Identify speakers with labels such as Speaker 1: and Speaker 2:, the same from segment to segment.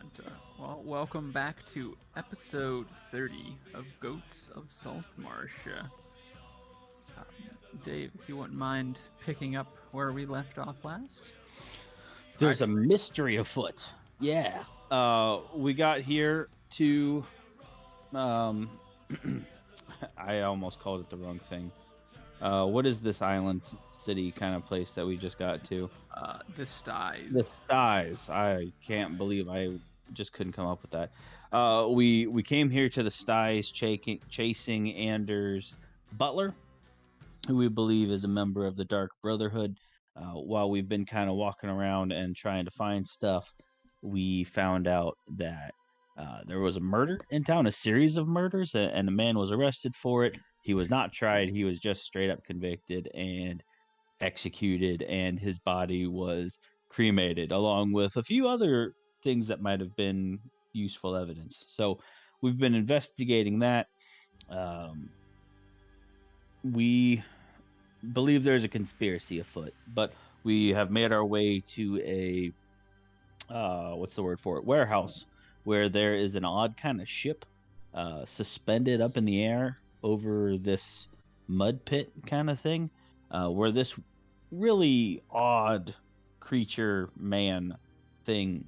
Speaker 1: Excellent. Well, welcome back to episode 30 of Goats of Saltmarsh. Dave, if you wouldn't mind picking up where we left off last.
Speaker 2: There's a mystery afoot. Yeah. We got here to I almost called it the wrong thing. What is this island city kind of place that we just got to?
Speaker 1: The Styes.
Speaker 2: The Styes. I can't believe I just couldn't come up with that. We came here to the Styes chasing Anders Butler, who we believe is a member of the Dark Brotherhood. While we've been kind of walking around and trying to find stuff, we found out that there was a murder in town, a series of murders, and a man was arrested for it. He was not tried, he was just straight up convicted and executed, and his body was cremated, along with a few other things that might have been useful evidence. So we've been investigating that. We believe there's a conspiracy afoot, but we have made our way to a what's the word for it? Warehouse, where there is an odd kind of ship suspended up in the air over this mud pit kind of thing, where this really odd creature man thing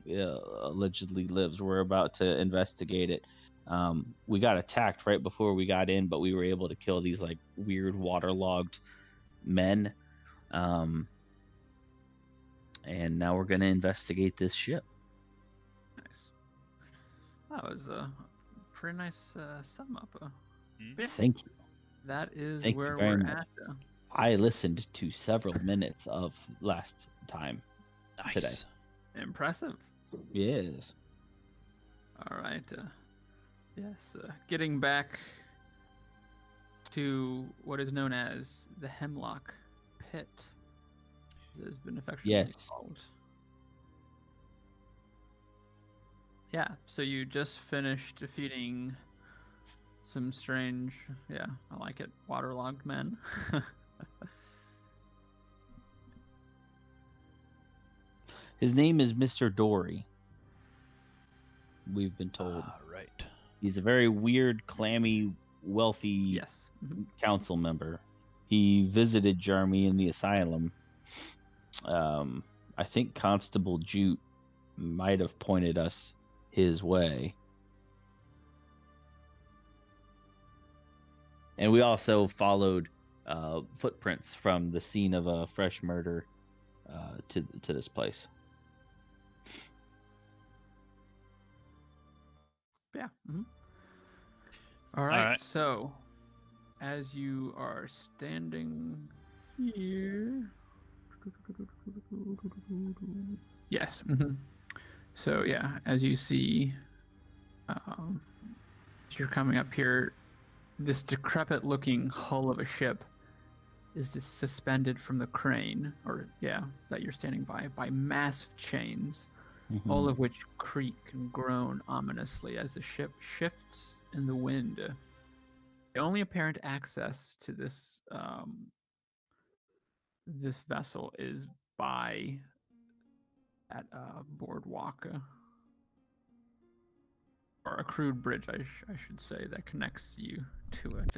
Speaker 2: allegedly lives. We're about to investigate it. We got attacked right before we got in, but we were able to kill these like weird waterlogged men. And now we're going to investigate this ship.
Speaker 1: Nice. That was a pretty nice sum up.
Speaker 2: Thank you.
Speaker 1: That is
Speaker 2: Thank
Speaker 1: where
Speaker 2: you very
Speaker 1: we're
Speaker 2: much.
Speaker 1: at.
Speaker 2: I listened to several minutes of last time today.
Speaker 1: Impressive.
Speaker 2: Yes.
Speaker 1: All right. Yes. Getting back to what is known as the Hemlock Pit, as it has been affectionately called. Yeah. So you just finished defeating some strange, I like it, waterlogged men.
Speaker 2: His name is Mr. Dory. We've been told.
Speaker 3: Right.
Speaker 2: He's a very weird, clammy, wealthy council member. He visited Jeremy in the asylum. I think Constable Jute might have pointed us his way. And we also followed footprints from the scene of a fresh murder to this place.
Speaker 1: Yeah. All right. So, as you are standing here, yes. So yeah, as you see, as you're coming up here, this decrepit-looking hull of a ship is just suspended from the crane, that you're standing by massive chains. All of which creak and groan ominously as the ship shifts in the wind. The only apparent access to this this vessel is by that boardwalk, or a crude bridge, I should say, that connects you to it.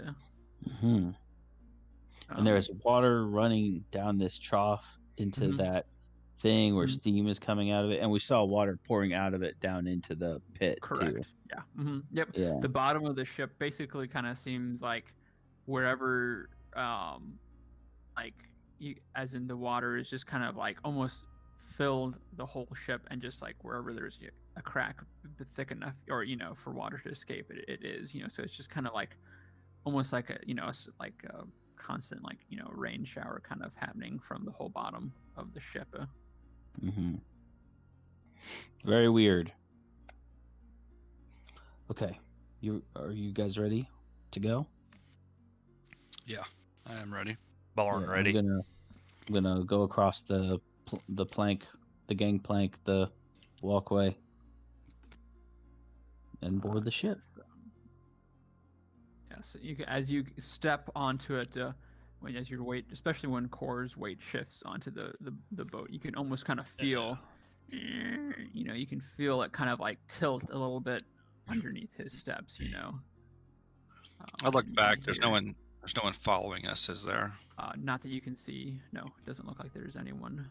Speaker 2: And there's water running down this trough into that thing where steam is coming out of it, and we saw water pouring out of it down into the pit.
Speaker 1: Correct.
Speaker 2: Too.
Speaker 1: Yeah. Yep. Yeah. The bottom of the ship basically kind of seems like wherever, as in the water is just kind of like almost filled the whole ship, and just like wherever there's a crack thick enough, or for water to escape, it is. So it's just kind of like almost like a like a constant rain shower kind of happening from the whole bottom of the ship.
Speaker 2: Very weird. Okay, are you guys ready to go?
Speaker 3: Yeah, I am ready. Born ready.
Speaker 2: I'm gonna go across the plank, the gangplank, the walkway, and board the ship.
Speaker 1: Yes, as you step onto it, as your weight, especially when Core's weight shifts onto the boat, you can almost kind of feel you can feel it kind of like tilt a little bit underneath his steps.
Speaker 3: I look
Speaker 1: And you can
Speaker 3: back. There's no
Speaker 1: hear it.
Speaker 3: one. There's no one following us, is there?
Speaker 1: Not that you can see. No, it doesn't look like there's anyone.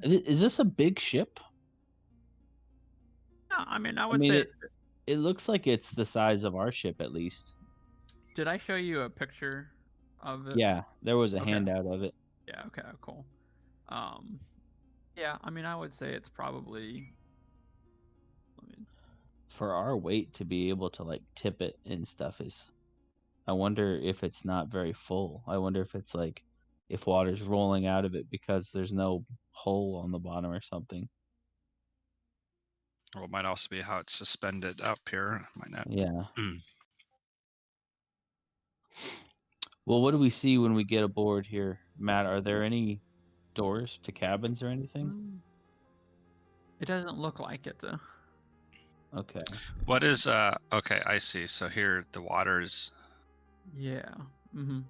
Speaker 2: Is this a big ship?
Speaker 1: No, I mean, I
Speaker 2: I
Speaker 1: would
Speaker 2: mean,
Speaker 1: say.
Speaker 2: it looks like it's the size of our ship at least.
Speaker 1: Did I show you a picture of it?
Speaker 2: Yeah, there was a
Speaker 1: Okay.
Speaker 2: handout of it.
Speaker 1: Yeah. Okay. Cool. Yeah. I mean, I would say it's probably.
Speaker 2: For our weight to be able to like tip it and stuff is, I wonder if it's not very full. I wonder if it's like if water's rolling out of it because there's no hole on the bottom or something.
Speaker 3: Or it might also be how it's suspended up here. Might not.
Speaker 2: Yeah. Well, what do we see when we get aboard here, Matt? Are there any doors to cabins or anything?
Speaker 1: It doesn't look like it.
Speaker 2: Okay.
Speaker 3: What is Okay, I see. So here the water's
Speaker 1: Yeah. Mm-hmm.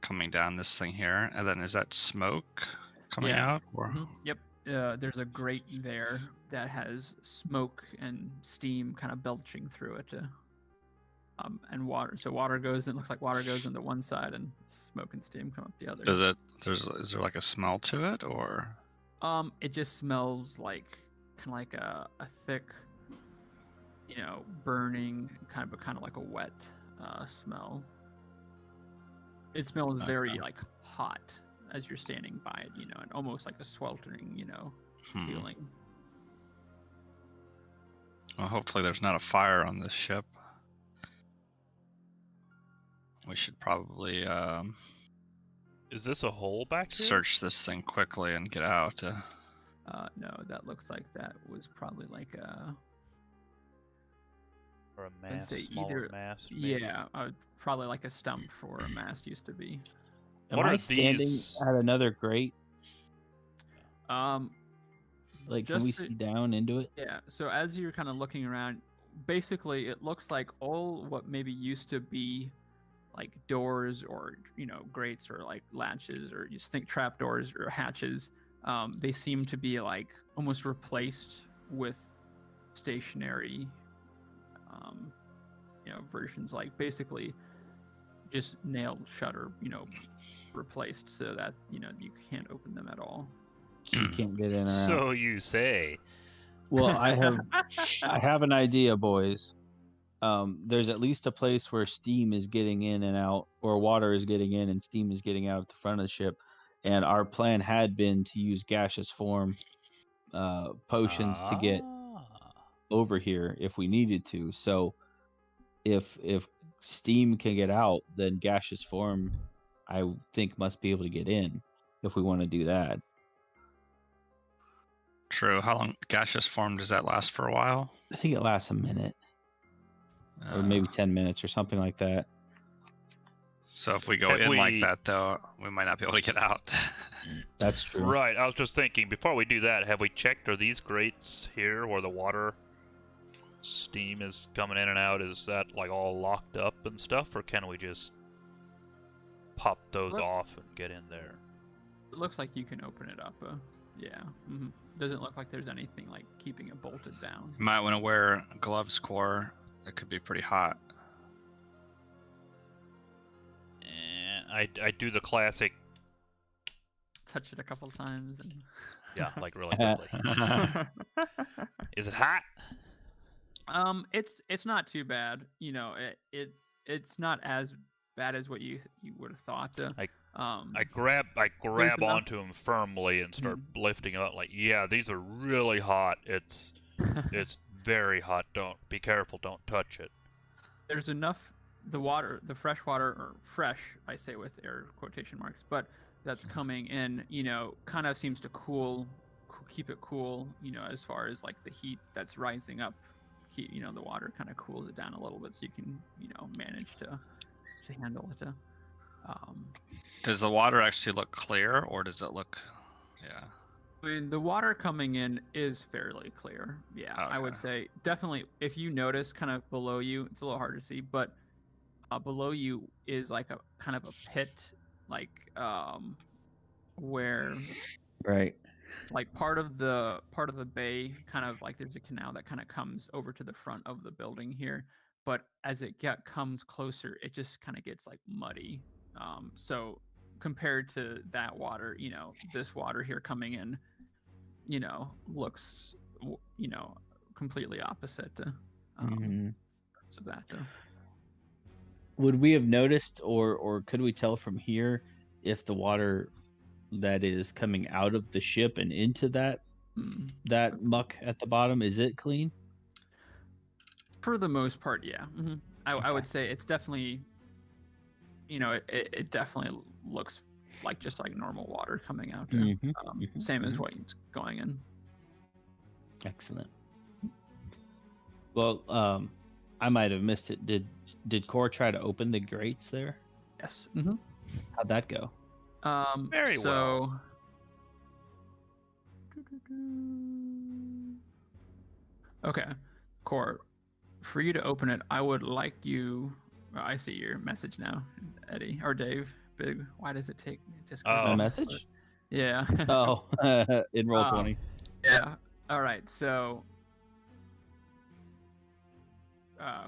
Speaker 3: coming down this thing here, and then is that smoke coming
Speaker 1: Yeah.
Speaker 3: out? Or
Speaker 1: Yep. There's a grate there that has smoke and steam kind of belching through it. And water. So water goes. It looks like water goes into one side, and smoke and steam come up the other.
Speaker 3: is there like a smell to it, or?
Speaker 1: It just smells like kind of like a thick, burning kind of like a wet smell. It smells very
Speaker 3: Okay.
Speaker 1: like hot as you're standing by it, and almost like a sweltering, feeling.
Speaker 3: Well, hopefully there's not a fire on this ship. We should probably
Speaker 4: Is this a hole back here?
Speaker 3: search this thing quickly and get out.
Speaker 1: No, that looks like that was probably like a.
Speaker 4: Or a
Speaker 1: I'd
Speaker 4: mast,
Speaker 1: say
Speaker 4: smaller
Speaker 1: either.
Speaker 4: mast? Maybe?
Speaker 1: Yeah, probably like a stump for a mast used to be.
Speaker 2: Am
Speaker 4: What
Speaker 2: I
Speaker 4: are
Speaker 2: standing
Speaker 4: these?
Speaker 2: at another grate?
Speaker 1: Um,
Speaker 2: Like, can we
Speaker 1: Just so-
Speaker 2: see down into it?
Speaker 1: Yeah, so as you're kind of looking around, basically it looks like all what maybe used to be like doors or grates or like latches or just think trap doors or hatches, they seem to be like almost replaced with stationary versions, like basically just nailed shut or replaced so that you can't open them at all.
Speaker 2: You can't get in or out.
Speaker 4: So you say.
Speaker 2: Well, I have an idea, boys. There's at least a place where steam is getting in and out, or water is getting in and steam is getting out at the front of the ship. And our plan had been to use gaseous form potions to get over here if we needed to. So if steam can get out, then gaseous form, I think, must be able to get in if we want to do that.
Speaker 3: True. How long gaseous form does that last for a while?
Speaker 2: I think it lasts a minute or maybe 10 minutes or something like that.
Speaker 3: So if we go
Speaker 4: Have
Speaker 3: in like
Speaker 4: we-
Speaker 3: that, though, we might not be able to get out.
Speaker 2: That's true.
Speaker 4: Right, I was just thinking, before we do that, have we checked, are these grates here where the water steam is coming in and out, is that like all locked up and stuff, or can we just pop those
Speaker 1: Looks-
Speaker 4: off and get in there?
Speaker 1: It looks like you can open it up. Yeah. Doesn't look like there's anything like keeping it bolted down.
Speaker 3: You might want to wear gloves, Core. It could be pretty hot.
Speaker 4: I do the classic,
Speaker 1: Touch it a couple times and.
Speaker 4: yeah, like really quickly. Is it hot?
Speaker 1: It's not too bad. It's not as bad as what you would have thought.
Speaker 4: I grab
Speaker 1: enough-
Speaker 4: onto him firmly and start lifting him up. Like, yeah, these are really hot. It's very hot. Don't be careful. Don't touch it.
Speaker 1: There's enough. The fresh water, or fresh, I say with air quotation marks, but that's coming in. Kind of seems to keep it cool. As far as like the heat that's rising up, the water kind of cools it down a little bit, so you can manage to handle it.
Speaker 3: Does the water actually look clear, or does it look? Yeah.
Speaker 1: I mean, the water coming in is fairly clear. Yeah, I would
Speaker 3: Okay.
Speaker 1: say definitely. If you notice, kind of below you, it's a little hard to see, but below you is like a kind of a pit, like where
Speaker 2: Right.
Speaker 1: like part of the bay, kind of like there's a canal that kind of comes over to the front of the building here, but as it comes closer, it just kind of gets like muddy. So compared to that water, this water here coming in, looks, completely opposite
Speaker 2: Mhm.
Speaker 1: of that.
Speaker 2: Would we have noticed, or could we tell from here if the water that is coming out of the ship and into that
Speaker 1: Mm.
Speaker 2: muck at the bottom, is it clean?
Speaker 1: For the most part, yeah. I
Speaker 2: Okay.
Speaker 1: would say it's definitely, it definitely looks like just like normal water coming out. Same as what's going in.
Speaker 2: Excellent. Well, I might have missed it. Did Core try to open the grates there?
Speaker 1: Yes.
Speaker 2: How'd that go?
Speaker 4: Very well.
Speaker 1: Okay, Core, for you to open it, I would like you. Well, I see your message now, Eddie or Dave. Big. Why does it take Discord?
Speaker 2: My
Speaker 4: Oh.
Speaker 2: message?
Speaker 1: Yeah.
Speaker 2: Oh, in roll 20.
Speaker 1: Yeah. All right. So,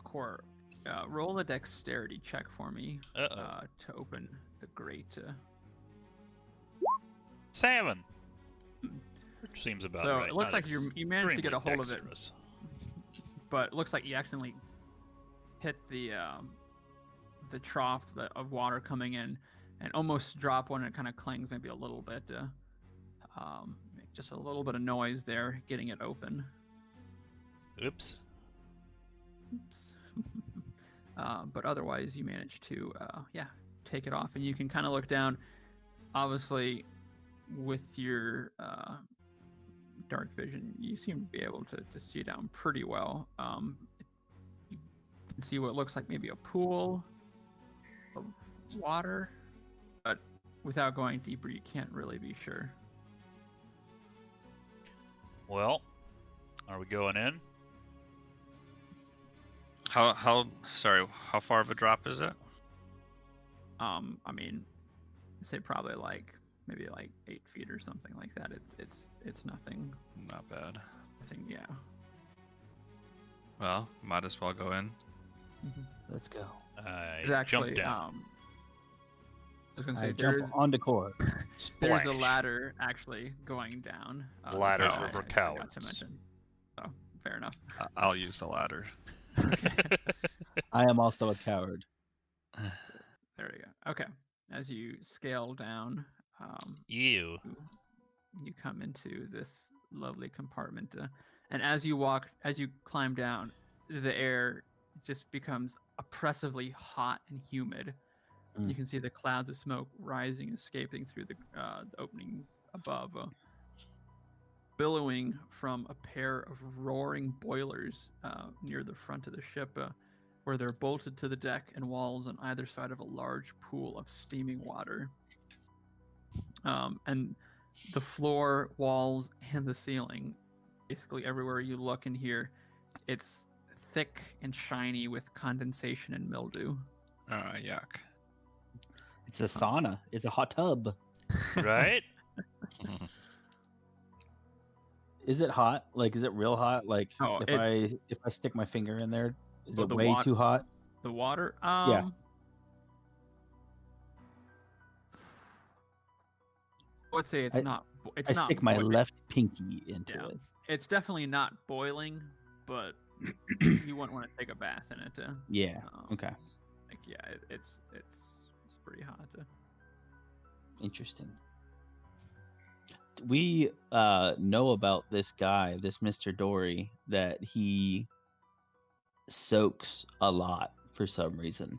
Speaker 1: Core, roll a dexterity check for me to open the grate.
Speaker 4: 7. Which seems about
Speaker 1: So
Speaker 4: right.
Speaker 1: it looks
Speaker 4: Not
Speaker 1: like you managed to get a hold of it,
Speaker 4: dexterous.
Speaker 1: but it looks like you accidentally hit the trough of water coming in, and almost drop one. And it kind of clangs maybe a little bit. Just a little bit of noise there, getting it open.
Speaker 4: Oops.
Speaker 1: Oops. But otherwise, you managed to, take it off, and you can kind of look down. Obviously, with your dark vision, you seem to be able to see down pretty well. You can see what looks like maybe a pool of water, but without going deeper, you can't really be sure.
Speaker 4: Well, are we going in?
Speaker 3: How far of a drop is it?
Speaker 1: I mean, I'd say probably maybe 8 feet or something like that. It's nothing.
Speaker 3: Not bad.
Speaker 1: Yeah.
Speaker 3: Well, might as well go in.
Speaker 2: Let's go.
Speaker 4: I
Speaker 1: There's actually,
Speaker 4: jump down.
Speaker 1: I was gonna
Speaker 2: I
Speaker 1: say
Speaker 2: jump onto Core.
Speaker 1: there's a
Speaker 4: Splash.
Speaker 1: ladder actually going down.
Speaker 4: Ladders
Speaker 1: so
Speaker 4: are
Speaker 1: I
Speaker 4: for
Speaker 1: forgot
Speaker 4: cowards.
Speaker 1: to mention. So fair enough.
Speaker 3: I'll use the ladder.
Speaker 2: I am also a coward.
Speaker 1: There we go. Okay. As you scale down,
Speaker 4: You.
Speaker 1: you come into this lovely compartment, and as you climb down, the air just becomes oppressively hot and humid. You can see the clouds of smoke rising, escaping through the opening above, billowing from a pair of roaring boilers near the front of the ship, where they're bolted to the deck and walls on either side of a large pool of steaming water. And the floor, walls, and the ceiling, basically everywhere you look in here, it's thick and shiny with condensation and mildew.
Speaker 3: Yuck.
Speaker 2: It's a sauna. It's a hot tub.
Speaker 4: Right?
Speaker 2: Is it hot? Like, is it real hot? Like,
Speaker 1: Oh,
Speaker 2: if I stick my finger in there, is it
Speaker 1: the
Speaker 2: way too hot?
Speaker 1: The water?
Speaker 2: Yeah.
Speaker 1: I would say it's not. It's
Speaker 2: I
Speaker 1: not.
Speaker 2: stick my
Speaker 1: boiling.
Speaker 2: left pinky into
Speaker 1: Yeah.
Speaker 2: it.
Speaker 1: It's definitely not boiling, but you wouldn't want to take a bath in it.
Speaker 2: Yeah. Okay.
Speaker 1: It's pretty hot.
Speaker 2: Interesting. We know about this guy, this Mr. Dory, that he soaks a lot for some reason.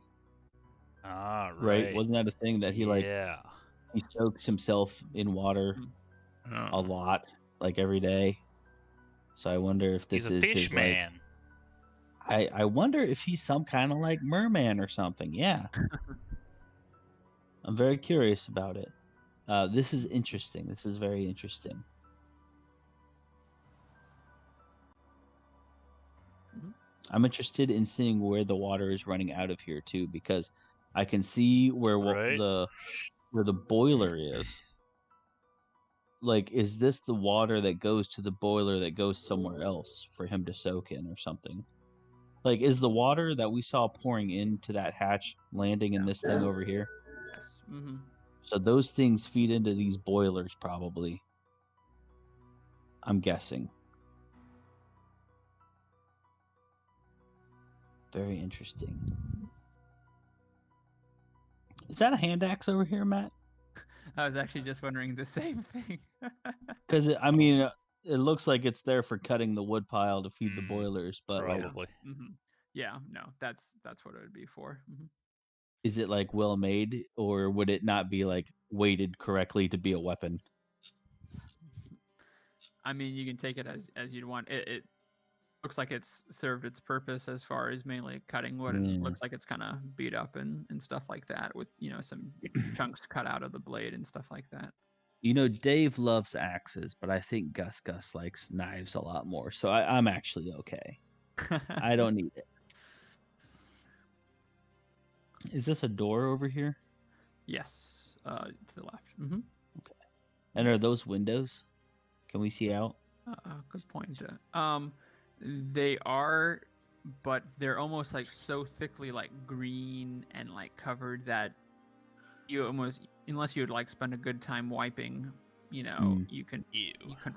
Speaker 4: Ah,
Speaker 2: Right? Wasn't that a thing that he he soaks himself in water a lot, like every day? So I wonder if this
Speaker 4: He's a
Speaker 2: is
Speaker 4: fish
Speaker 2: his
Speaker 4: man.
Speaker 2: I wonder if he's some kind of like merman or something. Yeah. I'm very curious about it. This is interesting. This is very interesting. I'm interested in seeing where the water is running out of here too, because I can see where
Speaker 4: Right.
Speaker 2: the boiler is. like, is this the water that goes to the boiler that goes somewhere else for him to soak in or something? Like, is the water that we saw pouring into that hatch landing in this thing over here?
Speaker 1: Yes. Mm-hmm.
Speaker 2: So those things feed into these boilers, probably. I'm guessing. Very interesting. Is that a hand axe over here, Matt?
Speaker 1: I was actually just wondering the same thing.
Speaker 2: Because I mean, it looks like it's there for cutting the wood pile to feed the
Speaker 4: Mm,
Speaker 2: boilers, but like,
Speaker 4: Probably.
Speaker 1: Mm-hmm. Yeah, no, that's what it would be for. Mm-hmm.
Speaker 2: is it like well made, or would it not be like weighted correctly to be a weapon?
Speaker 1: I mean, you can take it as you'd want. It looks like it's served its purpose as far as mainly cutting wood, and
Speaker 2: Yeah.
Speaker 1: looks like it's kind of beat up and stuff like that, with some chunks cut out of the blade and stuff like that.
Speaker 2: You know, Dave loves axes, but I think Gus likes knives a lot more. So I'm actually okay. I don't need it. Is this a door over here?
Speaker 1: Yes, to the left. Mm-hmm.
Speaker 2: And are those windows? Can we see out?
Speaker 1: Good point. They are, but they're almost like so thickly like green and like covered that you almost, unless you would like spend a good time wiping, you
Speaker 4: Ew.
Speaker 1: couldn't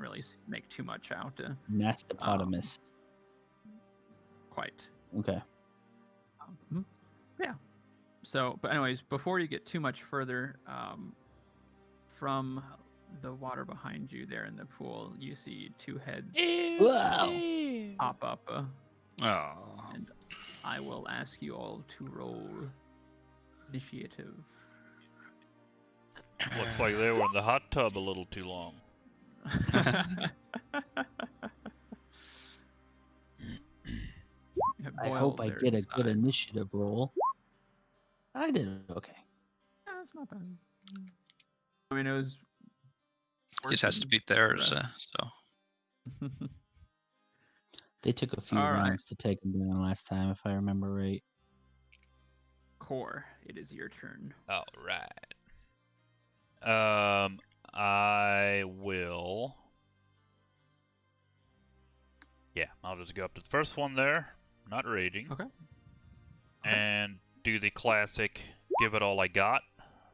Speaker 1: really make too much out.
Speaker 2: Mastopotamus.
Speaker 1: Quite.
Speaker 2: Okay.
Speaker 1: Mhm. Yeah. So, but anyways, before you get too much further, from the water behind you there in the pool, you see two heads
Speaker 2: Wow.
Speaker 1: pop up,
Speaker 3: Oh.
Speaker 1: and I will ask you all to roll initiative.
Speaker 4: Looks like they were in the hot tub a little too long.
Speaker 2: I hope I get a good initiative roll. I did okay.
Speaker 1: Yeah, it's not bad. I mean, it was.
Speaker 3: Just has to beat theirs, so.
Speaker 2: They took a few
Speaker 1: All right.
Speaker 2: rounds to take them down last time, if I remember right.
Speaker 1: Core, it is your turn.
Speaker 4: All right. I will. Yeah, I'll just go up to the first one there, not raging.
Speaker 1: Okay.
Speaker 4: And do the classic give it all I got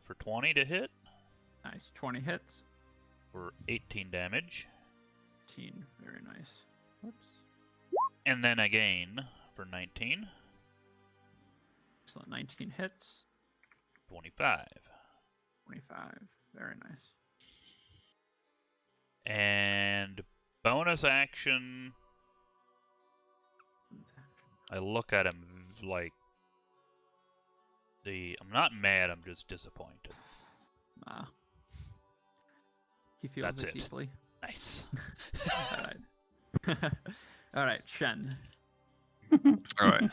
Speaker 4: for 20 to hit
Speaker 1: Nice. 20 hits.
Speaker 4: for 18 damage.
Speaker 1: 18. Very nice. Whoops.
Speaker 4: And then again for 19,
Speaker 1: Excellent. 19 hits.
Speaker 4: 25.
Speaker 1: 25. Very nice.
Speaker 4: And bonus action, I look at him like I'm not mad, I'm just disappointed.
Speaker 1: He feels
Speaker 4: That's
Speaker 1: it
Speaker 4: it.
Speaker 1: deeply.
Speaker 4: Nice.
Speaker 1: All right. All right, Shen.
Speaker 3: All right.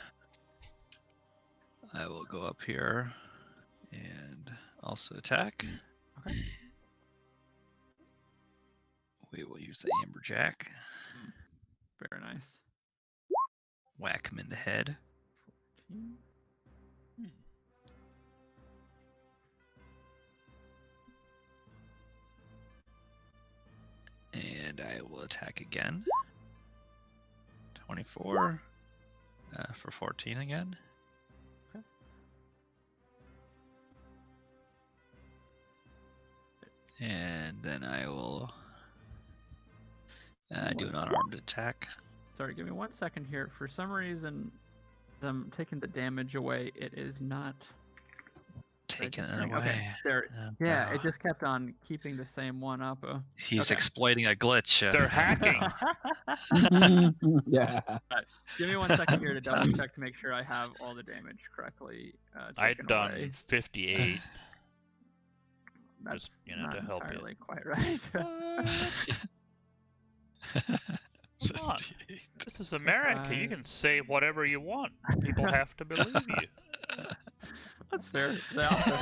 Speaker 3: I will go up here and also attack.
Speaker 1: Okay.
Speaker 3: We will use the amberjack.
Speaker 1: Very nice.
Speaker 3: Whack him in the head.
Speaker 1: 14.
Speaker 3: And I will attack again. 24 for 14 again.
Speaker 1: Okay.
Speaker 3: And then I will do an unarmed attack.
Speaker 1: Sorry, give me 1 second here. For some reason, I'm taking the damage away. It is not
Speaker 3: Taking it
Speaker 1: registering.
Speaker 3: away.
Speaker 1: Okay, there. Yeah, it just kept on keeping the same one up.
Speaker 3: He's
Speaker 1: okay.
Speaker 3: exploiting a glitch.
Speaker 4: They're hacking.
Speaker 2: Yeah.
Speaker 1: Give me 1 second here to double check to make sure I have all the damage correctly
Speaker 4: I'd
Speaker 1: taken
Speaker 4: done
Speaker 1: away.
Speaker 4: 58.
Speaker 1: That's
Speaker 4: just,
Speaker 1: not
Speaker 4: to help you.
Speaker 1: entirely quite right.
Speaker 4: Come on. This is America. You can say whatever you want. People have to believe you.
Speaker 1: That's fair. They also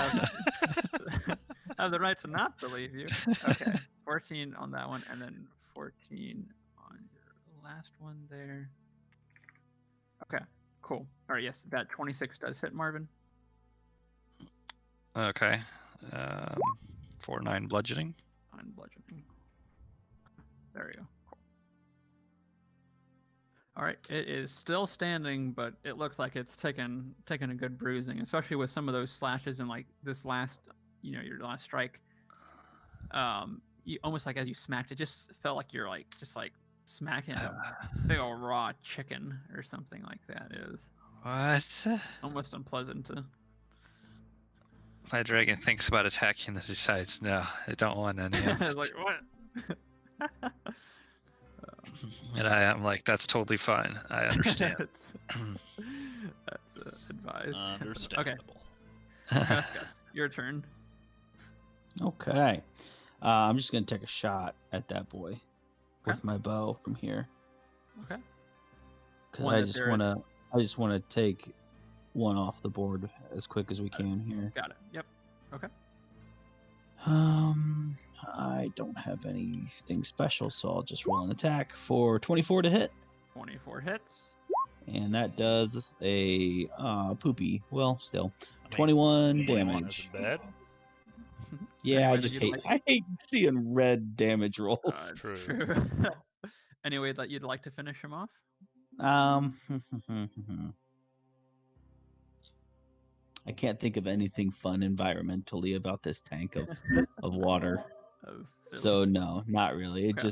Speaker 1: have the right to not believe you. Okay, 14 on that one, and then 14 on your last one there. Okay, cool. All right, yes, that 26 does hit, Marvin.
Speaker 3: Okay. For 9 bludgeoning.
Speaker 1: On bludgeoning. There you go. Cool. All right, it is still standing, but it looks like it's taken a good bruising, especially with some of those slashes and like this last, your last strike. You almost like as you smacked it, just felt like you're like just like smacking a big old raw chicken or something like that. It was
Speaker 3: What?
Speaker 1: almost unpleasant to.
Speaker 3: My dragon thinks about attacking and decides, no, I don't want any of
Speaker 1: It's
Speaker 3: it.
Speaker 1: like what?
Speaker 3: And I'm like, that's totally fine. I understand.
Speaker 1: That's advised. So, okay,
Speaker 4: Understandable.
Speaker 1: Gus, your turn.
Speaker 2: Okay. I'm just gonna take a shot at that boy
Speaker 1: Okay.
Speaker 2: with my bow from here.
Speaker 1: Okay.
Speaker 2: Because
Speaker 1: One
Speaker 2: I
Speaker 1: that
Speaker 2: just
Speaker 1: they're-
Speaker 2: wanna take one off the board as quick as we can here.
Speaker 1: Got it. Yep. Okay.
Speaker 2: I don't have anything special, so I'll just roll an attack for 24 to hit.
Speaker 1: 24 hits.
Speaker 2: And that does a poopy. Well, still
Speaker 4: I mean,
Speaker 2: 21
Speaker 4: 21
Speaker 2: damage.
Speaker 4: isn't bad.
Speaker 2: Yeah,
Speaker 1: Any
Speaker 2: I
Speaker 1: way that
Speaker 2: just
Speaker 1: you'd
Speaker 2: hate.
Speaker 1: like-
Speaker 2: I hate seeing red damage rolls.
Speaker 1: It's
Speaker 4: True.
Speaker 1: true. Any way that you'd like to finish him off?
Speaker 2: I can't think of anything fun environmentally about this tank of water.
Speaker 1: Of
Speaker 2: So no, not really.
Speaker 1: Okay.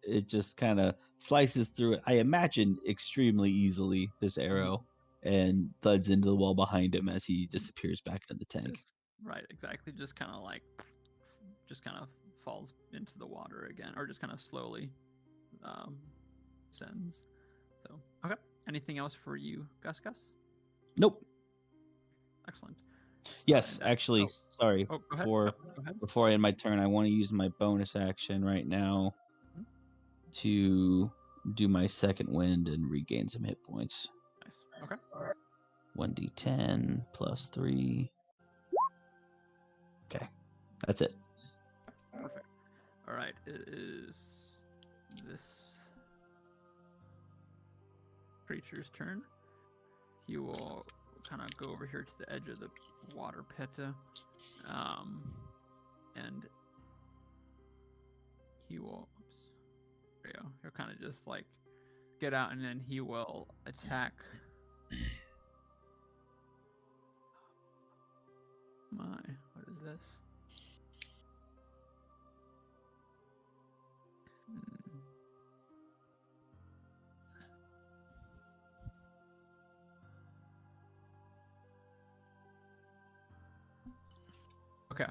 Speaker 2: It just kind of slices through it. I imagine extremely easily this
Speaker 1: Mm-hmm.
Speaker 2: arrow and thuds into the wall behind him as he disappears back into the tank.
Speaker 1: Right, exactly. Just kind of falls into the water again, or just kind of slowly sends. So okay. Anything else for you, Gus?
Speaker 2: Nope.
Speaker 1: Excellent.
Speaker 2: Yes,
Speaker 1: and,
Speaker 2: actually, sorry.
Speaker 1: Oh, go ahead.
Speaker 2: Before
Speaker 1: Yep, go ahead.
Speaker 2: before I end my turn, I want to use my bonus action right now
Speaker 1: Mhm.
Speaker 2: to do my second wind and regain some hit points.
Speaker 1: Nice. Okay.
Speaker 2: 1d10 plus 3. Okay, that's it.
Speaker 1: Perfect. All right. It is this creature's turn. He will kind of go over here to the edge of the water pit, and he will. Oops, there you go. He'll kind of just like get out, and then he will attack. What is this? Okay.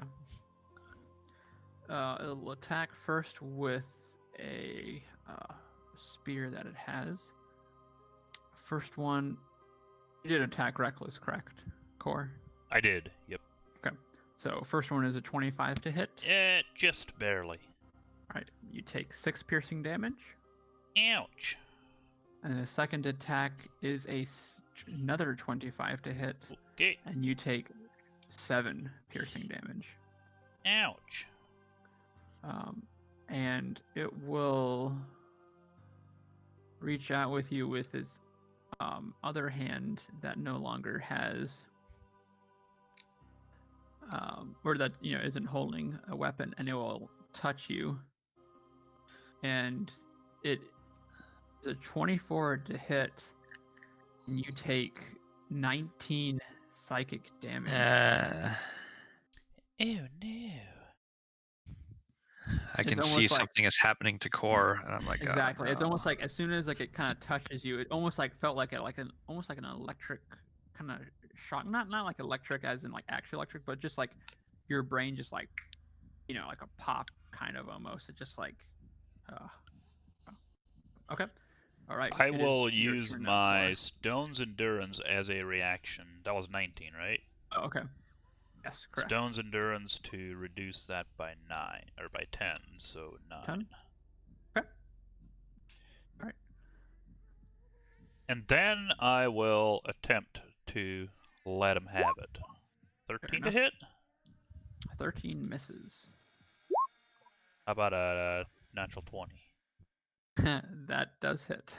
Speaker 1: It'll attack first with a spear that it has. First one, you did attack reckless, correct? Core.
Speaker 4: I did. Yep.
Speaker 1: Okay. So first one is a 25 to hit.
Speaker 4: Yeah, just barely.
Speaker 1: All right. You take 6 piercing damage.
Speaker 4: Ouch.
Speaker 1: And the second attack is another 25 to hit,
Speaker 4: Okay.
Speaker 1: and you take 7 piercing damage.
Speaker 4: Ouch.
Speaker 1: And it will reach out with you with its other hand that no longer has, or that isn't holding a weapon, and it will touch you. And it is a 24 to hit, and you take 19 psychic damage.
Speaker 4: Oh no.
Speaker 3: I
Speaker 1: It's
Speaker 3: can see
Speaker 1: almost like-
Speaker 3: something is happening to Core, and I'm like,
Speaker 1: Exactly.
Speaker 3: oh,
Speaker 1: It's
Speaker 3: no.
Speaker 1: almost like as soon as like it kind of touches you, it almost like felt like almost like an electric kind of shock. Not like electric as in like actual electric, but just like your brain just like like a pop kind of almost. It just like okay. All right.
Speaker 4: I
Speaker 1: it is
Speaker 4: will
Speaker 1: your
Speaker 4: use
Speaker 1: turn now,
Speaker 4: my
Speaker 1: Flora.
Speaker 4: Stone's Endurance as a reaction. That was 19, right?
Speaker 1: Oh, okay. Yes, correct.
Speaker 4: Stone's Endurance to reduce that by 9, or by 10, so 9.
Speaker 1: 10? Okay. All right.
Speaker 4: And then I will attempt to let him have it. 13 to
Speaker 1: enough.
Speaker 4: hit?
Speaker 1: 13 misses.
Speaker 4: How about a natural 20?
Speaker 1: That does hit.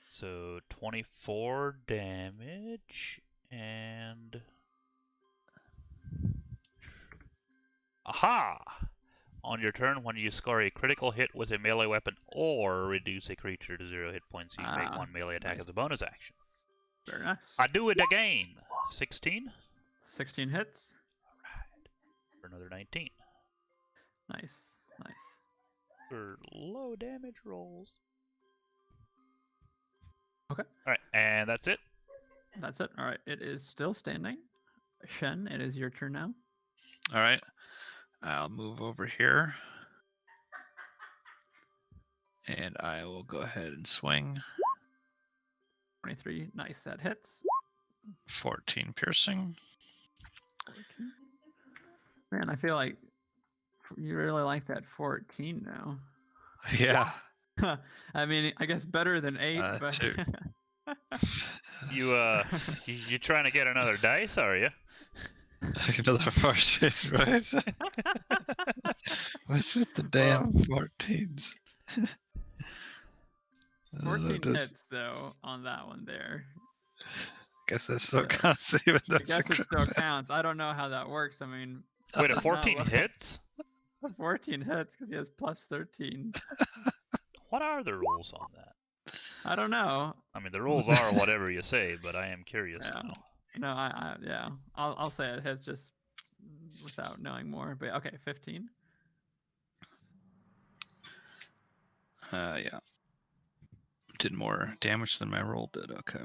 Speaker 4: So 24 damage, and... Aha! On your turn, when you score a critical hit with a melee weapon or reduce a creature to 0 hit points, you make one melee attack
Speaker 1: nice.
Speaker 4: as a bonus action.
Speaker 1: Very nice.
Speaker 4: I do it again. 16
Speaker 1: 16 hits.
Speaker 4: for another 19
Speaker 1: Nice. Nice.
Speaker 4: for low damage rolls.
Speaker 1: Okay.
Speaker 4: All right, and that's it.
Speaker 1: That's it. All right. It is still standing. Shen, it is your turn now.
Speaker 3: All right. I'll move over here. And I will go ahead and swing.
Speaker 1: 23. Nice. That hits.
Speaker 3: 14 piercing.
Speaker 1: 14. Man, I feel like you really like that 14 now.
Speaker 3: Yeah.
Speaker 1: I mean, I guess better than 8, but
Speaker 3: 2.
Speaker 4: You trying to get another dice, are you?
Speaker 3: Another 14, right? What's with the damn 14s?
Speaker 1: 14 hits though on that one there.
Speaker 3: Guess that still
Speaker 1: So,
Speaker 3: counts even though
Speaker 1: I guess it still counts. I don't know how that works. I mean,
Speaker 4: Wait, a
Speaker 1: it's not
Speaker 4: 14
Speaker 1: like-
Speaker 4: hits?
Speaker 1: 14 hits because he has plus 13.
Speaker 4: What are the rules on that?
Speaker 1: I don't know.
Speaker 4: I mean, the rules are whatever you say, but I am curious
Speaker 1: Yeah.
Speaker 4: now.
Speaker 1: No, yeah. I'll say it hits just without knowing more. But okay, 15.
Speaker 3: Yeah. Did more damage than my roll did. Okay.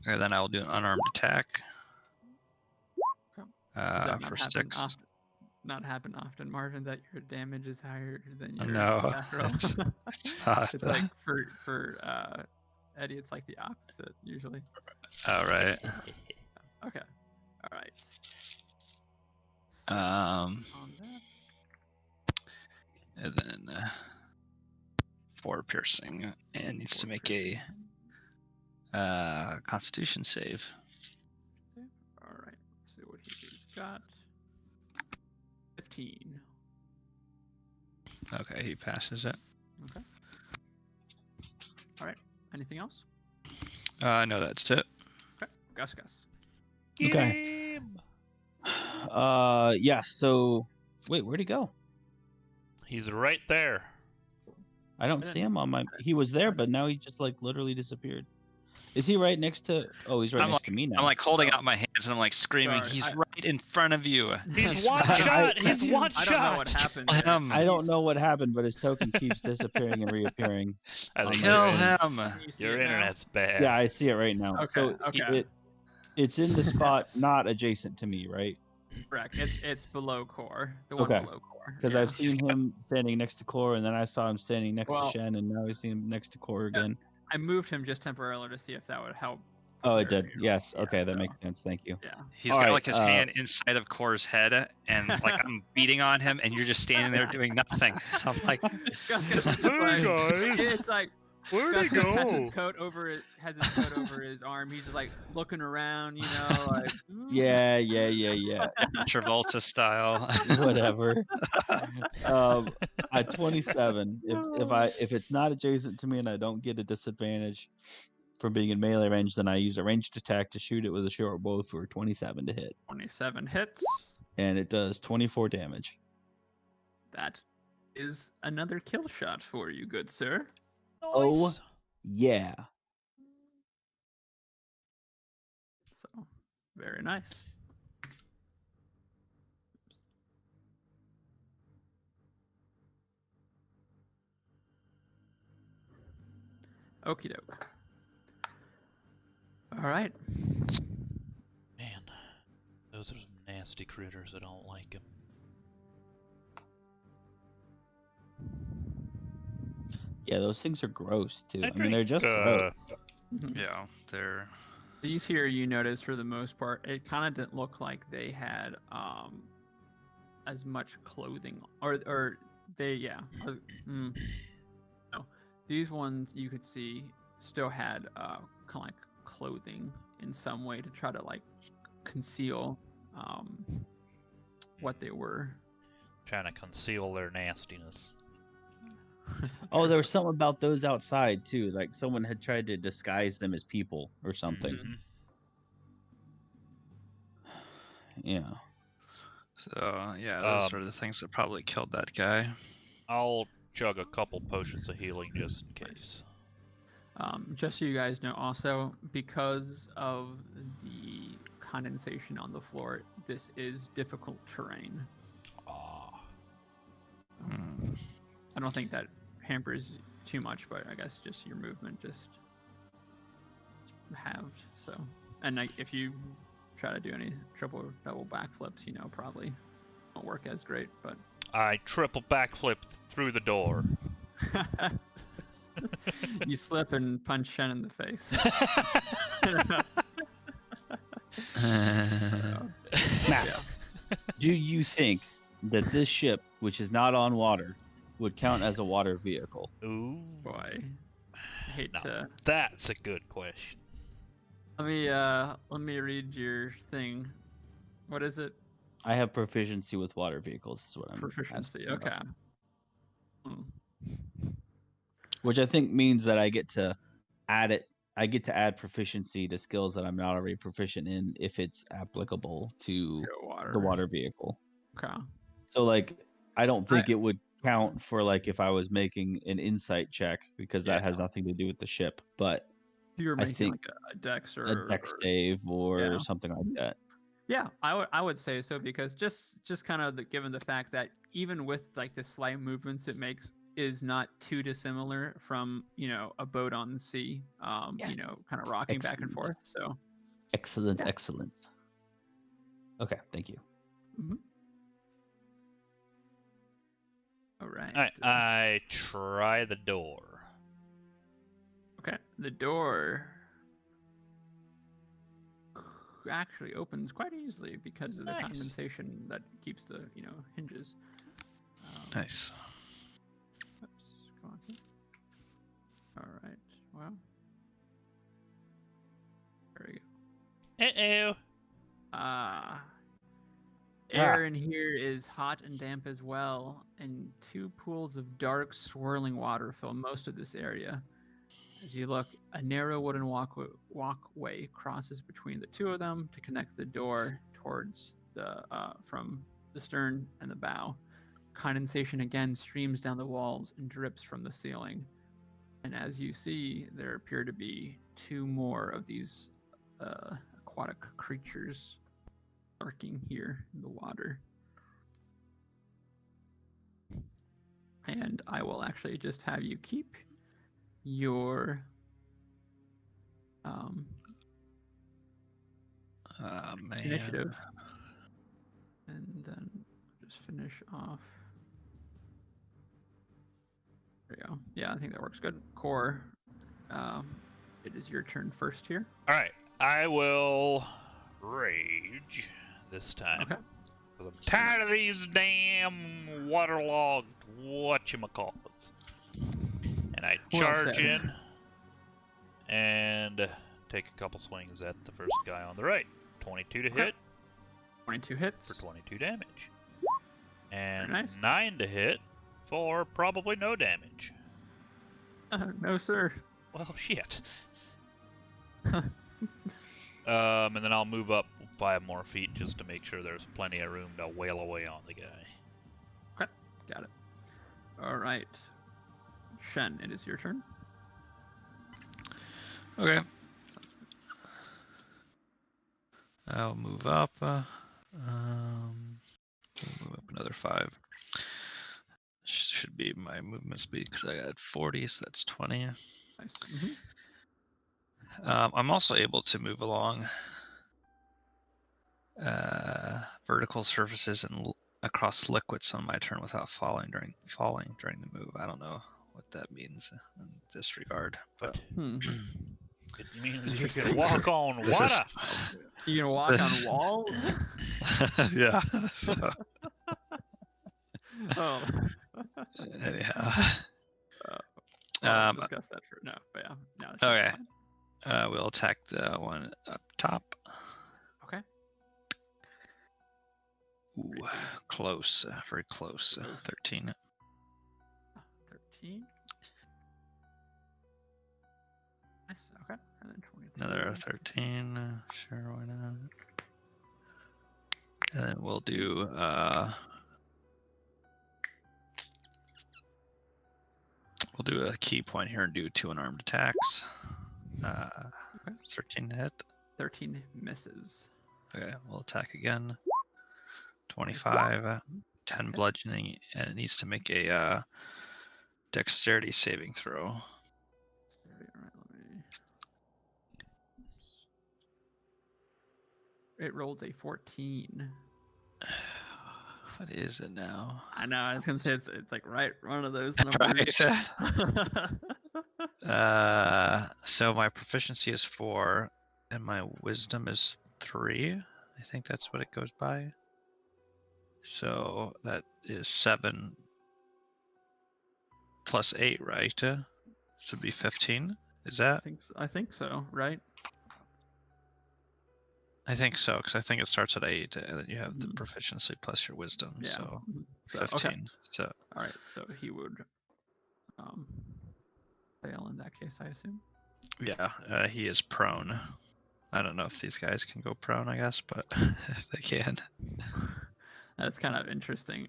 Speaker 3: And then I'll do an unarmed attack.
Speaker 1: Okay. Does that
Speaker 3: For
Speaker 1: not happen
Speaker 3: 6.
Speaker 1: not happen often, Marvin, that your damage is higher than your
Speaker 3: No,
Speaker 1: attack roll?
Speaker 3: it's not.
Speaker 1: It's like for Eddie, it's like the opposite usually.
Speaker 3: All right.
Speaker 1: Okay. All right.
Speaker 3: Um,
Speaker 1: On that.
Speaker 3: and then 4 piercing, and needs to make a Constitution save.
Speaker 1: Okay. All right. Let's see what he's got. 15.
Speaker 3: Okay, he passes it.
Speaker 1: Okay. All right. Anything else?
Speaker 3: No, that's it.
Speaker 1: Okay. Gus.
Speaker 4: Get
Speaker 2: Okay.
Speaker 4: him!
Speaker 2: Yeah. So, wait, where'd he go?
Speaker 4: He's right there.
Speaker 2: I don't see him on my. He was there, but now he just like literally disappeared. Is he right next to? Oh, he's right
Speaker 3: I'm
Speaker 2: next to me now.
Speaker 3: I'm like holding out my hands and I'm like screaming,
Speaker 1: Sorry,
Speaker 3: he's
Speaker 1: I-
Speaker 3: right in front of you.
Speaker 4: He's one
Speaker 2: I-
Speaker 4: shot. He's one
Speaker 1: I don't know what
Speaker 4: shot.
Speaker 1: happened.
Speaker 3: Kill
Speaker 1: there.
Speaker 3: him.
Speaker 2: I don't know what happened, but his token keeps disappearing and reappearing.
Speaker 4: I think
Speaker 2: Kill
Speaker 4: your,
Speaker 3: Kill him.
Speaker 1: Can you see
Speaker 4: your
Speaker 1: it now?
Speaker 4: internet's bad.
Speaker 2: Yeah, I see it right now.
Speaker 1: Okay.
Speaker 2: So
Speaker 1: Okay.
Speaker 2: it's in the spot not adjacent to me, right?
Speaker 1: Correct. It's below core. The one
Speaker 2: Okay.
Speaker 1: below core.
Speaker 2: Because
Speaker 1: yeah.
Speaker 2: I've seen him standing next to Core, and then I saw him standing next
Speaker 1: Well-
Speaker 2: to Shen, and now I see him next to Core again.
Speaker 1: I moved him just temporarily to see if that would help.
Speaker 2: Oh, it
Speaker 1: There
Speaker 2: did.
Speaker 1: you go.
Speaker 2: Yes.
Speaker 1: Yeah,
Speaker 2: Okay, that
Speaker 1: so-
Speaker 2: makes sense. Thank you.
Speaker 1: Yeah.
Speaker 3: He's
Speaker 2: All
Speaker 3: got
Speaker 2: right,
Speaker 3: like his hand inside of Core's head, and like I'm beating on him, and you're just standing there doing nothing. I'm like,
Speaker 1: Gus is just
Speaker 4: Hey,
Speaker 1: like,
Speaker 4: guys.
Speaker 1: it's like
Speaker 4: Where'd
Speaker 1: Gus
Speaker 4: he
Speaker 1: just has his
Speaker 4: go?
Speaker 1: coat over his arm. He's just like looking around, you know, like
Speaker 2: Yeah.
Speaker 3: Travolta style.
Speaker 2: Whatever. At 27, if it's not adjacent to me and I don't get a disadvantage for being in melee range, then I use a ranged attack to shoot it with a short bow for 27 to hit,
Speaker 1: 27 hits.
Speaker 2: and it does 24 damage.
Speaker 1: That is another kill shot for you, good sir.
Speaker 2: Oh.
Speaker 4: Nice.
Speaker 2: Yeah.
Speaker 1: So, very nice. Okie doke. All right.
Speaker 4: Man, those are some nasty critters. I don't like them.
Speaker 2: Yeah, those things are gross too.
Speaker 4: I
Speaker 2: I mean, they're just gross.
Speaker 1: Mhm.
Speaker 3: Yeah, they're
Speaker 1: These here, you notice for the most part, it kind of didn't look like they had as much clothing, or they no, these ones you could see still had kind of like clothing in some way to try to like conceal what they were.
Speaker 4: Trying to conceal their nastiness.
Speaker 2: Oh, there was something about those outside too. Like someone had tried to disguise them as people or something.
Speaker 4: Mhm.
Speaker 2: Yeah.
Speaker 5: So yeah, those are the things that probably killed that guy.
Speaker 4: I'll chug a couple potions of healing just in case.
Speaker 1: Just so you guys know, also, because of the condensation on the floor, this is difficult terrain.
Speaker 4: Ah.
Speaker 1: I don't think that hampers too much, but I guess just your movement just halved. So, and if you try to do any triple or double backflips, probably won't work as great. But
Speaker 4: I triple backflip through the door.
Speaker 1: you slip and punch Shen in the face.
Speaker 2: Now, do you think that this ship, which is not on water, would count as a water vehicle?
Speaker 4: Ooh.
Speaker 1: Boy, I hate
Speaker 4: Now,
Speaker 1: to.
Speaker 4: that's a good question.
Speaker 1: Let me read your thing. What is it?
Speaker 2: I have proficiency with water vehicles. Is what I'm
Speaker 1: Proficiency.
Speaker 2: asking
Speaker 1: Okay.
Speaker 2: about. Which I think means that I get to add it. I get to add proficiency to skills that I'm not already proficient in if it's applicable to the water vehicle.
Speaker 1: Okay.
Speaker 2: So like, I don't think it would count for like if I was making an insight check because that has nothing to do with the ship. But
Speaker 1: you were
Speaker 2: I
Speaker 1: making
Speaker 2: think
Speaker 1: like a dex
Speaker 2: a
Speaker 1: or
Speaker 2: dex save or something like that.
Speaker 1: Yeah, I would say so because just kind of given the fact that even with like the slight movements it makes is not too dissimilar from a boat on the sea,
Speaker 2: Yes.
Speaker 1: kind of rocking back and forth. So
Speaker 2: excellent. Okay, thank you.
Speaker 1: Mm-hmm. All right.
Speaker 4: Alright, I try the door.
Speaker 1: Okay, the door actually opens quite easily because of the condensation that keeps the hinges.
Speaker 5: Nice.
Speaker 1: Oops, go on here. All right. Well, there we go. Air in here is hot and damp as well, and two pools of dark, swirling water fill most of this area. As you look, a narrow wooden walkway crosses between the two of them to connect the door towards from the stern and the bow. Condensation again streams down the walls and drips from the ceiling. And as you see, there appear to be two more of these aquatic creatures lurking here in the water. And I will actually just have you keep your initiative, and then just finish off. There you go. Yeah, I think that works good. Core, it is your turn first here.
Speaker 4: Alright, I will rage this time.
Speaker 1: Okay.
Speaker 4: Because I'm tired of these damn waterlogged whatchamacallits. And I charge in and take a couple swings at the first guy on the right. 22 to hit.
Speaker 1: 22 hits.
Speaker 4: For 22 damage. And
Speaker 1: nice.
Speaker 4: 9 to hit for probably no damage.
Speaker 1: No, sir.
Speaker 4: Well, shit. And then I'll move up 5 more feet just to make sure there's plenty of room to wail away on the guy.
Speaker 1: Okay, got it. All right. Shen, it is your turn.
Speaker 5: Okay. I'll move up. Move up another 5. Should be my movement speed because I got 40, so that's 20.
Speaker 1: Nice. Mm-hmm.
Speaker 5: I'm also able to move along vertical surfaces and across liquids on my turn without falling during the move. I don't know what that means in this regard, but
Speaker 4: it means you can walk on water.
Speaker 1: You can walk on walls.
Speaker 5: Yeah. So.
Speaker 1: Oh.
Speaker 5: Anyhow.
Speaker 1: We'll discuss that for no, but yeah. No,
Speaker 5: okay. We'll attack the one up top.
Speaker 1: Okay.
Speaker 5: Ooh, close. Very close. 13.
Speaker 1: 13. Nice. Okay. And then 23.
Speaker 5: Another 13. Sure, why not? And then we'll do a key point here and do 2 unarmed attacks. 13 to hit.
Speaker 1: 13 misses.
Speaker 5: Okay, we'll attack again. 25, 10
Speaker 1: hit.
Speaker 5: bludgeoning, and it needs to make a dexterity saving throw.
Speaker 1: All right, It rolls a 14.
Speaker 5: What is it now?
Speaker 1: I know. I was gonna say it's like one of those numbers.
Speaker 5: So my proficiency is 4, and my wisdom is 3. I think that's what it goes by. So that is 7 plus 8, right? This would be 15. Is that?
Speaker 1: I think so. Right.
Speaker 5: I think so, because I think it starts at 8, and then you have the proficiency plus your wisdom.
Speaker 1: Yeah.
Speaker 5: So
Speaker 1: So,
Speaker 5: 15.
Speaker 1: okay.
Speaker 5: So
Speaker 1: All right. So he would fail in that case, I assume.
Speaker 5: yeah, he is prone. I don't know if these guys can go prone, I guess, but if they can.
Speaker 1: That's kind of interesting.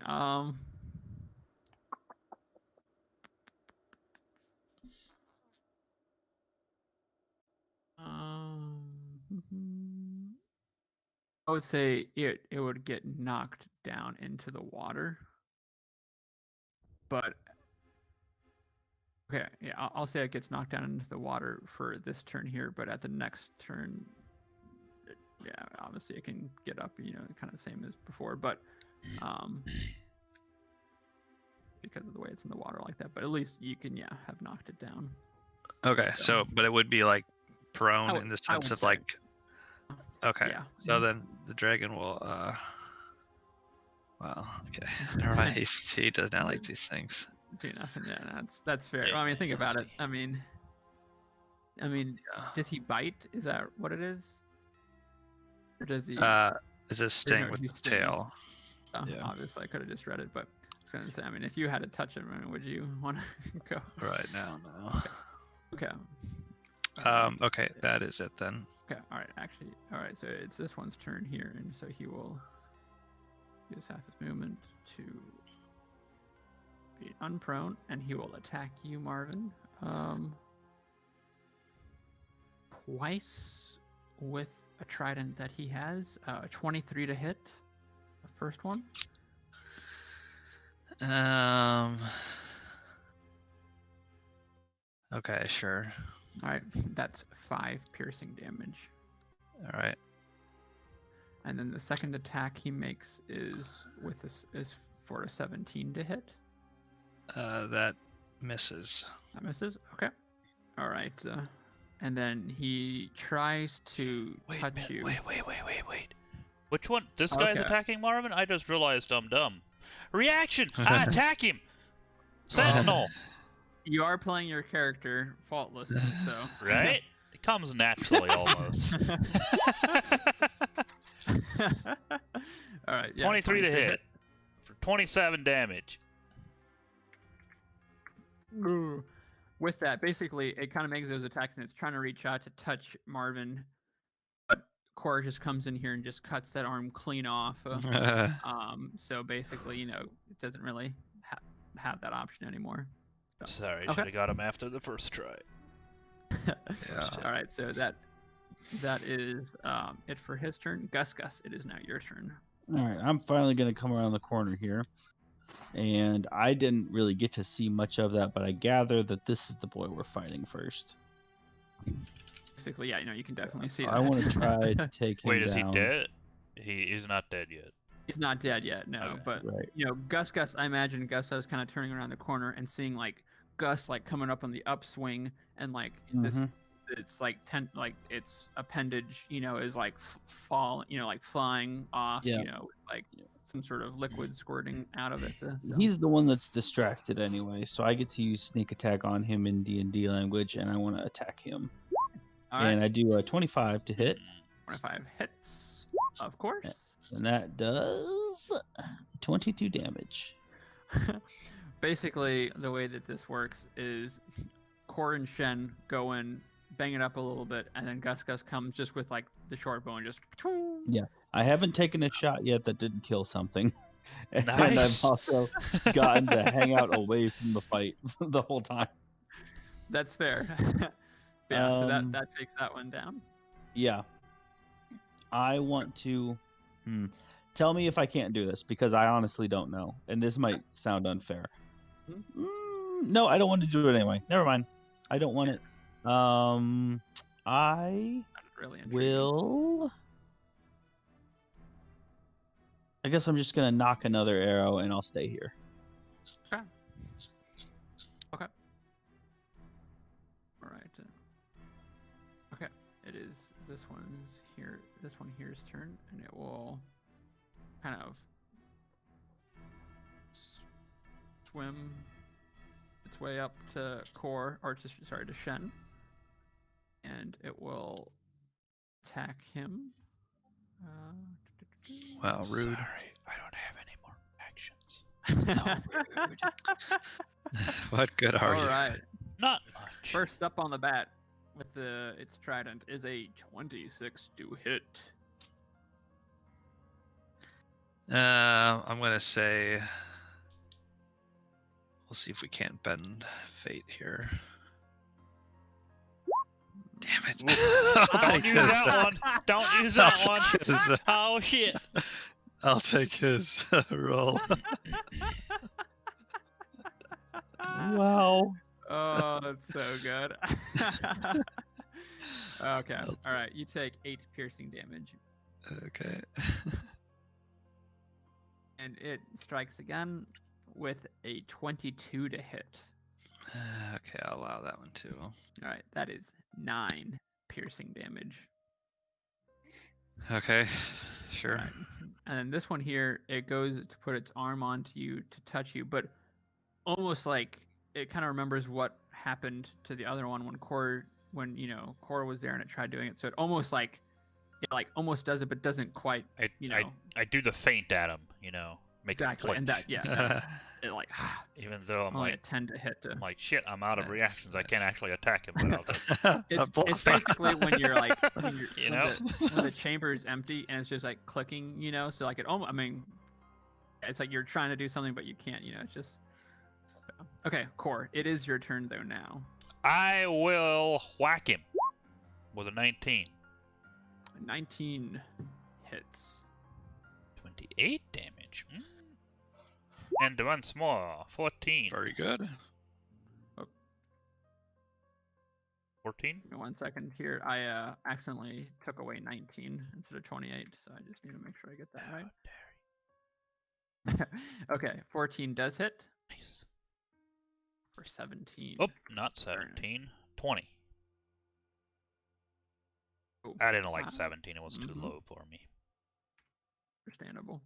Speaker 1: I would say it would get knocked down into the water. But okay, yeah, I'll say it gets knocked down into the water for this turn here, but at the next turn, yeah, obviously it can get up, kind of the same as before, but because of the way it's in the water like that. But at least you can, have knocked it down.
Speaker 5: Okay, so but it would be like prone in the
Speaker 1: I
Speaker 5: sense
Speaker 1: would
Speaker 5: of
Speaker 1: say.
Speaker 5: like. Okay,
Speaker 1: Yeah.
Speaker 5: so then the dragon will. Well, okay, never mind. He does not like these things.
Speaker 1: Do nothing. Yeah, that's fair. Well, I mean, think about it. I mean, does he bite? Is that what it is? Or does he?
Speaker 5: Is it sting
Speaker 1: no,
Speaker 5: with
Speaker 1: he
Speaker 5: the
Speaker 1: stings.
Speaker 5: tail?
Speaker 1: Yeah. Obviously, I could have just read it, but I was gonna say, I mean, if you had to touch him, would you want to go?
Speaker 5: Right now, no.
Speaker 1: Okay.
Speaker 5: Okay, that is it then.
Speaker 1: Okay. All right. Actually, all right. So it's this one's turn here, and so he will use half his movement to be unprone, and he will attack you, Marvin. Twice with a trident that he has. 23 to hit. The first one.
Speaker 5: Okay, sure.
Speaker 1: All right. That's 5 piercing damage.
Speaker 5: All right.
Speaker 1: And then the second attack he makes is for a 17 to hit.
Speaker 5: That misses.
Speaker 1: That misses. Okay. All right. And then he tries to touch you.
Speaker 5: Wait.
Speaker 4: Which one? This guy's
Speaker 1: Okay.
Speaker 4: attacking Marvin? I just realized I'm dumb. Reaction! Attack him! Sentinel!
Speaker 1: You are playing your character faultless, so
Speaker 4: Right? It comes naturally almost.
Speaker 1: All right. Yeah,
Speaker 4: 23 to hit. For 27 damage.
Speaker 1: Ooh. With that, basically, it kind of makes those attacks, and it's trying to reach out to touch Marvin, but Cora just comes in here and just cuts that arm clean off. So basically, it doesn't really have that option anymore. So.
Speaker 4: Sorry, should have got him after the first try.
Speaker 1: All right, so that is it for his turn. Gus, it is now your turn.
Speaker 2: All right, I'm finally going to come around the corner here. And I didn't really get to see much of that, but I gather that this is the boy we're fighting first.
Speaker 1: Basically, yeah, you can definitely see that.
Speaker 2: I want to try to take him
Speaker 4: Wait, is he
Speaker 2: down.
Speaker 4: dead? He's not dead yet.
Speaker 1: He's not dead yet, no.
Speaker 4: Okay.
Speaker 1: But
Speaker 2: Right.
Speaker 1: Gus, I imagine Gus is kind of turning around the corner and seeing like Gus like coming up on the upswing, and like this, it's like its appendage, is like like flying off, like some sort of liquid squirting out of it. So.
Speaker 2: He's the one that's distracted anyway, so I get to use sneak attack on him in D&D language, and I want to attack him.
Speaker 1: All right.
Speaker 2: And I do a 25 to hit.
Speaker 1: 25 hits, of course.
Speaker 2: And that does 22 damage.
Speaker 1: Basically, the way that this works is Core and Shen go in, bang it up a little bit, and then Gus comes just with like the short bow and just.
Speaker 2: Yeah. I haven't taken a shot yet that didn't kill something. And
Speaker 4: Nice.
Speaker 2: I've also gotten to hang out away from the fight the whole time.
Speaker 1: That's fair. Yeah, so
Speaker 2: Um,
Speaker 1: that takes that one down.
Speaker 2: Yeah. I want to. Tell me if I can't do this because I honestly don't know, and this might sound unfair. No, I don't want to do it anyway. Never mind. I don't want it. I
Speaker 1: That's really intriguing.
Speaker 2: will. I guess I'm just gonna knock another arrow, and I'll stay here.
Speaker 1: Okay. Okay. All right. Okay. It is this one's here. This one here's turn, and it will kind of swim its way up to Core, or to Shen, and it will attack him.
Speaker 5: Wow, rude.
Speaker 4: Sorry, I don't have any more actions.
Speaker 5: No, rude. What good are
Speaker 1: All
Speaker 5: you?
Speaker 1: right.
Speaker 4: Not much.
Speaker 1: First up on the bat with its trident is a 26 to hit.
Speaker 5: I'm gonna say we'll see if we can't bend fate here. Damn it!
Speaker 4: Don't use that one. Don't use that one. Oh shit.
Speaker 5: I'll take his roll.
Speaker 2: Wow.
Speaker 1: Oh, that's so good. Okay. All right. You take 8 piercing damage,
Speaker 5: Okay.
Speaker 1: and it strikes again with a 22 to hit.
Speaker 5: Okay, I'll allow that one too.
Speaker 1: All right. That is 9 piercing damage.
Speaker 5: Okay, sure.
Speaker 1: Right. And then this one here, it goes to put its arm onto you to touch you, but almost like it kind of remembers what happened to the other one when Core was there and it tried doing it. So it almost like almost does it, but doesn't quite.
Speaker 4: I do the feint at him, make
Speaker 1: Exactly,
Speaker 4: him
Speaker 1: and
Speaker 4: flinch.
Speaker 1: it like
Speaker 4: Even though I'm
Speaker 1: only
Speaker 4: like,
Speaker 1: a 10 to hit.
Speaker 4: I'm like, shit, I'm out of
Speaker 5: Nice,
Speaker 4: reactions. I can't
Speaker 5: nice.
Speaker 4: actually attack him. But I'll just...
Speaker 1: It's basically when you're like when
Speaker 4: know?
Speaker 1: the chamber is empty and it's just like clicking, so like it's like you're trying to do something but you can't, it's just. Okay, Core, it is your turn though now.
Speaker 4: I will whack him with a 19.
Speaker 1: 19 hits.
Speaker 4: 28 damage. And once more, 14.
Speaker 5: Very good.
Speaker 4: 14?
Speaker 1: Give me 1 second here. I accidentally took away 19 instead of 28, so I just need to make sure I get that right. Okay, 14 does hit
Speaker 4: Nice.
Speaker 1: for 17.
Speaker 4: Oh, not 17. 20.
Speaker 1: Oh,
Speaker 4: I didn't like
Speaker 1: wow.
Speaker 4: 17. It was too
Speaker 1: Mhm.
Speaker 4: low for me.
Speaker 1: Understandable.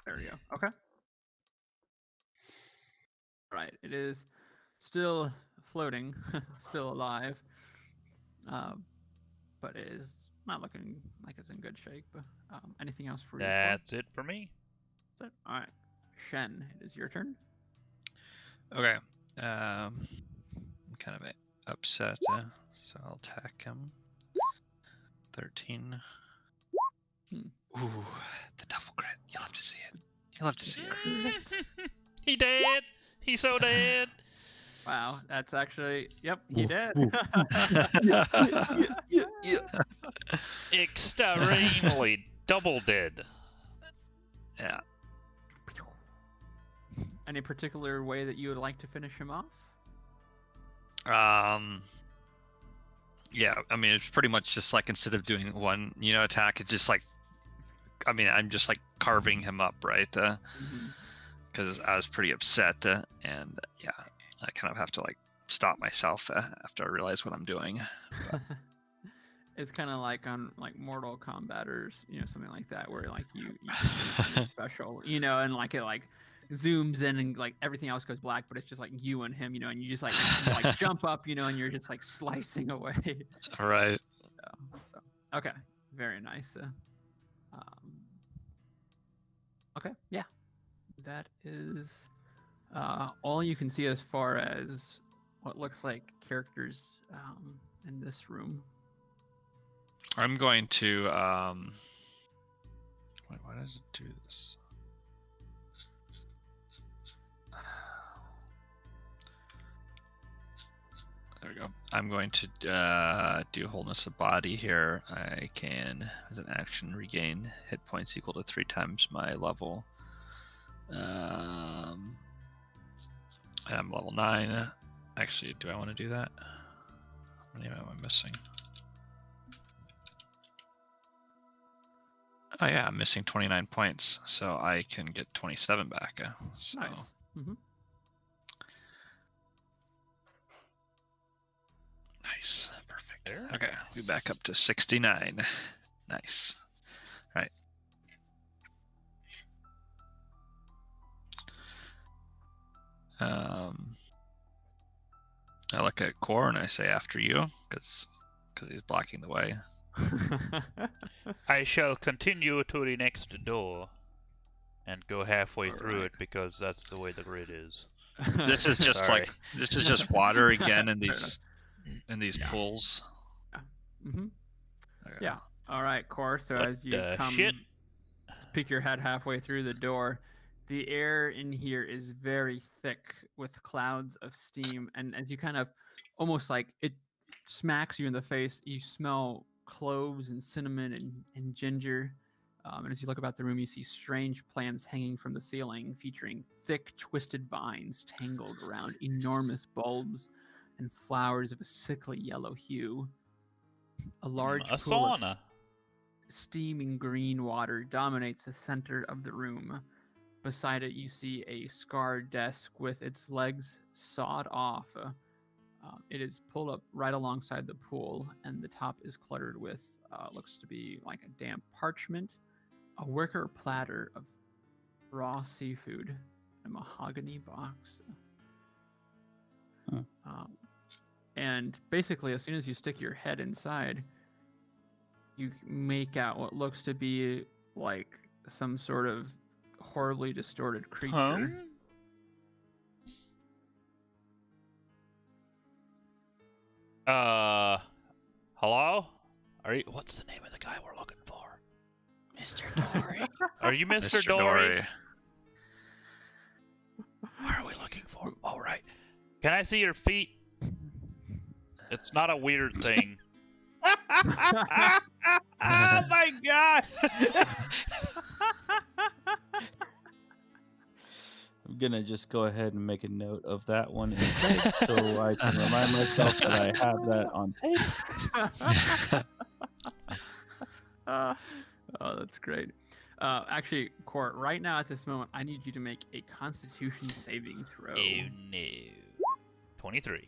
Speaker 1: There we go. Okay. Right. It is still floating, still alive, but it is not looking like it's in good shape. Anything else for you?
Speaker 4: That's it for me.
Speaker 1: All right. Shen, it is your turn.
Speaker 5: Okay. I'm kind of upset, so I'll attack him. 13. Ooh, the double crit. You'll have to see it. You'll have to see it.
Speaker 4: He dead. He's so dead.
Speaker 1: Wow, that's actually he did.
Speaker 4: Extremely double dead.
Speaker 5: Yeah.
Speaker 1: Any particular way that you would like to finish him off?
Speaker 5: Yeah, I mean, it's pretty much just like instead of doing one, attack, it's just like, I mean, I'm just like carving him up, right? Because I was pretty upset, and yeah, I kind of have to like stop myself after I realize what I'm doing.
Speaker 1: It's kind of like on like Mortal Kombat or something like that, where like you can do special, and like it like zooms in and like everything else goes black, but it's just like you and him, and you just like jump up, and you're just like slicing away.
Speaker 5: All right.
Speaker 1: So okay, very nice. Okay, yeah, that is all you can see as far as what looks like characters in this room.
Speaker 5: I'm going to wait, why does it do this? There we go. I'm going to do wholeness of body here. I can, as an action, regain hit points equal to 3 times my level. And I'm level 9. Actually, do I want to do that? How many am I missing? Oh yeah, I'm missing 29 points, so I can get 27 back. So.
Speaker 1: Nice. Mm-hmm.
Speaker 5: Nice, perfect.
Speaker 4: Very
Speaker 5: Okay,
Speaker 4: nice.
Speaker 5: we back up to 69. Nice. All right. I look at Core and I say after you, because he's blocking the way.
Speaker 4: I shall continue to the next door and go halfway through
Speaker 1: Alright.
Speaker 4: it because that's the way the grid is.
Speaker 5: This is just
Speaker 4: Sorry.
Speaker 5: like this is just water again in
Speaker 1: Fair
Speaker 5: these
Speaker 1: Yeah.
Speaker 5: pools.
Speaker 1: Mm-hmm.
Speaker 5: Okay.
Speaker 1: Yeah. All right, Core. So
Speaker 4: What
Speaker 1: as you
Speaker 4: the
Speaker 1: come,
Speaker 4: shit?
Speaker 1: peek your head halfway through the door, the air in here is very thick with clouds of steam, and as you kind of, almost like it smacks you in the face, you smell cloves and cinnamon and ginger. And as you look about the room, you see strange plants hanging from the ceiling, featuring thick, twisted vines tangled around enormous bulbs and flowers of a sickly yellow hue. A large
Speaker 4: A
Speaker 1: pool of
Speaker 4: sauna.
Speaker 1: steaming green water dominates the center of the room. Beside it, you see a scarred desk with its legs sawed off. It is pulled up right alongside the pool, and the top is cluttered with looks to be like a damp parchment, a wicker platter of raw seafood, and a mahogany box.
Speaker 2: Huh.
Speaker 1: And basically, as soon as you stick your head inside, you make out what looks to be like some sort of horribly distorted creature.
Speaker 4: Hello? Are you? What's the name of the guy we're looking for?
Speaker 5: Mr. Dory.
Speaker 4: Are you Mr.
Speaker 5: Mr.
Speaker 4: Dory? What are we looking for? All right. Can I see your feet? It's not a weird thing.
Speaker 2: Oh my god! I'm gonna just go ahead and make a note of that one instead, so I can remind myself that I have that on tape.
Speaker 1: Oh, that's great. Actually, Court, right now at this moment, I need you to make a Constitution saving throw.
Speaker 4: Oh no. 23.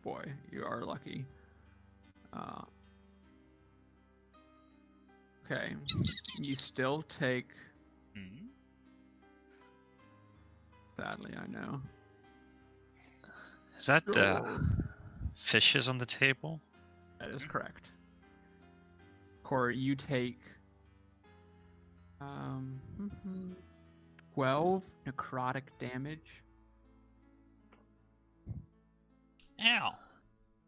Speaker 1: Boy, you are lucky. Okay, you still take.
Speaker 4: Hmm?
Speaker 1: Sadly, I know.
Speaker 5: Is that
Speaker 1: Oh.
Speaker 5: fishes on the table?
Speaker 1: That is correct. Corey, you take 12 necrotic damage,
Speaker 4: Ow.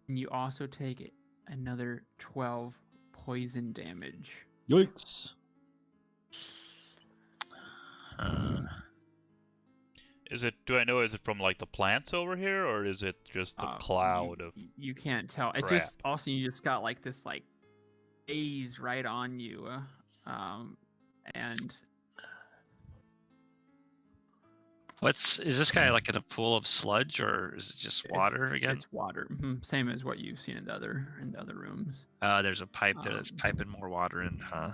Speaker 1: and you also take another 12 poison damage.
Speaker 2: Yikes!
Speaker 4: Is it? Do I know? Is it from like the plants over here, or is it just the cloud of?
Speaker 1: You can't tell. It
Speaker 4: crap?
Speaker 1: just also you just got like this like haze right on you, and
Speaker 5: Is this guy like in a pool of sludge or is it just water again?
Speaker 1: It's water, same as what you've seen in the other rooms.
Speaker 5: There's a pipe there that's piping more water in, huh?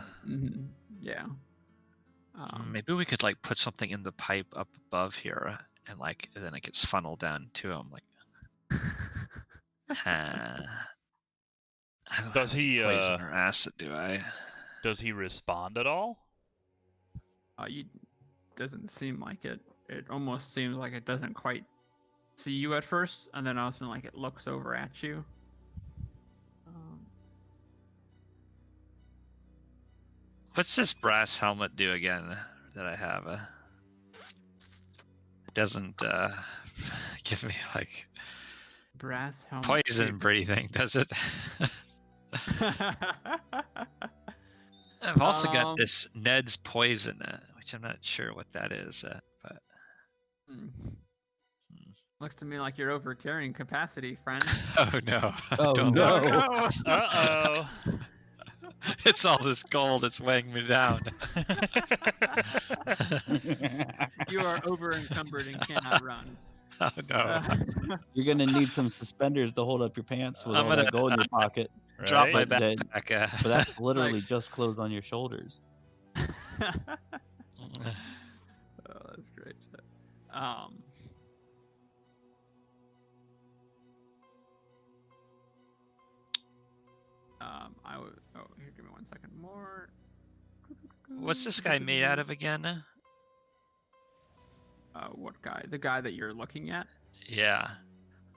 Speaker 1: Yeah.
Speaker 5: Maybe we could like put something in the pipe up above here, and like then it gets funneled down to him. Like, I don't
Speaker 4: Does
Speaker 5: have
Speaker 4: he,
Speaker 5: poison or acid? Do I?
Speaker 4: Does he respond at all?
Speaker 1: You doesn't seem like it. It almost seems like it doesn't quite see you at first, and then all of a sudden, like it looks over at you.
Speaker 5: What's this brass helmet do again that I have? It doesn't give me like
Speaker 1: brass helmet.
Speaker 5: Poison breathing, does it? I've also got this Ned's poison, which I'm not sure what that is, but
Speaker 1: Looks to me like you're over carrying capacity, friend.
Speaker 5: oh no!
Speaker 2: Oh,
Speaker 5: Don't
Speaker 2: no.
Speaker 5: worry.
Speaker 4: Uh-oh.
Speaker 5: It's all this gold. It's weighing me down.
Speaker 1: You are over encumbered and cannot run.
Speaker 5: Oh no!
Speaker 2: You're gonna need some suspenders to hold up your pants with
Speaker 5: I'm
Speaker 2: all
Speaker 5: gonna-
Speaker 2: that gold in your pocket.
Speaker 5: Drop my
Speaker 4: Right?
Speaker 2: But
Speaker 5: backpack.
Speaker 2: But that's literally just clothes on your shoulders.
Speaker 1: Oh, that's great. I would. Oh, here, give me 1 second more.
Speaker 5: What's this guy made out of again?
Speaker 1: What guy? The guy that you're looking at?
Speaker 5: Yeah.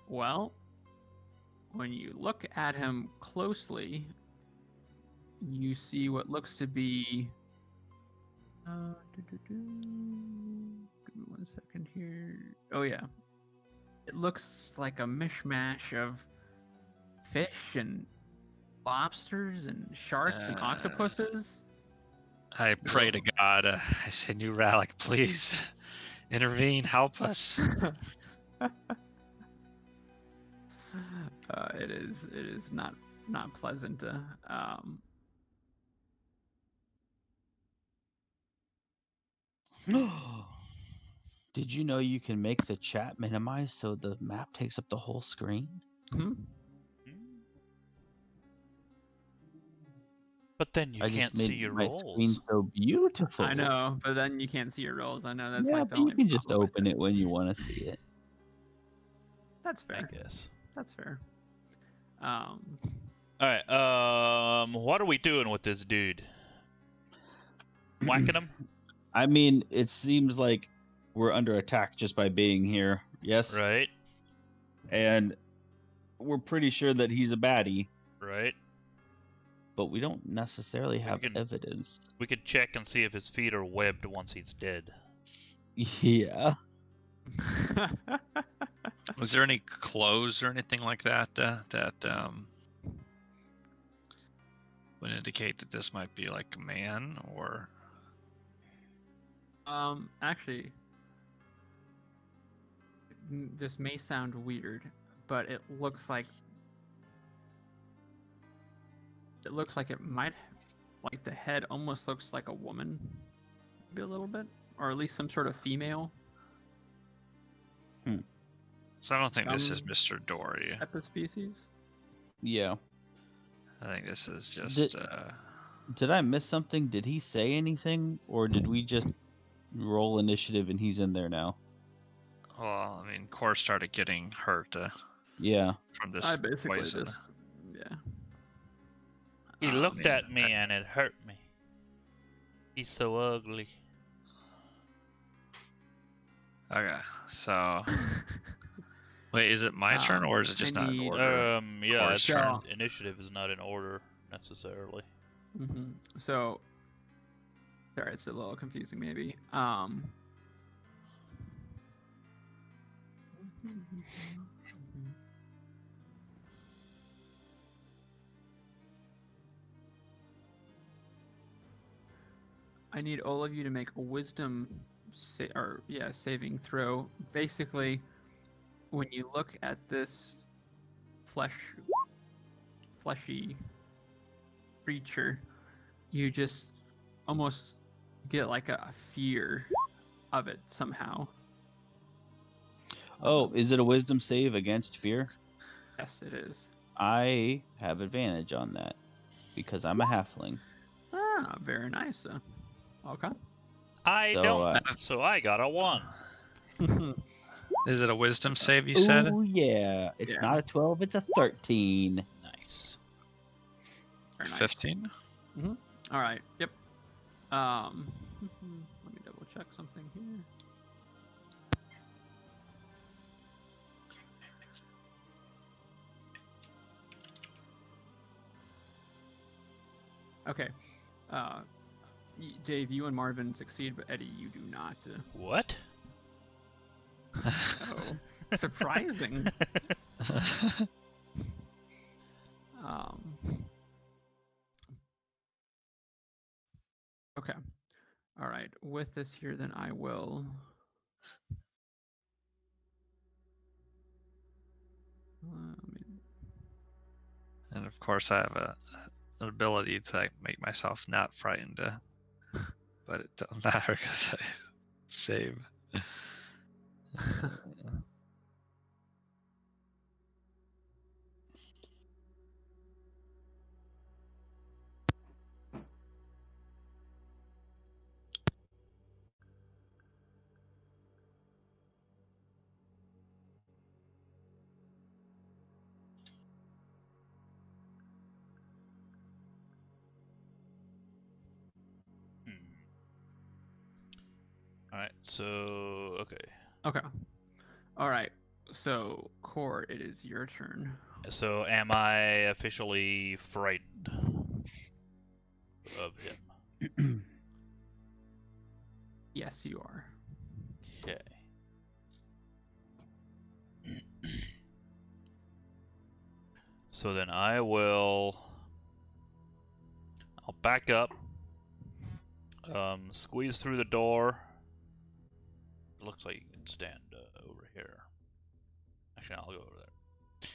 Speaker 1: Well, when you look at him closely, you see what looks to be. Give me 1 second here. Oh yeah, it looks like a mishmash of fish and lobsters and sharks and octopuses.
Speaker 5: I pray to God. I say, New Relic, please intervene, help us.
Speaker 1: It is not pleasant.
Speaker 2: Did you know you can make the chat minimize so the map takes up the whole screen?
Speaker 1: Hmm?
Speaker 4: But then you
Speaker 2: I
Speaker 4: can't
Speaker 2: just made
Speaker 4: see your
Speaker 2: my
Speaker 4: rolls.
Speaker 2: screen so beautiful.
Speaker 1: I know, but then you can't see your rolls. I know that's
Speaker 2: Yeah,
Speaker 1: like the
Speaker 2: but you
Speaker 1: only
Speaker 2: can just
Speaker 1: problem with
Speaker 2: open it when you want to see it.
Speaker 1: That's
Speaker 4: I
Speaker 1: fair.
Speaker 4: guess.
Speaker 1: That's fair.
Speaker 4: All right. What are we doing with this dude? Whacking him?
Speaker 2: I mean, it seems like we're under attack just by being here. Yes.
Speaker 4: Right.
Speaker 2: And we're pretty sure that he's a baddie,
Speaker 4: Right.
Speaker 2: but we don't necessarily have
Speaker 4: can-
Speaker 2: evidence.
Speaker 4: We could check and see if his feet are webbed once he's dead.
Speaker 2: Yeah.
Speaker 5: Was there any clothes or anything like that that would indicate that this might be like a man or?
Speaker 1: Actually, this may sound weird, but it looks like it might, like the head almost looks like a woman, maybe a little bit, or at least some sort of female
Speaker 5: So I don't think this is
Speaker 1: Some-
Speaker 5: Mr. Dory.
Speaker 1: type of species.
Speaker 2: Yeah.
Speaker 5: I think this is just.
Speaker 2: Did I miss something? Did he say anything, or did we just roll initiative and he's in there now?
Speaker 5: Well, I mean, Core started getting hurt
Speaker 2: Yeah.
Speaker 5: from this
Speaker 1: I basically
Speaker 5: poison.
Speaker 1: just, yeah.
Speaker 4: He
Speaker 1: Oh,
Speaker 4: looked
Speaker 5: man.
Speaker 4: at me and it hurt me. He's so ugly.
Speaker 5: Okay, so wait, is it my turn or is it just
Speaker 1: I
Speaker 5: not in
Speaker 1: need-
Speaker 5: order?
Speaker 4: Yeah,
Speaker 5: Course.
Speaker 4: it's,
Speaker 1: So-
Speaker 4: initiative is not in order necessarily.
Speaker 1: So, sorry, it's a little confusing, maybe. I need all of you to make a wisdom saving throw. Basically, when you look at this fleshy creature, you just almost get like a fear of it somehow.
Speaker 2: Oh, is it a wisdom save against fear?
Speaker 1: Yes, it is.
Speaker 2: I have advantage on that because I'm a halfling.
Speaker 1: Ah, very nice. Okay.
Speaker 4: I
Speaker 2: So,
Speaker 4: don't, so I got a 1.
Speaker 5: Is it a wisdom save? You said.
Speaker 2: Oh yeah, it's
Speaker 1: Yeah.
Speaker 2: not a 12, it's a 13.
Speaker 4: Nice.
Speaker 1: Very nice.
Speaker 5: 15.
Speaker 1: All right. Yep. Let me double check something here. Okay. Dave, you and Marvin succeed, but Eddie, you do not.
Speaker 4: What?
Speaker 1: Oh, surprising. Um, okay. All right. With this here, then I will.
Speaker 5: And of course, I have an ability to like, make myself not frightened, but it doesn't matter because I save.
Speaker 4: All right. So okay.
Speaker 1: Okay. All right. So, Core, it is your turn.
Speaker 4: So am I officially frightened of him?
Speaker 1: Yes, you are.
Speaker 4: Okay. So then I'll back up, squeeze through the door. It looks like you can stand over here. Actually, I'll go over there.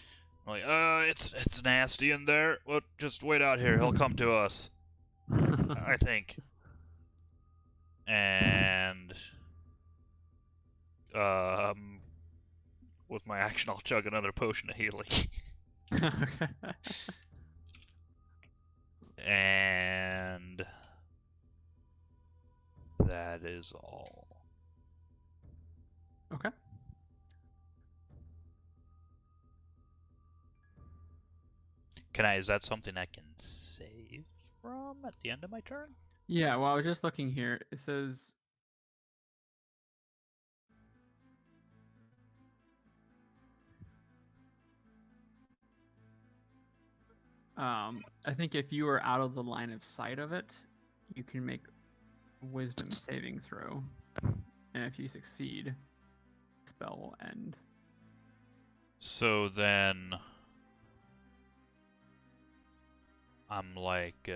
Speaker 4: I'm like, it's nasty in there. Well, just wait out here. He'll come to us, I think. And with my action, I'll chug another potion of healing.
Speaker 1: Okay.
Speaker 4: And that is all.
Speaker 1: Okay.
Speaker 4: Is that something I can save from at the end of my turn?
Speaker 1: Yeah, well, I was just looking here. It says I think if you are out of the line of sight of it, you can make wisdom saving throw. And if you succeed, spell will end.
Speaker 4: So then I'm like,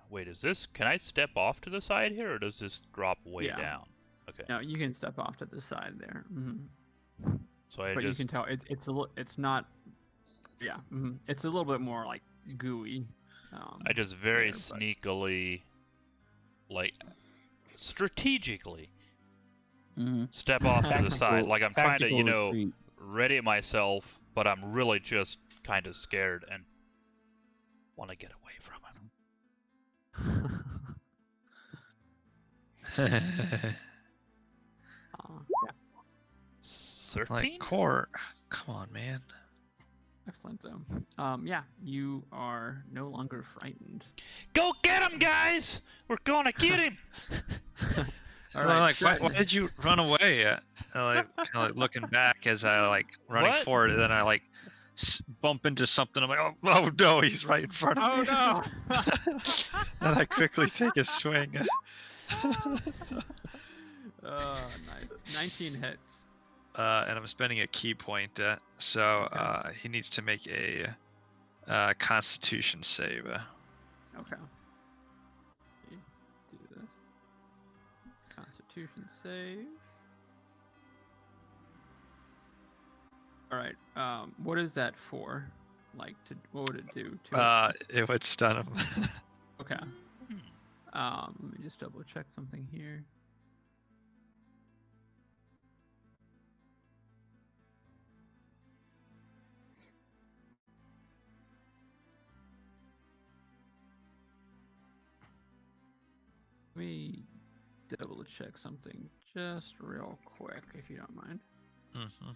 Speaker 4: wait, can I step off to the side here, or does this drop way
Speaker 1: Yeah.
Speaker 4: down? Okay.
Speaker 1: No, you can step off to the side there.
Speaker 4: So I
Speaker 1: But
Speaker 4: just
Speaker 1: you can tell it's not. Yeah, it's a little bit more like gooey.
Speaker 4: I just very
Speaker 1: there, but-
Speaker 4: sneakily, like strategically,
Speaker 2: Mm-hmm.
Speaker 4: step off to the side. Like I'm trying to,
Speaker 2: retreat.
Speaker 4: ready myself, but I'm really just kind of scared and want to get away from him.
Speaker 1: yeah.
Speaker 4: 13?
Speaker 5: Like, Core, come on, man.
Speaker 1: Excellent though. Yeah, you are no longer frightened.
Speaker 4: Go get him, guys! We're gonna get him!
Speaker 1: All
Speaker 5: So,
Speaker 1: right,
Speaker 5: like, why
Speaker 1: Shredden.
Speaker 5: did you run away? Like, kind of like looking back as I like running
Speaker 4: What?
Speaker 5: forward, and then I like bump into something. I'm like, oh no, he's right in front of
Speaker 1: Oh
Speaker 5: me.
Speaker 1: no!
Speaker 5: And I quickly take a swing.
Speaker 1: Oh, nice. 19 hits.
Speaker 5: And I'm spending a key point, so
Speaker 1: Okay.
Speaker 5: he needs to make a Constitution save.
Speaker 1: Okay. Do this. Constitution save. All right. What is that for? Like, what would it do to it?
Speaker 5: It would stun him.
Speaker 1: Okay. Let me just double check something here. Let me double check something just real quick, if you don't mind.
Speaker 5: Mm-hmm.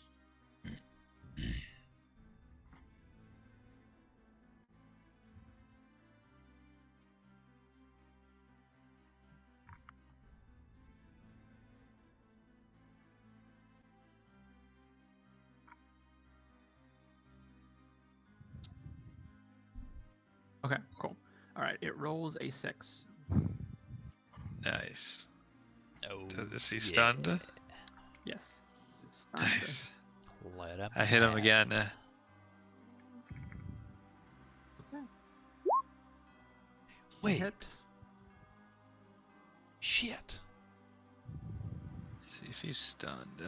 Speaker 1: Okay, cool. All right, it rolls a 6.
Speaker 5: Nice.
Speaker 4: Oh,
Speaker 5: Is he stunned?
Speaker 1: Yes. It's stunned.
Speaker 5: Nice.
Speaker 4: Let him
Speaker 5: I hit him
Speaker 4: have
Speaker 5: again.
Speaker 4: it. Wait.
Speaker 1: hits.
Speaker 4: Shit.
Speaker 5: See if he's stunned.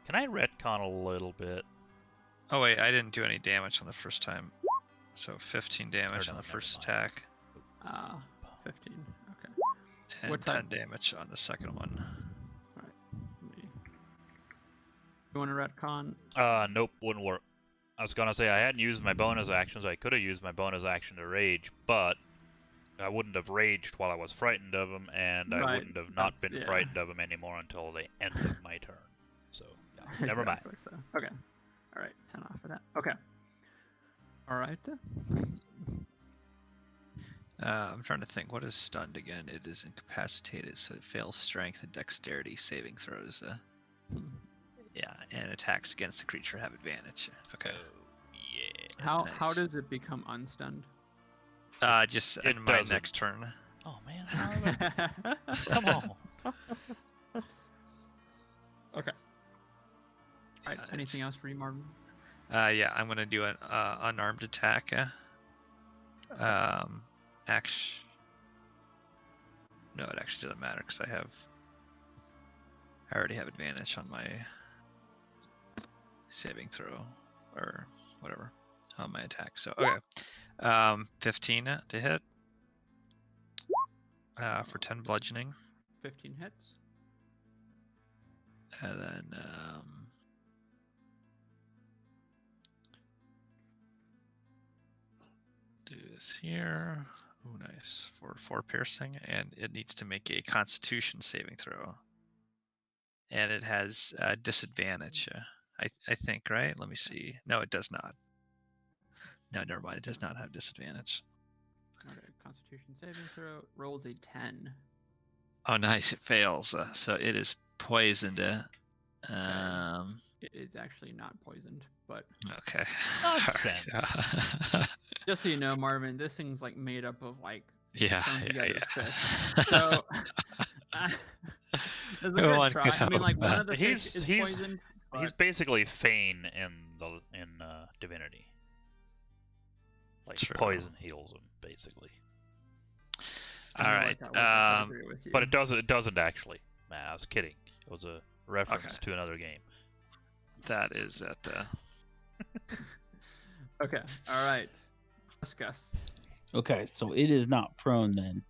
Speaker 4: Can I retcon a little bit?
Speaker 5: Oh wait, I didn't do any damage on the first time. So 15 damage
Speaker 4: no,
Speaker 5: on the
Speaker 4: never
Speaker 5: first
Speaker 4: mind.
Speaker 5: attack,
Speaker 1: 15. Okay.
Speaker 5: and
Speaker 1: What
Speaker 5: 10
Speaker 1: type?
Speaker 5: damage on the second one.
Speaker 1: All right. You want to retcon?
Speaker 4: Nope, wouldn't work. I was gonna say I hadn't used my bonus actions. I could have used my bonus action to rage, but I wouldn't have raged while I was frightened of him, and I
Speaker 1: Right,
Speaker 4: wouldn't have not been
Speaker 1: yeah.
Speaker 4: frightened of him anymore until the end of my turn. So, yeah, never mind.
Speaker 1: Exactly, so, okay. All right, 10 off for that. Okay. All right.
Speaker 5: I'm trying to think. What is stunned again? It is incapacitated, so it fails strength and dexterity saving throws. Yeah, and attacks against the creature have advantage. Okay.
Speaker 4: Oh, yeah.
Speaker 1: How
Speaker 5: Nice.
Speaker 1: does it become unstunned?
Speaker 5: Just
Speaker 4: it
Speaker 5: in my
Speaker 4: doesn't.
Speaker 5: next turn.
Speaker 4: Oh man, how am I- come on.
Speaker 1: Okay. All right. Anything else for you, Marvin?
Speaker 5: Yeah, I'm gonna do an unarmed attack. Action. No, it actually doesn't matter because I already have advantage on my saving throw or whatever on my attack. So okay, 15 to hit. For 10 bludgeoning,
Speaker 1: 15 hits.
Speaker 5: and then do this here. Oh, nice for 4 piercing, and it needs to make a Constitution saving throw, and it has disadvantage. I think, right? Let me see. No, it does not. No, never mind. It does not have disadvantage.
Speaker 1: Okay. Constitution saving throw rolls a 10.
Speaker 5: Oh, nice. It fails. So it is poisoned.
Speaker 1: It's actually not poisoned, but
Speaker 5: Okay.
Speaker 4: Nonsense.
Speaker 5: Alright.
Speaker 1: just so you know, Marvin, this thing's like made up of like
Speaker 5: Yeah,
Speaker 1: sewn
Speaker 5: yeah,
Speaker 1: together
Speaker 5: yeah.
Speaker 1: fish. So it's a
Speaker 5: Who
Speaker 1: good
Speaker 5: one
Speaker 1: try.
Speaker 5: could
Speaker 1: I mean, like
Speaker 5: hope,
Speaker 1: one of the fish
Speaker 4: He's-
Speaker 1: is
Speaker 4: he's-
Speaker 1: poisoned.
Speaker 4: He's
Speaker 1: but-
Speaker 4: basically Fane in Divinity. Like
Speaker 5: True.
Speaker 4: poison heals him, basically.
Speaker 1: I know,
Speaker 5: Alright.
Speaker 1: like, I would agree with you.
Speaker 4: But it doesn't actually. Nah, I was kidding. It was a reference to another game.
Speaker 5: That is at.
Speaker 1: Okay. All right. Discuss.
Speaker 2: Okay, so it is not prone then.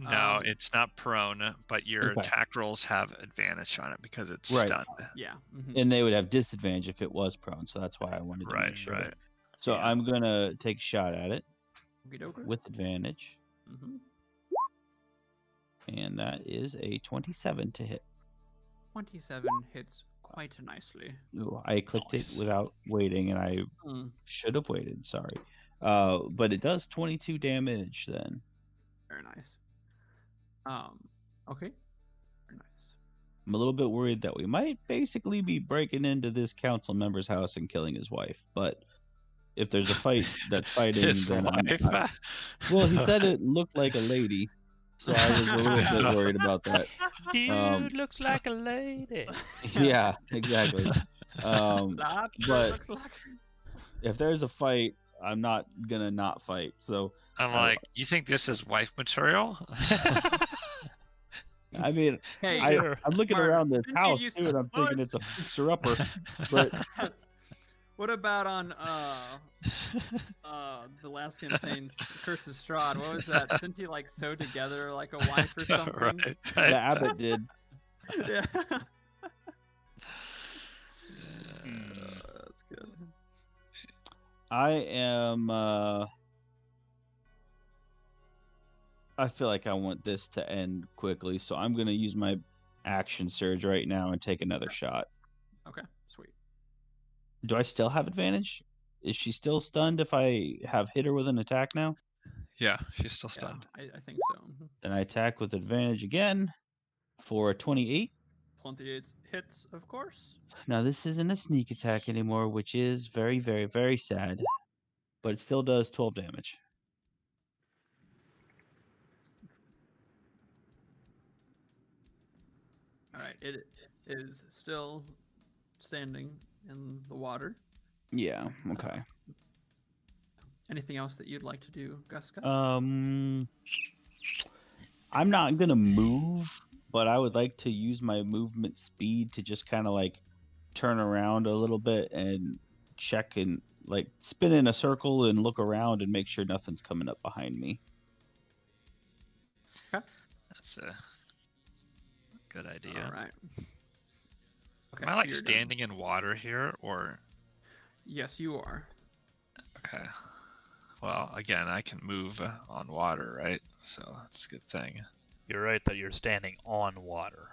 Speaker 5: No, it's not prone, but your
Speaker 2: Okay.
Speaker 5: attack rolls have advantage on it because it's
Speaker 2: Right.
Speaker 5: stunned.
Speaker 1: Yeah.
Speaker 2: And they would have disadvantage if it was prone, so that's why I wanted to
Speaker 5: Right,
Speaker 2: make sure.
Speaker 5: right.
Speaker 2: So
Speaker 1: Yeah.
Speaker 2: I'm gonna take a shot at it
Speaker 1: Okey-doke.
Speaker 2: with advantage,
Speaker 1: Mm-hmm.
Speaker 2: and that is a 27 to hit.
Speaker 1: 27 hits quite nicely.
Speaker 2: Ooh, I clicked
Speaker 4: Nice.
Speaker 2: it without waiting, and I
Speaker 1: Mm,
Speaker 2: should have waited. Sorry, but it does 22 damage then.
Speaker 1: very nice. Okay. Very nice.
Speaker 2: I'm a little bit worried that we might basically be breaking into this council member's house and killing his wife, but if there's a fight that's fighting,
Speaker 5: His
Speaker 2: then
Speaker 5: wife.
Speaker 2: well, he said it looked like a lady, so I was a little bit worried about that.
Speaker 4: Dude looks like a lady.
Speaker 2: Yeah, exactly.
Speaker 1: That
Speaker 2: but-
Speaker 1: looks like...
Speaker 2: If there's a fight, I'm not gonna not fight. So
Speaker 5: I'm like, you think this is wife material?
Speaker 2: I mean,
Speaker 1: Hey,
Speaker 2: I'm looking
Speaker 1: Marvin,
Speaker 2: around this
Speaker 1: didn't you
Speaker 2: house
Speaker 1: use
Speaker 2: too,
Speaker 1: the
Speaker 2: and I'm thinking
Speaker 1: foot?
Speaker 2: it's a fixer-upper. But
Speaker 1: what about on the last campaign's Curse of Strahd? What was that? Didn't he like sew together like a wife or something?
Speaker 5: right.
Speaker 2: the abbot did.
Speaker 1: Yeah.
Speaker 4: Hmm.
Speaker 1: That's good.
Speaker 2: I am. I feel like I want this to end quickly, so I'm gonna use my action surge right now and take another shot.
Speaker 1: Okay, sweet.
Speaker 2: Do I still have advantage? Is she still stunned if I have hit her with an attack now?
Speaker 5: Yeah, she's still
Speaker 1: Yeah,
Speaker 5: stunned.
Speaker 1: I think so. Mhm.
Speaker 2: Then I attack with advantage again for a 28.
Speaker 1: 28 hits, of course.
Speaker 2: Now this isn't a sneak attack anymore, which is very, very, very sad. But it still does 12 damage.
Speaker 1: All right, it is still standing in the water.
Speaker 2: Yeah, okay.
Speaker 1: Anything else that you'd like to do, Gus?
Speaker 2: I'm not gonna move, but I would like to use my movement speed to just kind of like turn around a little bit and check and like spin in a circle and look around and make sure nothing's coming up behind me.
Speaker 5: That's a good idea.
Speaker 1: All right. Okay,
Speaker 5: Am I
Speaker 1: so
Speaker 5: like
Speaker 1: you're done.
Speaker 5: standing in water here, or?
Speaker 1: Yes, you are.
Speaker 5: Okay. Well, again, I can move on water, right? So that's a good thing.
Speaker 4: You're right that you're standing on water.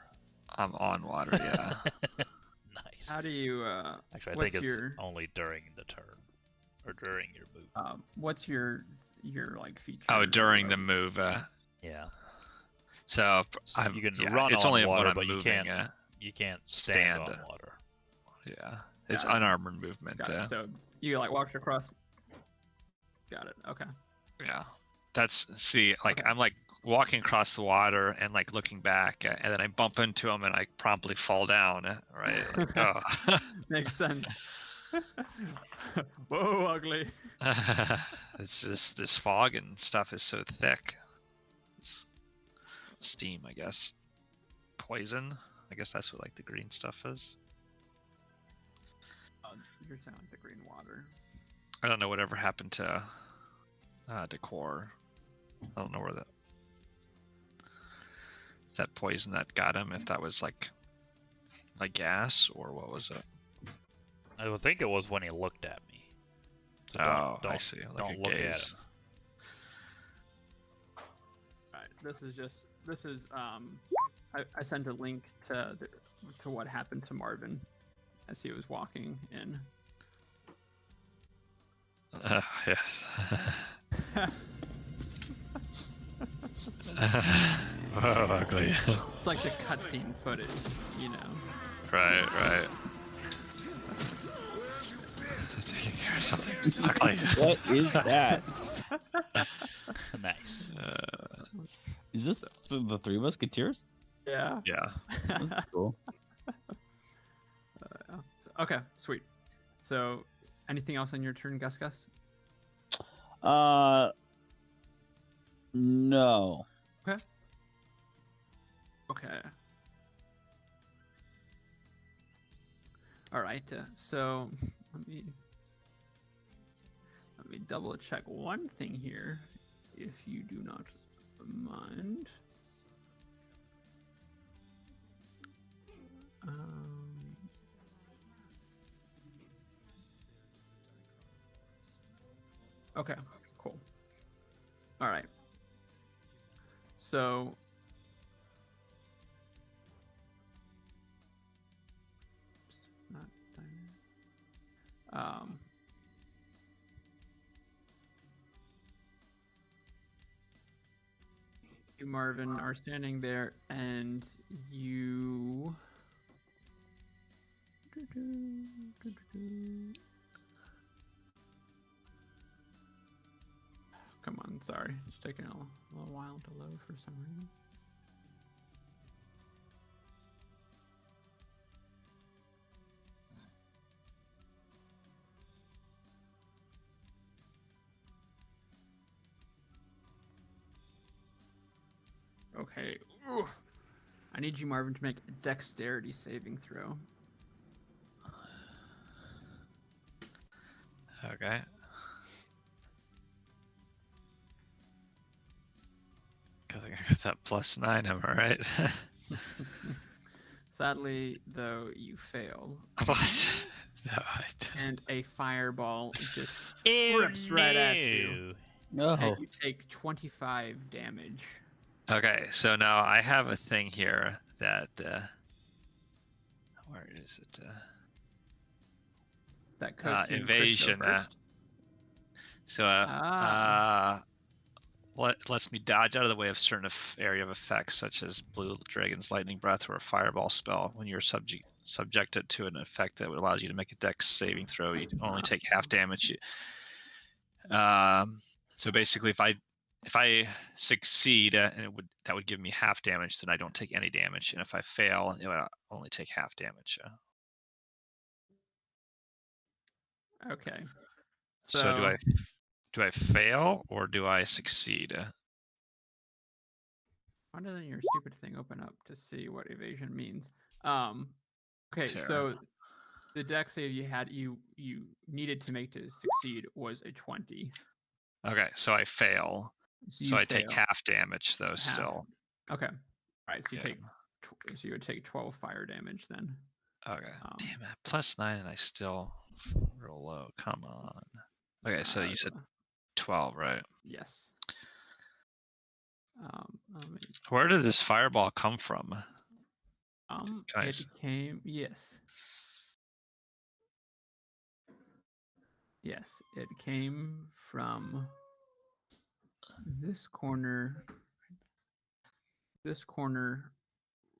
Speaker 5: I'm on water, yeah.
Speaker 4: Nice.
Speaker 1: How do you?
Speaker 4: Actually, I
Speaker 1: what's
Speaker 4: think it's
Speaker 1: your-
Speaker 4: only during the turn or during your move.
Speaker 1: What's your like feature?
Speaker 5: Oh, during the
Speaker 1: of-
Speaker 5: move.
Speaker 4: Yeah.
Speaker 5: So
Speaker 4: So
Speaker 5: I'm,
Speaker 4: you can
Speaker 5: yeah,
Speaker 4: run
Speaker 5: it's
Speaker 4: on
Speaker 5: only
Speaker 4: water,
Speaker 5: when I'm
Speaker 4: but you
Speaker 5: moving.
Speaker 4: can't. You can't stand on
Speaker 5: stand.
Speaker 4: water.
Speaker 5: Yeah, it's
Speaker 1: Got it.
Speaker 5: unarmored movement.
Speaker 1: Got it. So you like walked across. Got it. Okay.
Speaker 5: Yeah, that's like
Speaker 1: Okay.
Speaker 5: I'm like walking across the water and like looking back, and then I bump into him and I promptly fall down. Right? Like, oh.
Speaker 1: Makes sense. Whoa, ugly.
Speaker 5: It's this fog and stuff is so thick. It's steam, I guess. Poison. I guess that's what like the green stuff is.
Speaker 1: You're sounding like the green water.
Speaker 5: I don't know whatever happened to Decor. I don't know where that poison that got him, if that was like gas or what was it?
Speaker 4: I would think it was when he looked at me. So
Speaker 5: Oh,
Speaker 4: don't
Speaker 5: I see. Like
Speaker 4: don't
Speaker 5: a
Speaker 4: look at
Speaker 5: gaze.
Speaker 4: him.
Speaker 1: Alright, this is I sent a link to what happened to Marvin as he was walking in.
Speaker 5: Yes. Oh, ugly.
Speaker 1: It's like the cutscene footage, you know.
Speaker 5: Right. Taking care of something ugly.
Speaker 2: What is that?
Speaker 4: Nice.
Speaker 2: Is this the Three Musketeers?
Speaker 1: Yeah.
Speaker 5: Yeah.
Speaker 2: That's cool.
Speaker 1: Okay, sweet. So, anything else on your turn, Gus?
Speaker 2: No.
Speaker 1: Okay. All right. So let me double check one thing here, if you do not mind. Okay, cool. All right. So not dynamic. You, Marvin, are standing there, and you. Come on, sorry. It's taking a little while to load for some reason. Okay. Oof. I need you, Marvin, to make a dexterity saving throw.
Speaker 5: Okay. I think I got that +9, am I right?
Speaker 1: Sadly, though, you fail.
Speaker 5: What? No, I don't.
Speaker 1: And a fireball just
Speaker 4: Ew,
Speaker 1: rips right at you.
Speaker 2: No.
Speaker 1: And you take 25 damage.
Speaker 5: Okay, so now I have a thing here that where is it?
Speaker 1: That codes you and Chris go
Speaker 5: Invasion.
Speaker 1: first.
Speaker 5: So lets me dodge out of the way of certain area of effects, such as Blue Dragon's Lightning Breath or a Fireball spell. When you're subjected to an effect that allows you to make a Dex saving throw, you only take half damage. So basically, if I succeed, and that would give me half damage, then I don't take any damage, and if I fail, it would only take half damage.
Speaker 1: Okay.
Speaker 5: So do I Do I fail or do I succeed?
Speaker 1: Why doesn't your stupid thing open up to see what evasion means? Okay,
Speaker 5: Here.
Speaker 1: so the dex save you needed to make to succeed was a 20.
Speaker 5: Okay, so I fail.
Speaker 1: So,
Speaker 5: So
Speaker 1: you
Speaker 5: I take
Speaker 1: fail.
Speaker 5: half damage though
Speaker 1: Half.
Speaker 5: still.
Speaker 1: Okay. All right, so you
Speaker 5: Yeah.
Speaker 1: take so you would take 12 fire damage then.
Speaker 5: Okay.
Speaker 1: Um,
Speaker 5: Damn it. +9 and I still roll low. Come on. Okay, so you said 12, right?
Speaker 1: yes. Let me,
Speaker 5: Where did this fireball come from? Can I
Speaker 1: it came yes, it came from this corner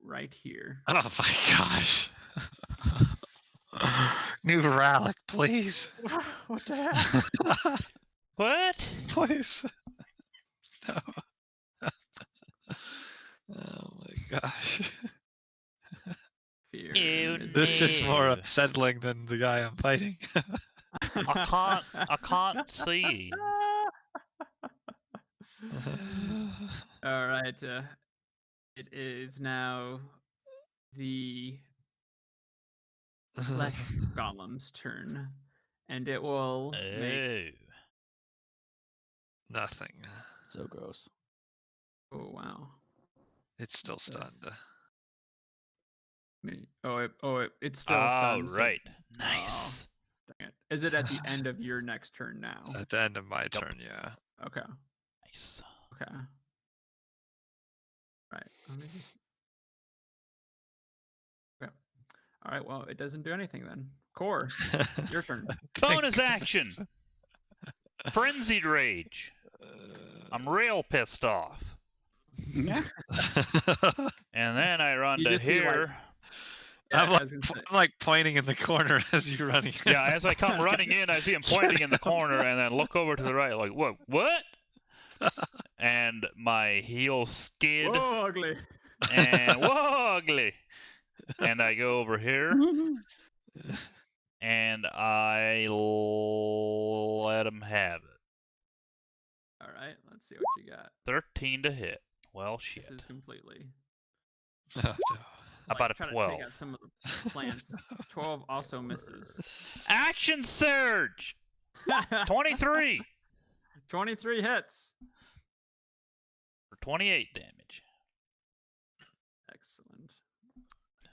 Speaker 1: right here.
Speaker 5: Oh my gosh. New relic, please.
Speaker 1: What the heck?
Speaker 4: What?
Speaker 5: Please. No. Oh my gosh.
Speaker 1: Fear.
Speaker 4: Ew,
Speaker 1: and
Speaker 5: This is more
Speaker 4: Ew.
Speaker 5: unsettling than the guy I'm fighting.
Speaker 4: I can't see.
Speaker 1: All right. It is now the flesh golem's turn, and it will make.
Speaker 4: Oh.
Speaker 5: Nothing.
Speaker 2: So gross.
Speaker 1: Oh wow!
Speaker 5: It's still
Speaker 1: What's this?
Speaker 5: stunned.
Speaker 1: It's still
Speaker 4: Oh,
Speaker 1: stunned. so-
Speaker 4: right. Nice.
Speaker 1: Dang it. Is it at the end of your next turn now?
Speaker 5: At the end of my turn, yeah.
Speaker 1: Okay.
Speaker 4: Nice.
Speaker 1: Okay. Right. Let me just. Okay. All right. Well, it doesn't do anything then. Core, your turn.
Speaker 4: Bonus action. Frenzied rage. I'm real pissed off.
Speaker 2: Yeah.
Speaker 4: And then I run
Speaker 1: You
Speaker 4: to
Speaker 1: just see, like-
Speaker 4: here.
Speaker 5: I'm,
Speaker 1: I
Speaker 5: like,
Speaker 1: was gonna say-
Speaker 5: I'm like pointing in the corner as you're running.
Speaker 4: Yeah, as I come running in, I see him pointing in the corner, and then look over to the right, like, what? And my heel skid,
Speaker 1: Whoa, ugly.
Speaker 4: and whoa, ugly. And I go over here, and I let him have it.
Speaker 1: All right. Let's see what you got.
Speaker 4: 13 to hit. Well, shit.
Speaker 1: This is completely.
Speaker 5: Oh, no.
Speaker 4: How about a
Speaker 1: try
Speaker 4: 12?
Speaker 1: to take out some of the plants. 12 also misses.
Speaker 4: Action surge! 23
Speaker 1: 23 hits.
Speaker 4: for 28 damage.
Speaker 1: Excellent.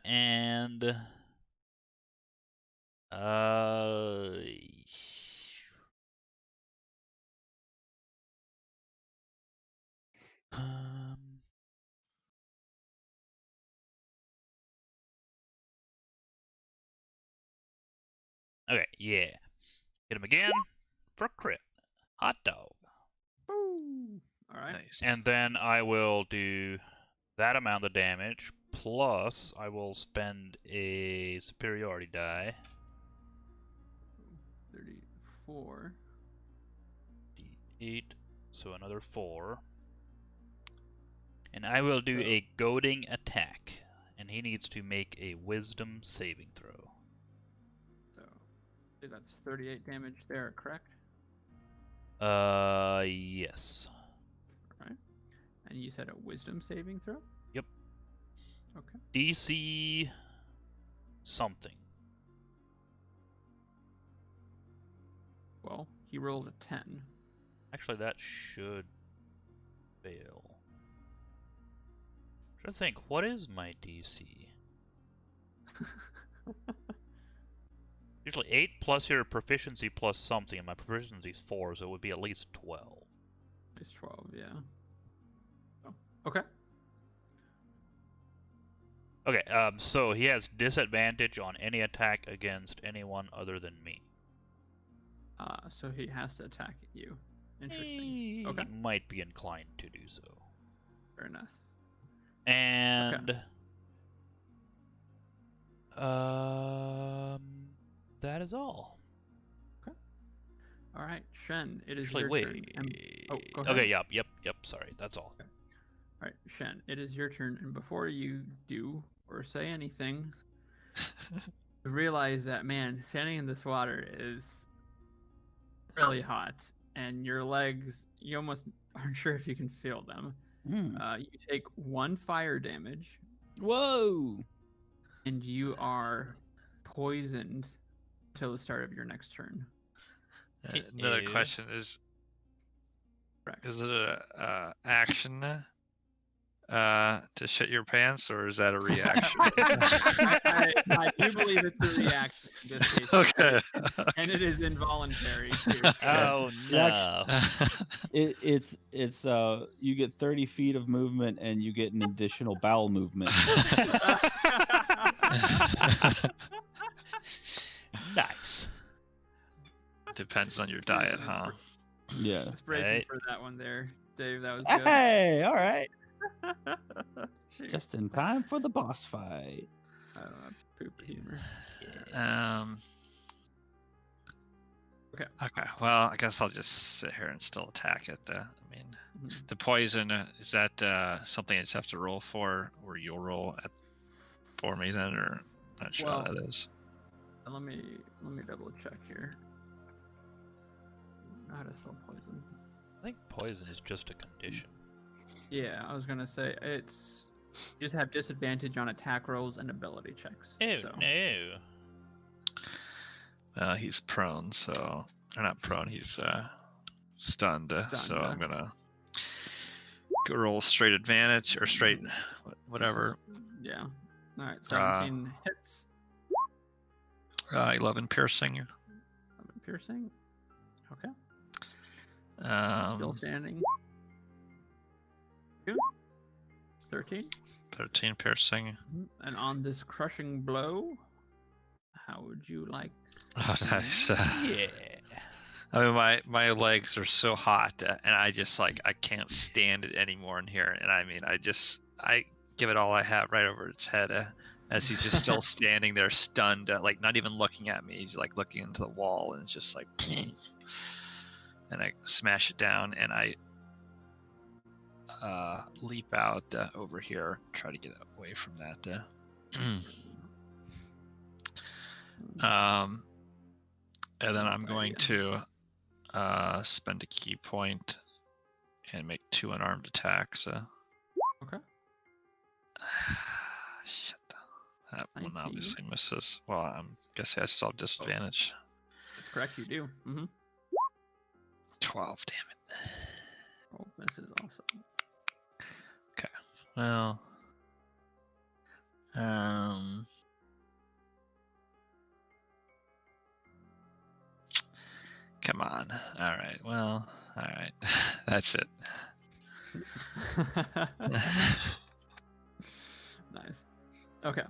Speaker 4: And um okay, yeah. Hit him again for crit. Hot dog.
Speaker 1: Woo. All right.
Speaker 5: Nice.
Speaker 4: And then I will do that amount of damage, plus I will spend a superiority die.
Speaker 1: 34.
Speaker 4: D8, so another 4. And I will do
Speaker 1: So-
Speaker 4: a goading attack. And he needs to make a wisdom saving throw.
Speaker 1: So that's 38 damage there, correct?
Speaker 4: Yes.
Speaker 1: All right. And you said a wisdom saving throw?
Speaker 4: Yep.
Speaker 1: Okay.
Speaker 4: DC something.
Speaker 1: Well, he rolled a 10.
Speaker 4: Actually, that should fail. I'm trying to think, what is my DC? Usually 8 plus your proficiency plus something, and my proficiency is 4, so it would be at least 12.
Speaker 1: It's 12, yeah. Oh, okay.
Speaker 4: Okay, so he has disadvantage on any attack against anyone other than me.
Speaker 1: So he has to attack you. Interesting.
Speaker 4: He
Speaker 1: Okay.
Speaker 4: might be inclined to do so.
Speaker 1: Fair enough.
Speaker 4: And that is all.
Speaker 1: All right, Shen, it is
Speaker 4: Actually,
Speaker 1: your
Speaker 4: wait.
Speaker 1: turn. Oh, go ahead.
Speaker 4: Okay, yep. Sorry, that's all.
Speaker 1: All right, Shen, it is your turn, and before you do or say anything, you realize that, man, standing in this water is really hot, and your legs, you almost aren't sure if you can feel them. You take 1 fire damage,
Speaker 2: Whoa!
Speaker 1: and you are poisoned till the start of your next turn.
Speaker 5: Another
Speaker 4: Ew.
Speaker 5: question is
Speaker 1: Correct.
Speaker 5: it a action to shit your pants, or is that a reaction?
Speaker 1: I do believe it's a reaction in this case.
Speaker 5: Okay.
Speaker 1: And it is involuntary too. So
Speaker 4: Oh no!
Speaker 2: It's you get 30 feet of movement and you get an additional bowel movement.
Speaker 4: Nice.
Speaker 5: Depends on your diet, huh?
Speaker 2: Yeah.
Speaker 1: Inspiration
Speaker 4: Right.
Speaker 1: for that one there, Dave. That was good.
Speaker 2: Hey, all right.
Speaker 1: Shoot.
Speaker 2: Just in time for the boss fight.
Speaker 1: Poop humor. Okay.
Speaker 5: Okay. Well, I guess I'll just sit here and still attack it. I mean,
Speaker 1: Mhm.
Speaker 5: the poison is that something I just have to roll for, or you'll roll for me then, or not sure how
Speaker 1: Well-
Speaker 5: that is.
Speaker 1: Let me double check here. How to spell poison?
Speaker 4: I think poison is just a condition.
Speaker 1: Yeah, I was gonna say it's you just have disadvantage on attack rolls and ability checks.
Speaker 4: Oh
Speaker 1: so.
Speaker 4: no!
Speaker 5: He's prone, so or not prone. He's stunned. So
Speaker 1: Stunned,
Speaker 5: I'm gonna go roll straight advantage or straight whatever.
Speaker 1: Yeah. All right. 17 hits.
Speaker 5: 11 piercing.
Speaker 1: 11 piercing. Okay. Still
Speaker 5: Um,
Speaker 1: standing. 2. 13.
Speaker 5: 13 piercing.
Speaker 1: And on this crushing blow, how would you like?
Speaker 5: Oh, nice.
Speaker 4: Yeah.
Speaker 5: I mean, my legs are so hot, and I just I can't stand it anymore in here. And I mean, I give it all I have right over its head, as he's just still standing there, stunned, like not even looking at me. He's like looking into the wall, and it's just like, and I smash it down, and I leap out over here, try to get away from that. And then I'm going to spend a key point and make 2 unarmed attacks.
Speaker 1: Okay.
Speaker 5: Shit. That one
Speaker 1: 19.
Speaker 5: obviously misses. Well, I'm guessing I still have disadvantage.
Speaker 1: That's correct. You do.
Speaker 5: 12, damn it.
Speaker 1: Oh, misses also.
Speaker 5: Well, come on. All right. Well, all right. That's it.
Speaker 1: Nice. Okay.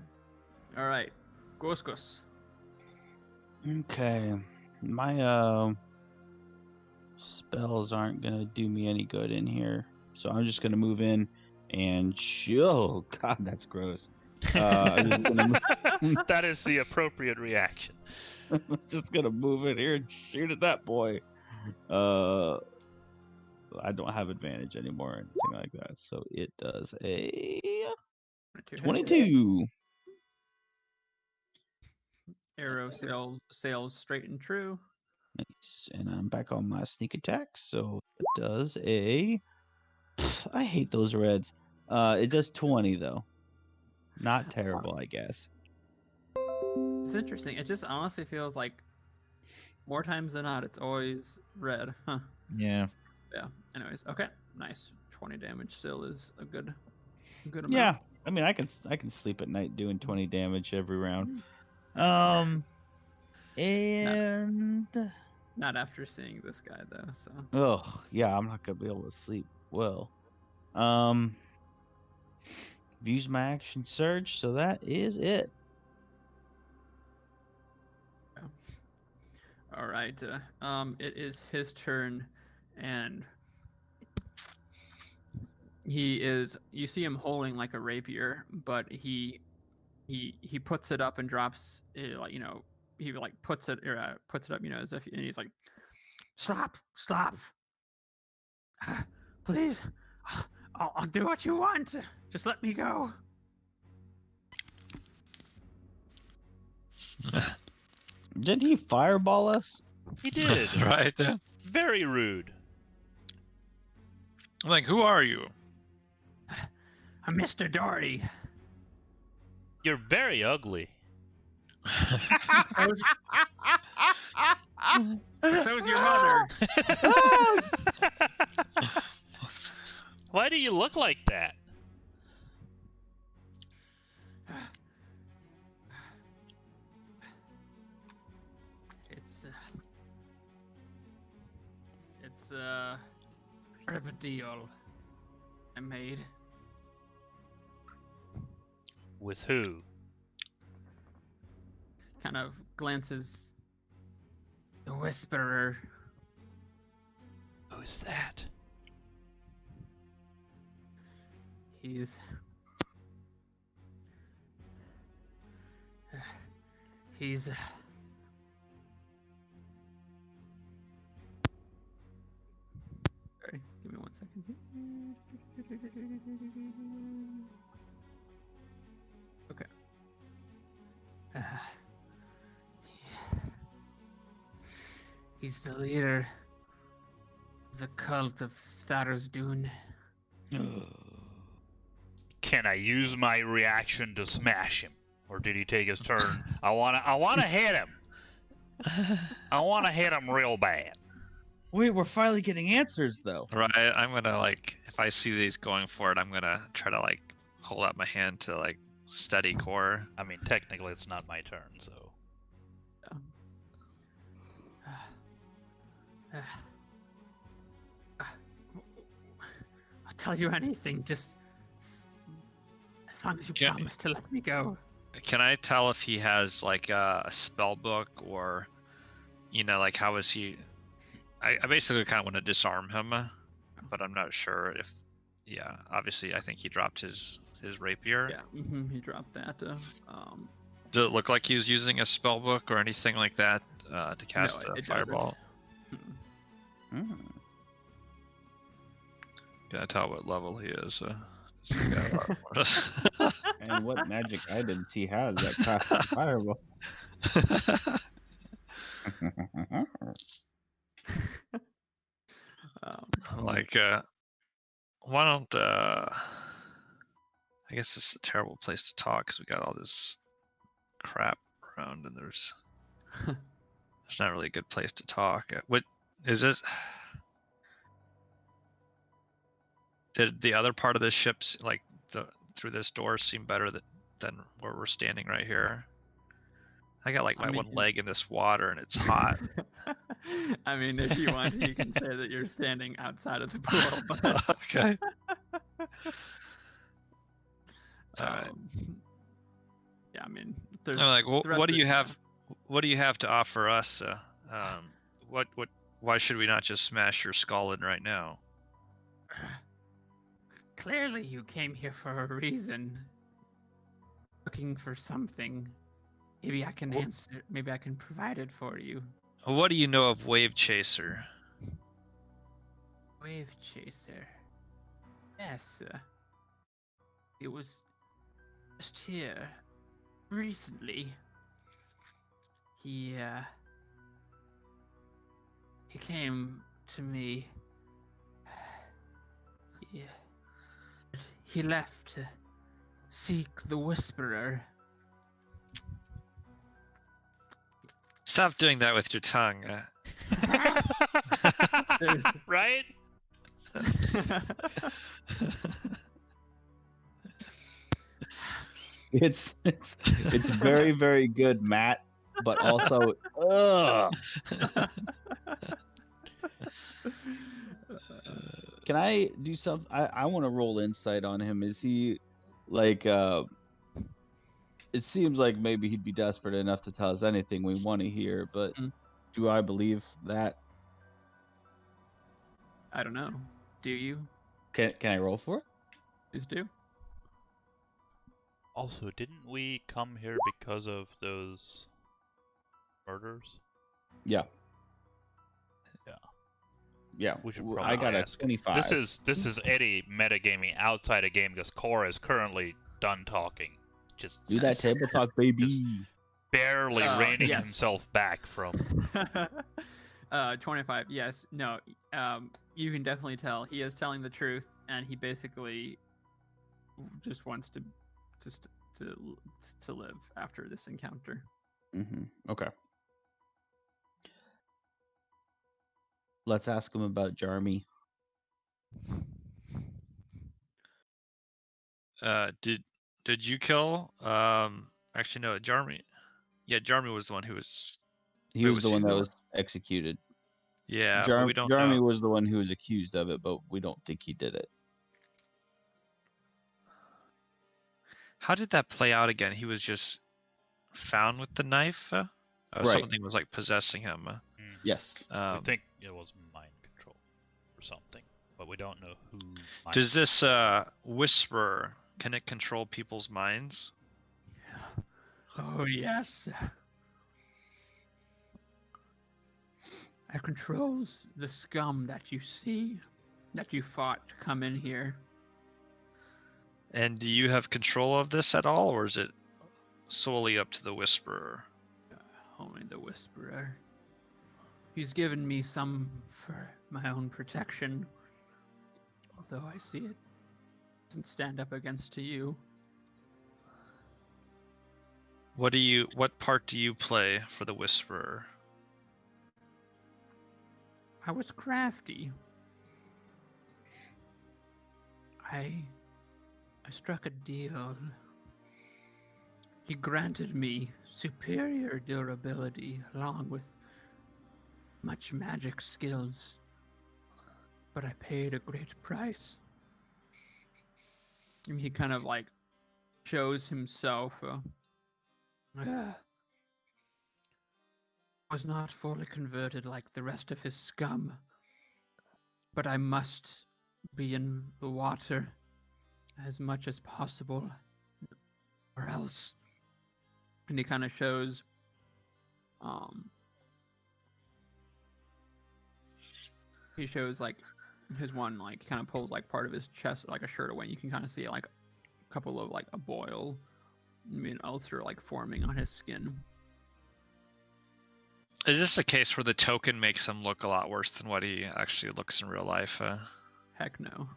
Speaker 1: All right. Guskus.
Speaker 2: Okay. My spells aren't gonna do me any good in here, so I'm just gonna move in and oh god, that's gross. I'm just gonna
Speaker 4: That is the appropriate reaction.
Speaker 2: just gonna move in here and shoot at that boy. I don't have advantage anymore or anything like that, so it does a 22.
Speaker 1: Arrow sails straight and true.
Speaker 2: Nice. And I'm back on my sneak attack, so it does a. I hate those reds. It does 20 though. Not terrible, I guess.
Speaker 1: It's interesting. It just honestly feels like more times than not, it's always red. Huh.
Speaker 2: Yeah.
Speaker 1: Yeah. Anyways, okay. Nice. 20 damage still is a good amount.
Speaker 2: Yeah. I mean, I can sleep at night doing 20 damage every round. And
Speaker 1: Not after seeing this guy though. So.
Speaker 2: oh yeah, I'm not gonna be able to sleep well. Use my action surge, so that is it.
Speaker 1: All right. It is his turn, and he is. You see him holding like a rapier, but he puts it up and drops it, like he like puts it up, as if, and he's like, stop, please, I'll do what you want. Just let me go.
Speaker 2: Didn't he fireball us?
Speaker 4: He did.
Speaker 5: Right.
Speaker 4: Very rude.
Speaker 5: I'm like, who are you?
Speaker 1: I'm Mr. Doherty.
Speaker 4: You're very ugly.
Speaker 1: So's, so's your mother.
Speaker 4: Why do you look like that?
Speaker 1: It's part of a deal I made.
Speaker 4: With who?
Speaker 1: Kind of glances. The Whisperer.
Speaker 4: Who's that?
Speaker 1: He's sorry, give me 1 second. Okay. He's the leader of the cult of Tharos Dune.
Speaker 4: Can I use my reaction to smash him, or did he take his turn? I wanna hit him. I wanna hit him real bad.
Speaker 2: Wait, we're finally getting answers though.
Speaker 5: Right, I'm gonna like, if I see these going for it, I'm gonna try to like hold out my hand to like steady core.
Speaker 4: I mean, technically, it's not my turn, so.
Speaker 1: I'll tell you anything, just as long as you
Speaker 5: Can-
Speaker 1: promise to let me go.
Speaker 5: Can I tell if he has like a spell book, or, you know, like how is he? I basically kind of want to disarm him, but I'm not sure if. Yeah, obviously, I think he dropped his rapier.
Speaker 1: Yeah, he dropped that.
Speaker 5: Does it look like he was using a spell book or anything like that to cast
Speaker 1: no,
Speaker 5: a
Speaker 1: it
Speaker 5: fireball?
Speaker 1: doesn't.
Speaker 5: Can I tell what level he is?
Speaker 2: And what magic items he has that cast fireball.
Speaker 5: Like, why don't I guess it's a terrible place to talk because we got all this crap around, and there's not really a good place to talk. What is this? Did the other part of the ships, like through this door, seem better than where we're standing right here? I got like my one leg in this water and it's hot.
Speaker 1: I mean, if you want, you can say that you're standing outside of the pool. But,
Speaker 5: Okay. Alright.
Speaker 1: Yeah, I mean,
Speaker 5: I'm like, what do you have? What do you have to offer us? What? Why should we not just smash your skull in right now?
Speaker 1: Clearly, you came here for a reason. Looking for something. Maybe I can answer. Maybe I can provide it for you.
Speaker 5: What do you know of Wave Chaser?
Speaker 1: Wave Chaser. Yes. It was just here recently. He came to me. He left to seek the Whisperer.
Speaker 5: Stop doing that with your tongue.
Speaker 4: Right?
Speaker 2: It's very, very good, Matt, but also ugh. Can I do something? I want to roll insight on him. Is he like it seems like maybe he'd be desperate enough to tell us anything we want to hear, but do I believe that?
Speaker 1: I don't know. Do you?
Speaker 2: Can I roll for it?
Speaker 1: Please do.
Speaker 4: Also, didn't we come here because of those murders?
Speaker 2: Yeah.
Speaker 4: Yeah.
Speaker 2: Yeah.
Speaker 4: We should
Speaker 2: I
Speaker 4: probably
Speaker 2: got a
Speaker 4: ask.
Speaker 2: 25.
Speaker 4: This is Eddie metagaming outside a game because Cora is currently done talking. Just
Speaker 2: Do that table talk, baby.
Speaker 4: Just barely reining
Speaker 1: yes.
Speaker 4: himself back from.
Speaker 1: 25. Yes. No. You can definitely tell he is telling the truth, and he basically just wants to just to live after this encounter.
Speaker 2: Okay. Let's ask him about Jarmy.
Speaker 5: Did you kill? Actually, no. Jarmy. Yeah, Jarmy was the one who was.
Speaker 2: He
Speaker 5: Wait,
Speaker 2: was
Speaker 5: was
Speaker 2: the
Speaker 5: he
Speaker 2: one that
Speaker 5: the
Speaker 2: was executed.
Speaker 5: Yeah, but we don't know.
Speaker 2: Jarmy was the one who was accused of it, but we don't think he did it.
Speaker 5: How did that play out again? He was just found with the knife.
Speaker 2: Right.
Speaker 5: Something was like possessing him.
Speaker 2: Yes.
Speaker 4: I think it was mind control or something, but we don't know who.
Speaker 5: Does this whisper? Can it control people's minds?
Speaker 1: Oh yes. It controls the scum that you see, that you fought to come in here.
Speaker 5: And do you have control of this at all, or is it solely up to the whisperer?
Speaker 1: Only the Whisperer. He's given me some for my own protection, although I see it doesn't stand up against to you.
Speaker 5: What part do you play for the whisperer?
Speaker 1: I was crafty. I struck a deal. He granted me superior durability along with much magic skills, but I paid a great price. And he kind of like shows himself. Was not fully converted like the rest of his scum, but I must be in the water as much as possible, or else. And he kind of shows, he shows like his one like kind of pulls like part of his chest, like a shirt away. You can kind of see like a couple of like a boil, an ulcer like forming on his skin.
Speaker 5: Is this a case where the token makes him look a lot worse than what he actually looks in real life?
Speaker 1: Heck no.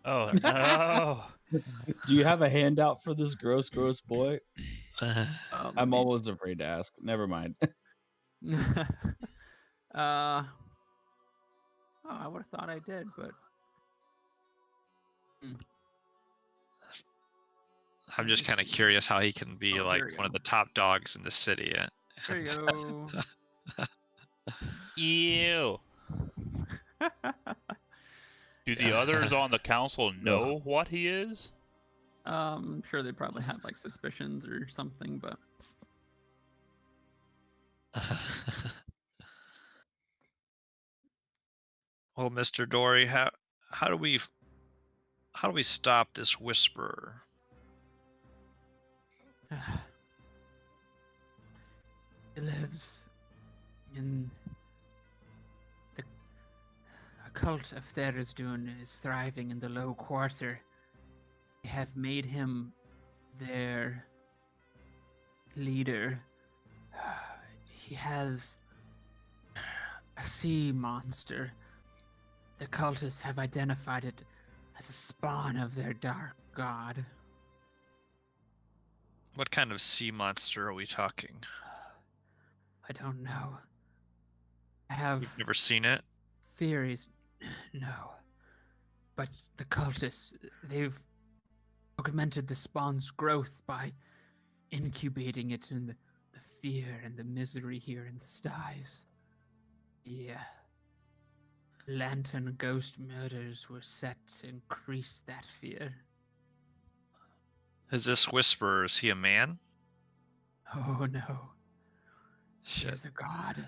Speaker 4: Oh no!
Speaker 2: Do you have a handout for this gross boy?
Speaker 1: Let
Speaker 2: I'm
Speaker 1: me-
Speaker 2: always afraid to ask. Never mind.
Speaker 1: I would have thought I did, but
Speaker 5: I'm just kind of curious how he can be
Speaker 1: Oh,
Speaker 5: like
Speaker 1: here we
Speaker 5: one of
Speaker 1: go.
Speaker 5: the top dogs in the city.
Speaker 1: there you go.
Speaker 4: Ew. Do the others on the council know what he is?
Speaker 1: I'm sure they probably had like suspicions or something, but
Speaker 5: Well, Mr. Dory, how do we stop this whisperer?
Speaker 1: he lives in the a cult of Therisdun is thriving in the low quarter. They have made him their leader. He has a sea monster. The cultists have identified it as a spawn of their dark god.
Speaker 5: What kind of sea monster are we talking?
Speaker 1: I don't know. I have
Speaker 5: You've never seen it?
Speaker 1: theories. No. But the cultists, they've augmented the spawn's growth by incubating it in the fear and the misery here in the skies. Yeah. Lantern ghost murders were set to increase that fear.
Speaker 5: Is this whisperer, is he a man?
Speaker 1: Oh no. He
Speaker 5: Shit.
Speaker 1: is a god.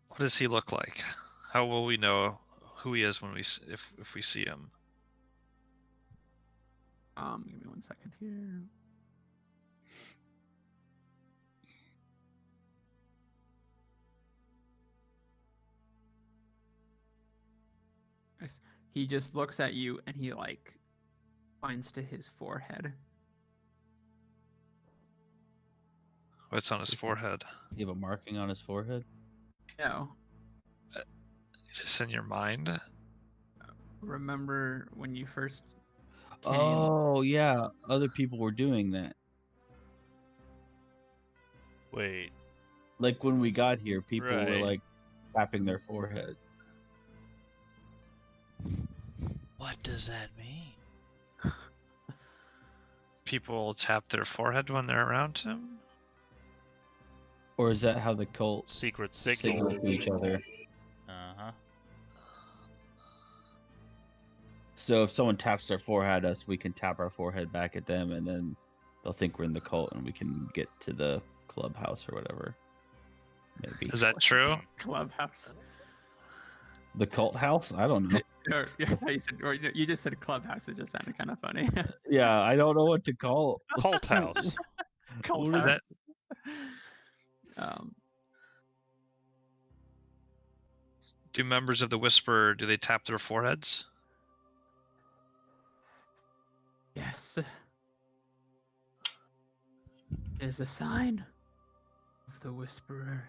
Speaker 5: What does he look like? How will we know who he is when if we see him?
Speaker 1: Give me 1 second here. Yes. He just looks at you and he like points to his forehead.
Speaker 5: What's on his forehead?
Speaker 2: You have a marking on his forehead?
Speaker 1: No.
Speaker 5: Just in your mind?
Speaker 1: Remember when you first came?
Speaker 2: Oh, yeah. Other people were doing that.
Speaker 4: Wait.
Speaker 2: Like when we got here, people were
Speaker 4: Right.
Speaker 2: like tapping their forehead.
Speaker 4: What does that mean?
Speaker 5: People tap their forehead when they're around him?
Speaker 2: Or is that how the cult
Speaker 4: Secret
Speaker 2: signal
Speaker 4: signal.
Speaker 2: to each other?
Speaker 4: Uh-huh.
Speaker 2: So if someone taps their forehead at us, we can tap our forehead back at them, and then they'll think we're in the cult, and we can get to the clubhouse or whatever. Maybe
Speaker 5: Is that true?
Speaker 1: Clubhouse.
Speaker 2: the cult house? I don't know.
Speaker 1: Or, yeah, I thought you said, or you just said clubhouse. It just sounded kind of funny.
Speaker 2: Yeah, I don't know what to call.
Speaker 4: Cult house.
Speaker 1: Cult
Speaker 2: What is
Speaker 1: house.
Speaker 5: that? Do members of the Whisperer, do they tap their foreheads?
Speaker 1: Yes. It is a sign of the Whisperer.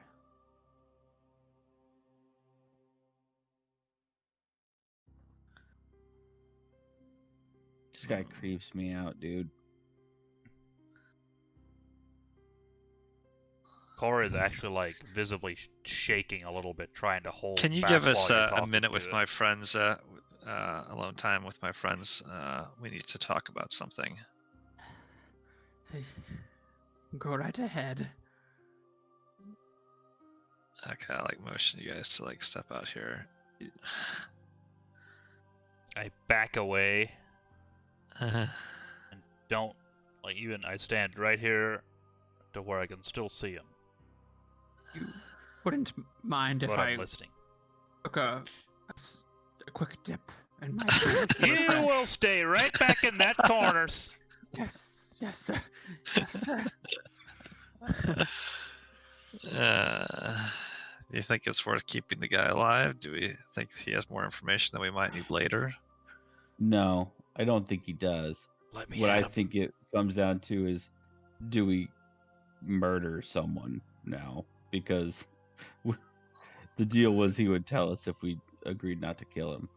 Speaker 2: This guy creeps me out, dude.
Speaker 4: Cora is actually like visibly shaking a little bit, trying to hold.
Speaker 5: Can you
Speaker 4: back
Speaker 5: give us
Speaker 4: while you're
Speaker 5: a
Speaker 4: talking
Speaker 5: minute
Speaker 4: to
Speaker 5: with
Speaker 4: it.
Speaker 5: my friends, alone time with my friends? We need to talk about something.
Speaker 1: Go right ahead.
Speaker 5: Okay, I like motion you guys to like step out here.
Speaker 4: I back away
Speaker 5: Uh,
Speaker 4: and don't like even. I stand right here to where I can still see him,
Speaker 1: You wouldn't mind if
Speaker 4: but
Speaker 1: I
Speaker 4: I'm listening.
Speaker 1: took a quick dip in my drink to
Speaker 4: You
Speaker 1: refresh?
Speaker 4: will stay right back in that corner.
Speaker 1: Yes, yes, sir. Yes, sir.
Speaker 5: do you think it's worth keeping the guy alive? Do we think he has more information that we might need later?
Speaker 2: No, I don't think he does.
Speaker 4: Let me
Speaker 2: What
Speaker 4: at
Speaker 2: I
Speaker 4: him.
Speaker 2: think it comes down to is, do we murder someone now? Because the deal was he would tell us if we agreed not to kill him.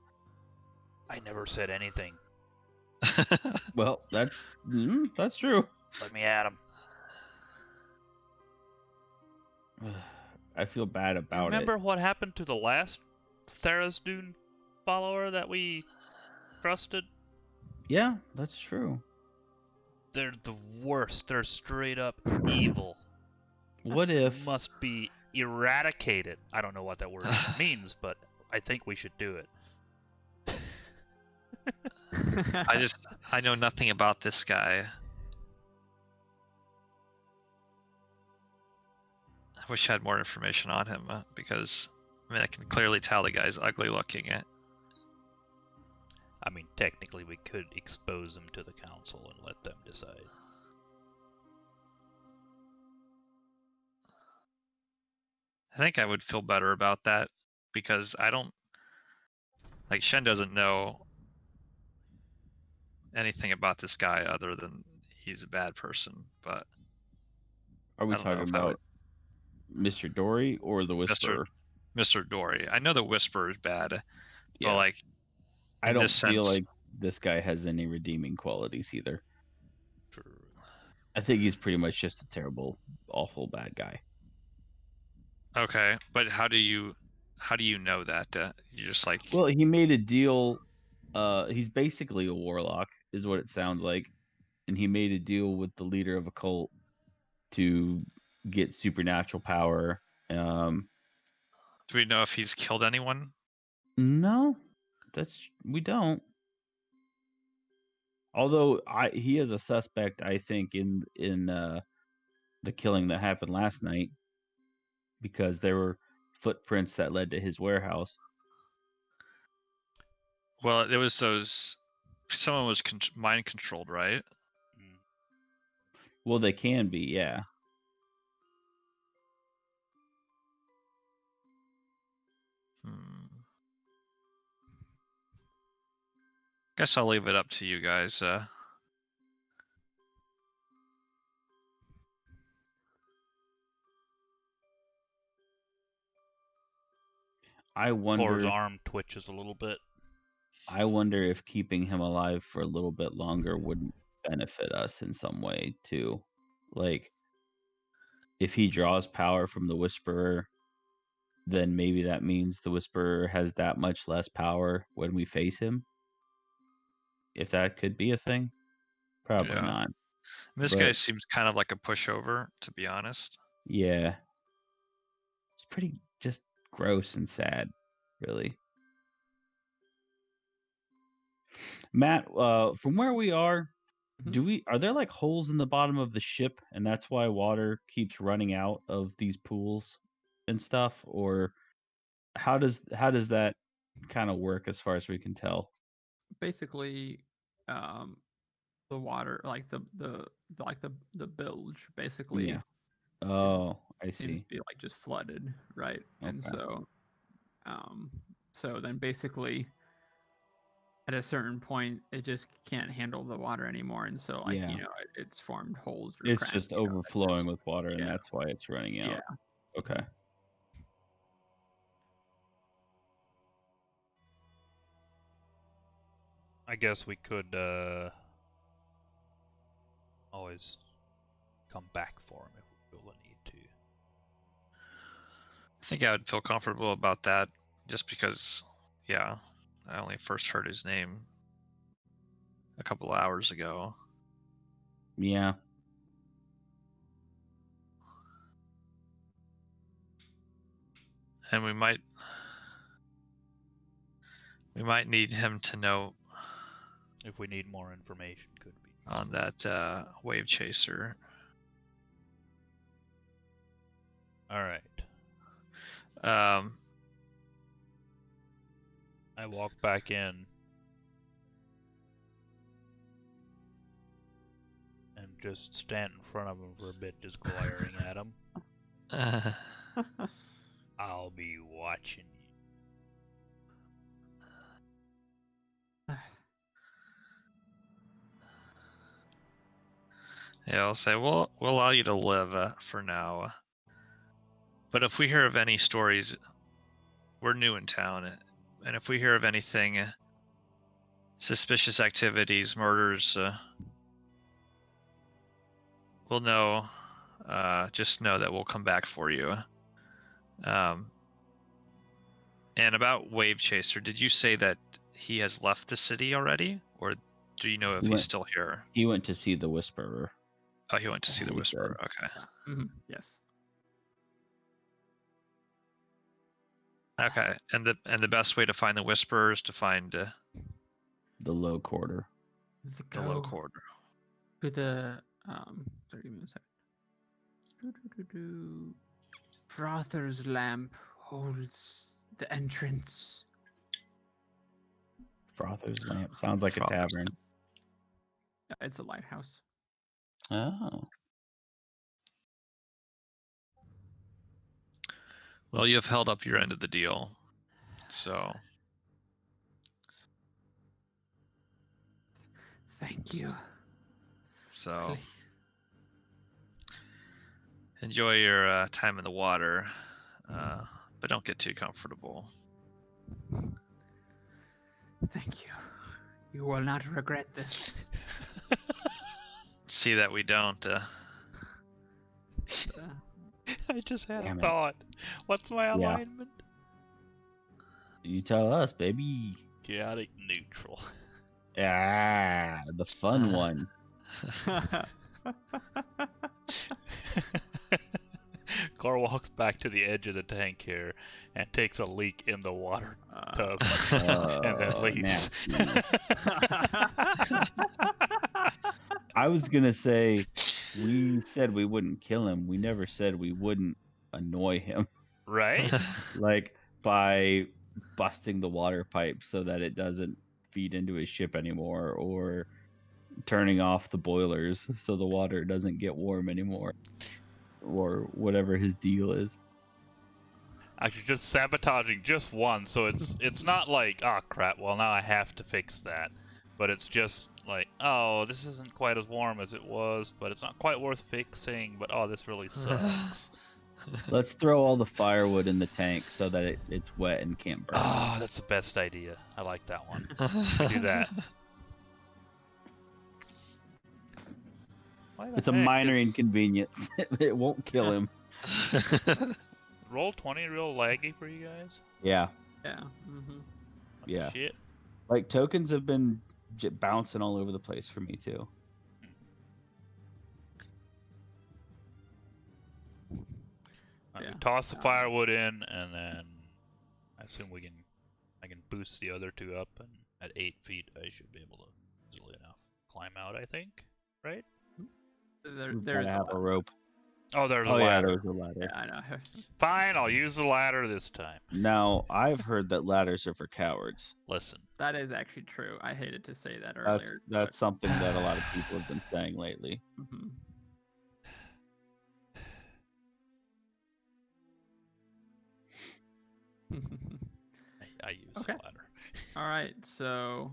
Speaker 4: I never said anything.
Speaker 2: Well, that's true.
Speaker 4: Let me at him.
Speaker 2: I feel bad about
Speaker 4: Remember what happened to the last Tharizdun follower that we trusted?
Speaker 2: it. Yeah, that's true.
Speaker 4: They're the worst. They're straight up evil.
Speaker 2: What if
Speaker 4: Must be eradicated. I don't know what that word means, but I think we should do it.
Speaker 5: I know nothing about this guy. I wish I had more information on him because I mean I can clearly tell the guy's ugly looking.
Speaker 4: I mean, technically, we could expose them to the council and let them decide.
Speaker 5: I think I would feel better about that because I don't like Shen doesn't know anything about this guy other than he's a bad person. But
Speaker 2: are we
Speaker 5: I don't know
Speaker 2: talking
Speaker 5: if I would
Speaker 2: about Mr. Dory or the Whisperer?
Speaker 5: Mr. Dory. I know the Whisperer is bad, but like
Speaker 2: I
Speaker 5: in
Speaker 2: don't
Speaker 5: this
Speaker 2: feel
Speaker 5: sense,
Speaker 2: like this guy has any redeeming qualities either.
Speaker 4: True.
Speaker 2: I think he's pretty much just a terrible, awful bad guy.
Speaker 5: okay. But how do you know that? You're just like
Speaker 2: Well, he made a deal. He's basically a warlock, is what it sounds like, and he made a deal with the leader of a cult to get supernatural power.
Speaker 5: do we know if he's killed anyone?
Speaker 2: No, we don't. Although he is a suspect, I think, in the killing that happened last night, because there were footprints that led to his warehouse.
Speaker 5: Well, there was those. Someone was mind controlled, right?
Speaker 2: Well, they can be, yeah.
Speaker 5: Guess I'll leave it up to you guys.
Speaker 2: I
Speaker 4: Thor's
Speaker 2: wonder.
Speaker 4: arm twitches a little bit.
Speaker 2: I wonder if keeping him alive for a little bit longer wouldn't benefit us in some way too. Like, if he draws power from the Whisperer, then maybe that means the Whisperer has that much less power when we face him. If that could be a thing, probably
Speaker 5: Yeah.
Speaker 2: not.
Speaker 5: This
Speaker 2: But
Speaker 5: guy seems kind of like a pushover, to be honest.
Speaker 2: yeah, it's pretty just gross and sad, really. Matt, from where we are, are there like holes in the bottom of the ship, and that's why water keeps running out of these pools and stuff, or how does that kind of work as far as we can tell?
Speaker 1: Basically, the water, like the bilge, basically,
Speaker 2: Yeah. Oh, I
Speaker 1: seems
Speaker 2: see.
Speaker 1: to be like just flooded, right? And
Speaker 2: Okay.
Speaker 1: so then basically at a certain point it just can't handle the water anymore, and so like
Speaker 2: Yeah.
Speaker 1: it's formed holes or
Speaker 2: It's
Speaker 1: cracks,
Speaker 2: just
Speaker 1: that
Speaker 2: overflowing
Speaker 1: just-
Speaker 2: with water, and
Speaker 1: yeah,
Speaker 2: that's why it's running
Speaker 1: yeah.
Speaker 2: out. Okay.
Speaker 4: I guess we could always come back for him if we feel the need to.
Speaker 5: I think I would feel comfortable about that, just because, yeah, I only first heard his name a couple hours ago.
Speaker 2: Yeah.
Speaker 5: And we might need him to know
Speaker 4: If we need more information, could be.
Speaker 5: on that wave chaser.
Speaker 4: All right.
Speaker 5: Um,
Speaker 4: I walk back in and just stand in front of him for a bit, just glaring at him. I'll be watching you.
Speaker 5: yeah, I'll say we'll allow you to live for now. But if we hear of any stories, we're new in town, and if we hear of anything, suspicious activities, murders, we'll know. Just know that we'll come back for you. And about Wave Chaser, did you say that he has left the city already, or do you know if he's still here?
Speaker 2: He went to see the Whisperer.
Speaker 5: Oh, he went to see the
Speaker 2: He
Speaker 5: Whisperer.
Speaker 2: said.
Speaker 5: Okay.
Speaker 1: Yes.
Speaker 5: Okay, and the best way to find the Whisperer is to find
Speaker 2: The low quarter.
Speaker 5: the low quarter.
Speaker 1: To the sorry, give me a second. Frother's lamp holds the entrance.
Speaker 2: Frother's Lamp sounds like
Speaker 5: Frother's
Speaker 2: a tavern.
Speaker 1: It's a lighthouse.
Speaker 2: Oh.
Speaker 5: Well, you have held up your end of the deal, so
Speaker 1: Thank you.
Speaker 5: so
Speaker 1: Please.
Speaker 5: enjoy your time in the water, but don't get too comfortable.
Speaker 1: Thank you. You will not regret this.
Speaker 5: See that we don't.
Speaker 4: I just had
Speaker 2: Damn
Speaker 4: a
Speaker 2: it.
Speaker 4: thought. What's my alignment?
Speaker 2: You tell us, baby.
Speaker 4: Chaotic neutral.
Speaker 2: Ah, the fun one.
Speaker 4: Car walks back to the edge of the tank here and takes a leak in the water tub and then leaves.
Speaker 2: Nasty. I was gonna say, we said we wouldn't kill him. We never said we wouldn't annoy him,
Speaker 4: Right?
Speaker 2: like by busting the water pipe so that it doesn't feed into his ship anymore, or turning off the boilers so the water doesn't get warm anymore, or whatever his deal is.
Speaker 4: Actually, just sabotaging just one, so it's not like, oh crap, well now I have to fix that. But it's just like, oh, this isn't quite as warm as it was, but it's not quite worth fixing, but oh, this really sucks.
Speaker 2: Let's throw all the firewood in the tank so that it's wet and can't burn.
Speaker 4: Oh, that's the best idea. I like that one. We do that. Why the
Speaker 2: It's a
Speaker 4: heck
Speaker 2: minor
Speaker 4: is
Speaker 2: inconvenience. It won't kill him.
Speaker 4: Roll 20 real laggy for you guys?
Speaker 2: Yeah.
Speaker 1: Yeah. Mm-hmm.
Speaker 4: What the
Speaker 2: Yeah.
Speaker 4: Shit.
Speaker 2: Like tokens have been bouncing all over the place for me too.
Speaker 1: Yeah.
Speaker 4: Toss the firewood in, and then I assume I can boost the other two up, and at 8 feet I should be able to easily enough climb out. I think, right?
Speaker 2: We've
Speaker 1: There's
Speaker 2: gotta have a rope.
Speaker 4: Oh, there's a
Speaker 2: Oh yeah,
Speaker 4: ladder.
Speaker 2: there's a ladder.
Speaker 1: Yeah, I know.
Speaker 4: Fine, I'll use the ladder this time.
Speaker 2: Now I've heard that ladders are for cowards.
Speaker 4: Listen,
Speaker 1: That is actually true. I hated to say that earlier.
Speaker 2: That's something that a lot of people have been saying lately.
Speaker 1: Mm-hmm.
Speaker 4: I use
Speaker 1: Okay.
Speaker 4: the ladder.
Speaker 1: All right. So,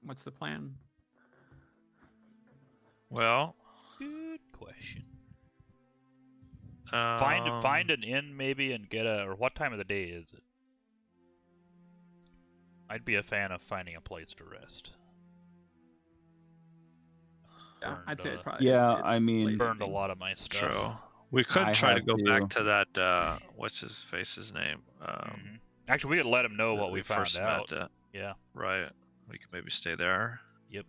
Speaker 1: what's the plan?
Speaker 5: Well,
Speaker 4: Good question.
Speaker 5: um,
Speaker 4: Find an inn maybe and get a. Or what time of the day is it? I'd be a fan of finding a place to rest.
Speaker 1: Yeah,
Speaker 4: Burned,
Speaker 1: I'd say it
Speaker 4: uh,
Speaker 1: probably.
Speaker 2: Yeah,
Speaker 1: it's
Speaker 2: I mean-
Speaker 1: late
Speaker 4: Burned a
Speaker 1: evening.
Speaker 4: lot of my stuff.
Speaker 5: True. We could
Speaker 2: I
Speaker 5: try to
Speaker 2: had
Speaker 5: go back
Speaker 2: to-
Speaker 5: to that. What's his face's name?
Speaker 4: Mhm. Actually, we could let him know
Speaker 5: that
Speaker 4: what we found
Speaker 5: first
Speaker 4: out.
Speaker 5: met at.
Speaker 4: Yeah,
Speaker 5: Right. We could maybe stay there.
Speaker 4: so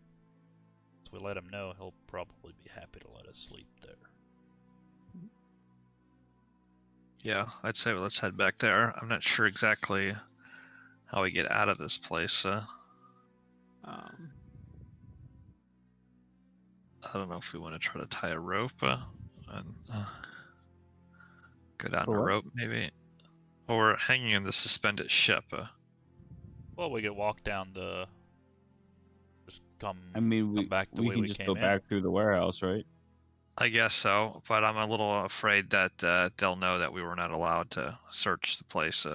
Speaker 4: we let him know. He'll probably be happy to let us sleep there.
Speaker 5: Yeah, I'd say let's head back there. I'm not sure exactly how we get out of this place.
Speaker 1: Um,
Speaker 5: I don't know if we want to try to tie a rope and go down
Speaker 2: For
Speaker 5: a
Speaker 2: what?
Speaker 5: rope, maybe. Or hanging in the suspended ship.
Speaker 4: Well, we could walk down the. Just come.
Speaker 2: I mean,
Speaker 4: come back the
Speaker 2: we
Speaker 4: way
Speaker 2: can
Speaker 4: we
Speaker 2: just
Speaker 4: came
Speaker 2: go
Speaker 4: in.
Speaker 2: back through the warehouse, right?
Speaker 5: I guess so, but I'm a little afraid that they'll know that we were not allowed to search the place.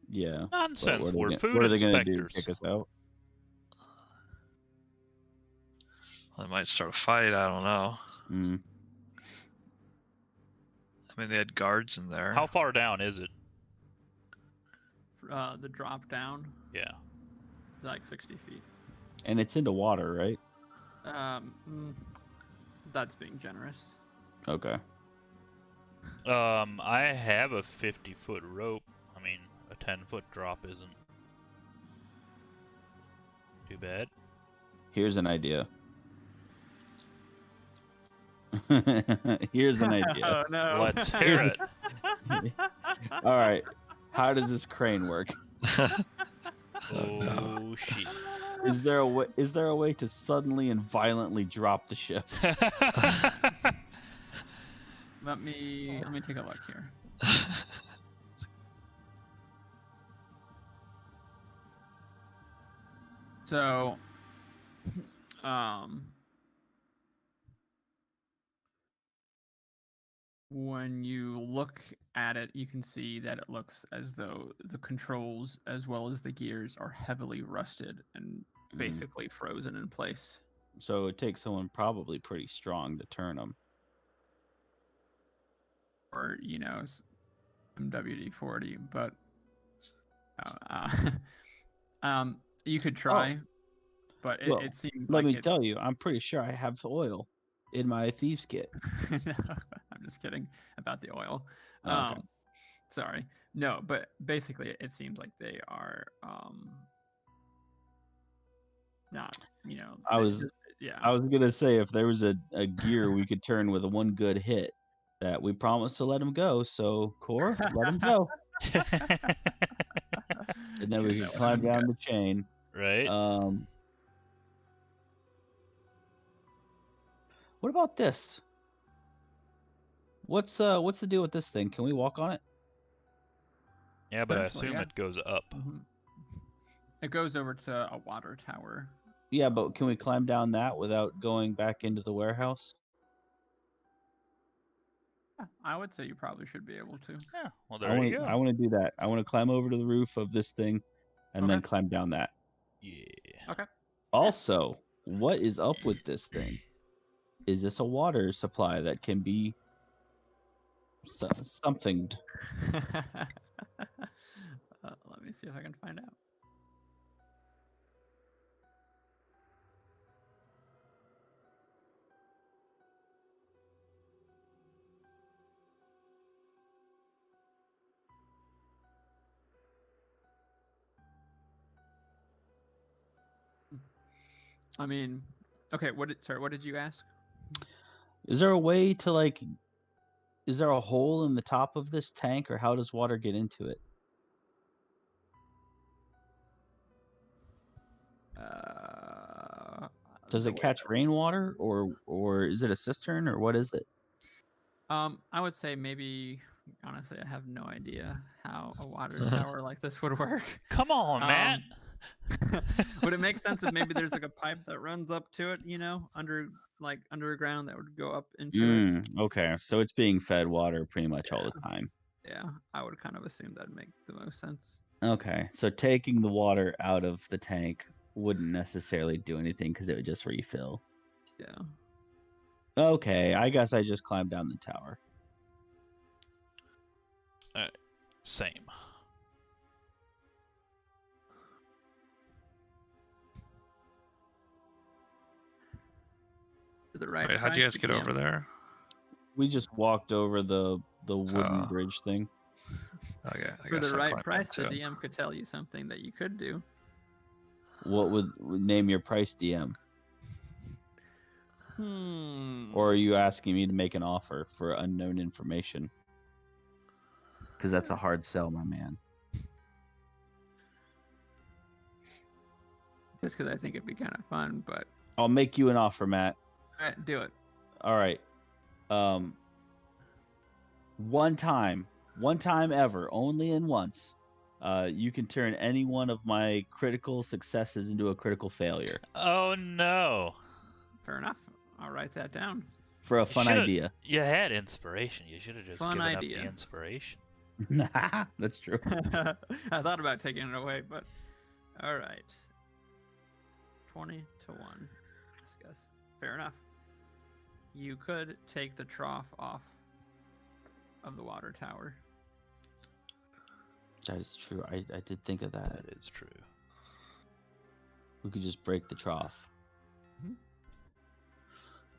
Speaker 2: Yeah. But
Speaker 4: Nonsense.
Speaker 2: what are
Speaker 4: We're
Speaker 2: they,
Speaker 4: food
Speaker 2: what are they gonna do?
Speaker 4: inspectors.
Speaker 2: Kick us out?
Speaker 5: They might start a fight. I don't know.
Speaker 2: Mm.
Speaker 5: I mean, they had guards in there.
Speaker 4: How far down is it?
Speaker 1: the drop down
Speaker 4: Yeah.
Speaker 1: is like 60 feet.
Speaker 2: And it's into water, right?
Speaker 1: That's being generous.
Speaker 2: Okay.
Speaker 4: I have a 50-foot rope. I mean, a 10-foot drop isn't too bad.
Speaker 2: Here's an idea. Here's an idea.
Speaker 1: Oh no!
Speaker 4: Let's hear it.
Speaker 2: All right. How does this crane work?
Speaker 4: Oh shit.
Speaker 2: Is there a way to suddenly and violently drop the ship?
Speaker 1: Let me take a look here. So, when you look at it, you can see that it looks as though the controls as well as the gears are heavily rusted and basically frozen in place.
Speaker 2: So it takes someone probably pretty strong to turn them.
Speaker 1: Or, some WD-40, but you could try, but
Speaker 2: well,
Speaker 1: it seems
Speaker 2: Let
Speaker 1: like
Speaker 2: me tell you, I'm pretty sure I have oil in my thieves kit.
Speaker 1: I'm just kidding about the oil.
Speaker 2: Oh, okay.
Speaker 1: Sorry. No, but basically it seems like they are not,
Speaker 2: I was gonna say if there was a gear we could turn with a one good hit, that we promised to let him go. So Core, let him go, and then we
Speaker 1: Should
Speaker 2: could
Speaker 1: let
Speaker 2: climb
Speaker 1: him
Speaker 2: down
Speaker 1: go.
Speaker 2: the chain.
Speaker 4: Right?
Speaker 2: What about this? What's the deal with this thing? Can we walk on it?
Speaker 4: Yeah, but I
Speaker 1: Potentially,
Speaker 4: assume
Speaker 1: yeah.
Speaker 4: it goes up.
Speaker 1: Mhm. It goes over to a water tower.
Speaker 2: Yeah, but can we climb down that without going back into the warehouse?
Speaker 1: Yeah, I would say you probably should be able to.
Speaker 4: Yeah. Well, there you go.
Speaker 2: I want to do that. I want to climb over to the roof of this thing, and then
Speaker 1: Okay.
Speaker 2: climb down that.
Speaker 4: Yeah.
Speaker 1: Okay.
Speaker 2: Also, what is up with this thing? Is this a water supply that can be something.
Speaker 1: Let me see if I can find out. I mean, okay. What did you ask?
Speaker 2: Is there a way to like? Is there a hole in the top of this tank, or how does water get into it? Does
Speaker 1: The
Speaker 2: it
Speaker 1: way
Speaker 2: catch rainwater, or is it a cistern, or what is it?
Speaker 1: I would say maybe. Honestly, I have no idea how a water tower like this would work.
Speaker 4: Come on, Matt.
Speaker 1: Would it make sense if maybe there's like a pipe that runs up to it, underground that would go up into it?
Speaker 2: Okay, so it's being fed water pretty much all the time.
Speaker 1: Yeah, I would kind of assume that'd make the most sense.
Speaker 2: Okay, so taking the water out of the tank wouldn't necessarily do anything because it would just refill.
Speaker 1: Yeah.
Speaker 2: Okay, I guess I just climbed down the tower.
Speaker 4: Same.
Speaker 1: To the right.
Speaker 5: Wait, how'd you guys get over
Speaker 1: DM.
Speaker 5: there?
Speaker 2: We just walked over the wooden
Speaker 5: Oh.
Speaker 2: bridge thing.
Speaker 5: Okay, I
Speaker 1: For
Speaker 5: guess
Speaker 1: the
Speaker 5: I
Speaker 1: right
Speaker 5: climbed
Speaker 1: price, the
Speaker 5: into it.
Speaker 1: DM could tell you something that you could do.
Speaker 2: What would name your price, DM? Or are you asking me to make an offer for unknown information? Because that's a hard sell, my man.
Speaker 1: Just because I think it'd be kind of fun, but
Speaker 2: I'll make you an offer, Matt.
Speaker 1: all right, do it.
Speaker 2: All right. One time ever, only in once, you can turn any one of my critical successes into a critical failure
Speaker 4: Oh no.
Speaker 1: Fair enough. I'll write that down.
Speaker 2: for a fun idea.
Speaker 4: You had inspiration. You should have just
Speaker 1: Fun
Speaker 4: given
Speaker 1: idea.
Speaker 4: up the inspiration.
Speaker 2: That's true.
Speaker 1: I thought about taking it away, but all right. 20 to 1. Discuss. Fair enough. You could take the trough off of the water tower.
Speaker 2: That is true. I did think of that.
Speaker 4: That is true.
Speaker 2: We could just break the trough.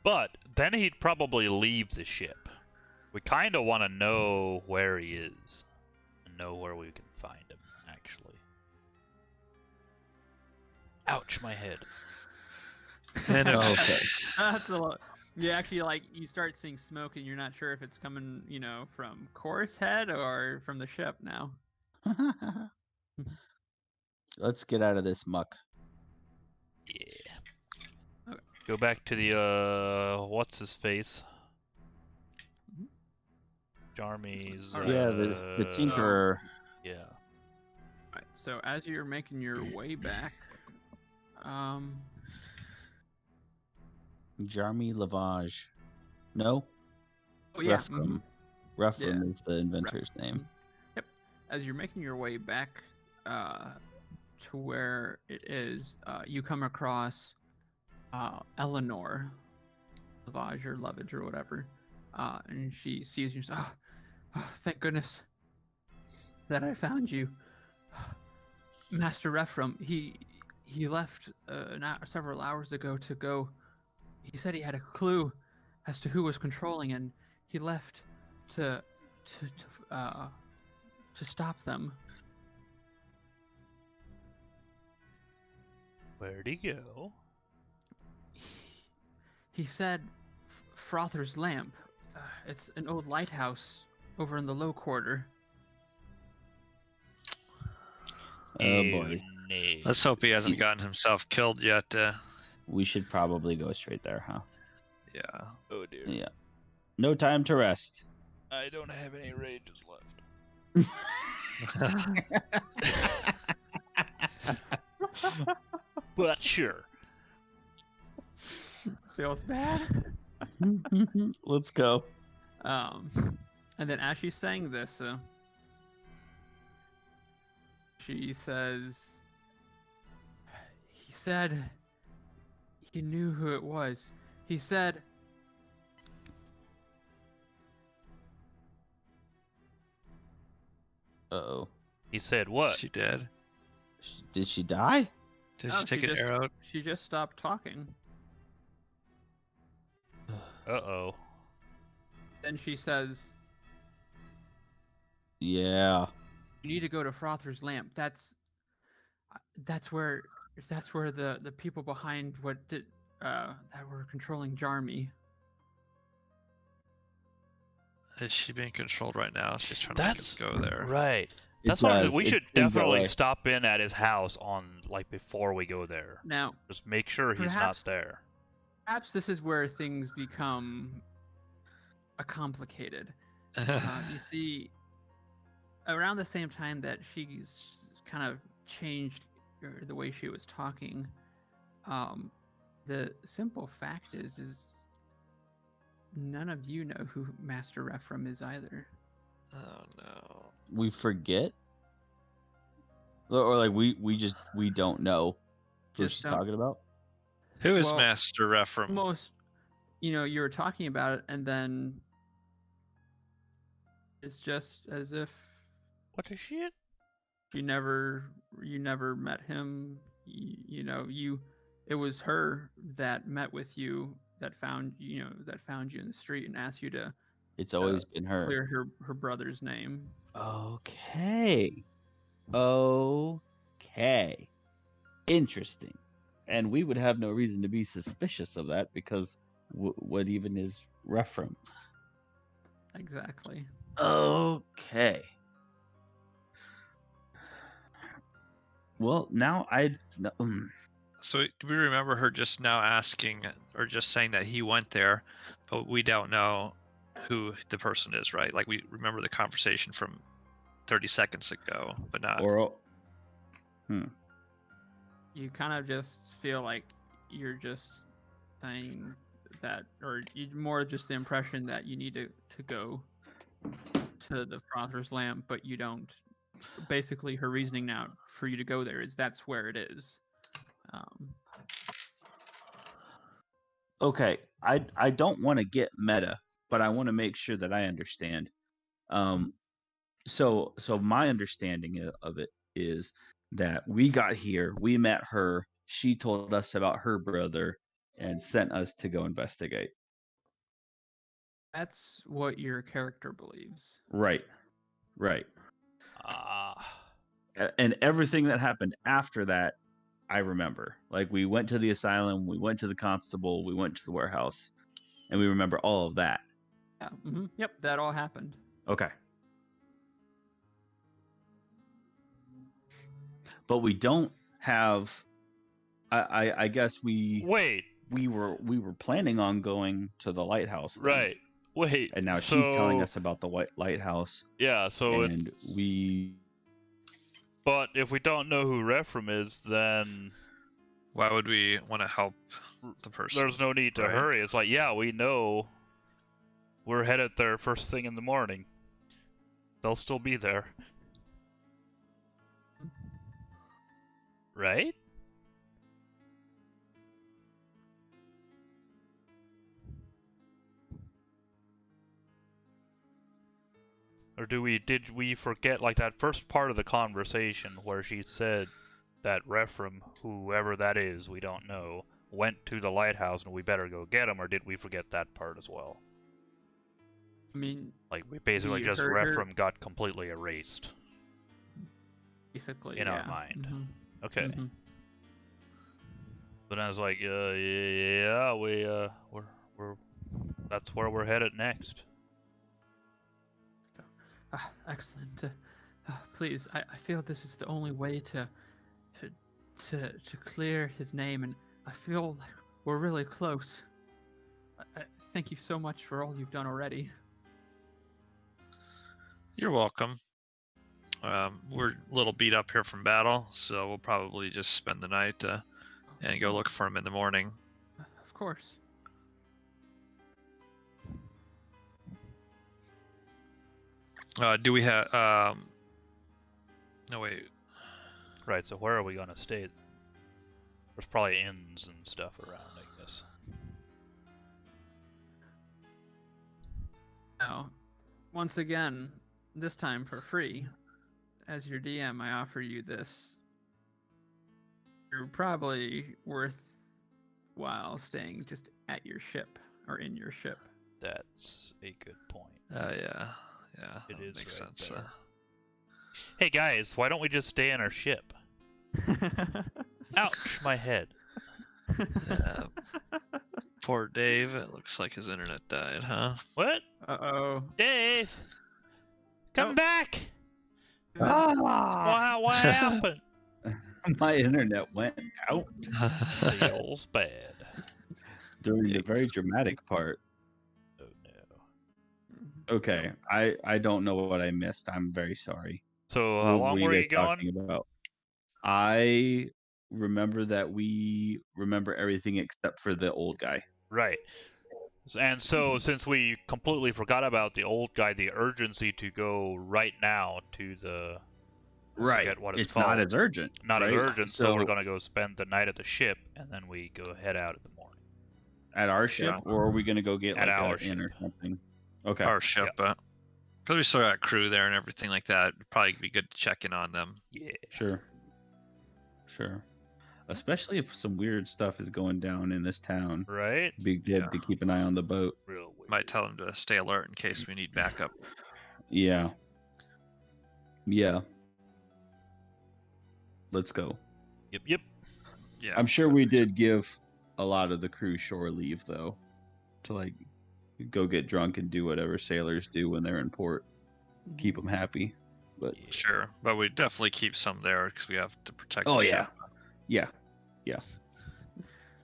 Speaker 4: But then he'd probably leave the ship. We kind of want to know where he is and know where we can find him, actually. Ouch, my head.
Speaker 5: And if,
Speaker 2: Okay.
Speaker 1: That's a lot. You actually you start seeing smoke and you're not sure if it's coming, from Course Head or from the ship now.
Speaker 2: Let's get out of this muck.
Speaker 4: Yeah.
Speaker 1: Okay.
Speaker 4: Go back to the, what's his face? Jarmy's,
Speaker 1: All right.
Speaker 2: Yeah, the Tinkerer.
Speaker 4: Yeah.
Speaker 1: All right. So as you're making your way back,
Speaker 2: Jarmy Lavage. No?
Speaker 1: oh yeah.
Speaker 2: Refram. Refram
Speaker 1: Yeah.
Speaker 2: is the inventor's name.
Speaker 1: Yep. As you're making your way back to where it is, you come across Eleanor Lavage or Lovage or whatever, and she sees you. Oh, thank goodness that I found you, Master Refram. He left several hours ago to go. He said he had a clue as to who was controlling, and he left to stop them.
Speaker 4: Where'd he go?
Speaker 1: He said Frother's Lamp. It's an old lighthouse over in the low quarter.
Speaker 2: Oh boy.
Speaker 4: No.
Speaker 5: let's hope he hasn't gotten himself killed yet.
Speaker 2: We should probably go straight there, huh?
Speaker 5: Yeah.
Speaker 4: Oh dear.
Speaker 2: Yeah. No time to rest.
Speaker 4: I don't have any rages left. But sure.
Speaker 1: Feels bad.
Speaker 2: Let's go.
Speaker 1: And then as she's saying this, she says, he said he knew who it was. He said
Speaker 4: He said what?
Speaker 5: She did.
Speaker 2: Did she die?
Speaker 5: Did
Speaker 1: No,
Speaker 5: she take an
Speaker 1: just,
Speaker 5: arrow?
Speaker 1: She just stopped talking.
Speaker 4: Uh-oh.
Speaker 1: Then she says,
Speaker 2: Yeah.
Speaker 1: "You need to go to Frother's Lamp. That's where the people behind what did that were controlling Jarmy."
Speaker 5: Is she being controlled right now? She's trying
Speaker 4: That's
Speaker 5: to make us go there.
Speaker 4: right.
Speaker 2: It
Speaker 4: That's what I'm
Speaker 2: does.
Speaker 4: we
Speaker 2: It
Speaker 4: should
Speaker 2: seems that
Speaker 4: definitely
Speaker 2: way.
Speaker 4: stop in at his house on like before we go there.
Speaker 1: Now,
Speaker 4: Just make sure he's
Speaker 1: Perhaps-
Speaker 4: not there.
Speaker 1: perhaps this is where things become complicated. You see, around the same time that she's kind of changed the way she was talking, the simple fact is none of you know who Master Rephram is either.
Speaker 5: Oh no.
Speaker 2: We forget, or like we don't know who
Speaker 1: Just
Speaker 2: she's
Speaker 1: don't-
Speaker 2: talking about.
Speaker 5: Who is
Speaker 1: Well,
Speaker 5: Master Rephram?
Speaker 1: Almost, you were talking about it, and then it's just as if
Speaker 4: What the shit?
Speaker 1: you never met him. It was her that met with you, that found you in the street and asked you to
Speaker 2: It's always been her.
Speaker 1: clear her brother's name.
Speaker 2: Okay. Interesting. And we would have no reason to be suspicious of that because what even is Rephram?
Speaker 1: Exactly.
Speaker 2: Okay. Well, now
Speaker 5: So do we remember her just now asking or just saying that he went there, but we don't know who the person is, right? Like we remember the conversation from 30 seconds ago, but not.
Speaker 1: You kind of just feel like you're just saying that, or you more just the impression that you need to go to the Frother's Lamp, but you don't. Basically, her reasoning now for you to go there is that's where it is.
Speaker 2: Okay, I don't want to get meta, but I want to make sure that I understand. So my understanding of it is that we got here, we met her, she told us about her brother, and sent us to go investigate.
Speaker 1: That's what your character believes.
Speaker 2: Right.
Speaker 4: Ah.
Speaker 2: And everything that happened after that, I remember. Like we went to the asylum, we went to the constable, we went to the warehouse, and we remember all of that.
Speaker 1: Yeah. Yep. That all happened.
Speaker 2: Okay. But we don't have. I guess
Speaker 4: Wait.
Speaker 2: we were planning on going to the lighthouse. Then.
Speaker 4: Right. Wait.
Speaker 2: And now she's telling us about the white lighthouse.
Speaker 4: Yeah. So
Speaker 2: and we.
Speaker 4: But if we don't know who Rephram is, then
Speaker 5: Why would we want to help the person?
Speaker 4: there's no need to
Speaker 5: right?
Speaker 4: hurry. It's like, yeah, we know we're headed there first thing in the morning. They'll still be there. Right? Or did we forget like that first part of the conversation where she said that Rephram, whoever that is, we don't know, went to the lighthouse and we better go get him, or did we forget that part as well?
Speaker 1: I mean,
Speaker 4: Like we basically
Speaker 1: you
Speaker 4: just
Speaker 1: heard her-
Speaker 4: Rephram got completely erased
Speaker 1: basically
Speaker 4: in
Speaker 1: yeah.
Speaker 4: our mind.
Speaker 1: Mhm.
Speaker 4: Okay.
Speaker 1: Mhm.
Speaker 4: But I was like, yeah, we're that's where we're headed next.
Speaker 1: Excellent. Please, I feel this is the only way to clear his name, and I feel like we're really close. I thank you so much for all you've done already.
Speaker 5: You're welcome. We're a little beat up here from battle, so we'll probably just spend the night and go look for him in the morning.
Speaker 1: Of course.
Speaker 5: Do we have? No wait.
Speaker 4: Right. So where are we gonna stay? There's probably inns and stuff around, I guess.
Speaker 1: Now, once again, this time for free. as your DM, I offer you this. You're probably worthwhile staying just at your ship or in your ship.
Speaker 4: That's a good point.
Speaker 5: Yeah.
Speaker 4: It
Speaker 5: that
Speaker 4: is
Speaker 5: makes
Speaker 4: right
Speaker 5: sense.
Speaker 4: there. Hey guys, why don't we just stay in our ship? Ouch, my head.
Speaker 5: Poor Dave. It looks like his internet died, huh?
Speaker 4: What?
Speaker 1: Uh-oh.
Speaker 4: Dave! Come
Speaker 1: Nope.
Speaker 4: back!
Speaker 2: Ah!
Speaker 4: What happened?
Speaker 2: My internet went out
Speaker 4: Feels bad.
Speaker 2: during the very
Speaker 5: Yikes.
Speaker 2: dramatic part.
Speaker 4: Oh no.
Speaker 2: Okay, I don't know what I missed. I'm very sorry.
Speaker 4: So how
Speaker 2: What
Speaker 4: long
Speaker 2: were
Speaker 4: were
Speaker 2: you
Speaker 4: you
Speaker 2: guys
Speaker 4: going?
Speaker 2: talking about? I remember that we remember everything except for the old guy.
Speaker 4: Right. And so, since we completely forgot about the old guy, the urgency to go right now to the forget what it's
Speaker 2: not
Speaker 4: called.
Speaker 2: as urgent.
Speaker 4: Not as
Speaker 2: right?
Speaker 4: urgent, so we're gonna go spend the night at the ship, and then we go head out in the morning.
Speaker 2: At our ship,
Speaker 5: Yeah.
Speaker 2: or are we gonna go get
Speaker 4: At
Speaker 2: like
Speaker 4: our
Speaker 2: an inn or
Speaker 4: ship.
Speaker 2: something? Okay.
Speaker 5: Our ship, because we still got crew there and everything like that. It'd probably be good to check in on them.
Speaker 4: Yeah.
Speaker 2: Sure. Especially if some weird stuff is going down in this town.
Speaker 4: Right?
Speaker 2: Be good
Speaker 5: Yeah.
Speaker 2: to keep an eye on the boat.
Speaker 4: Real weird.
Speaker 5: Might tell them to stay alert in case we need backup.
Speaker 2: Yeah. Let's go.
Speaker 4: Yep.
Speaker 5: Yeah,
Speaker 2: I'm sure we did give a lot of the crew shore leave though, to like go get drunk and do whatever sailors do when they're in port. Keep them happy. But
Speaker 4: Yeah.
Speaker 5: Sure, but we definitely keep some there because we have to protect
Speaker 2: oh
Speaker 5: the
Speaker 2: yeah,
Speaker 5: ship.
Speaker 2: yeah.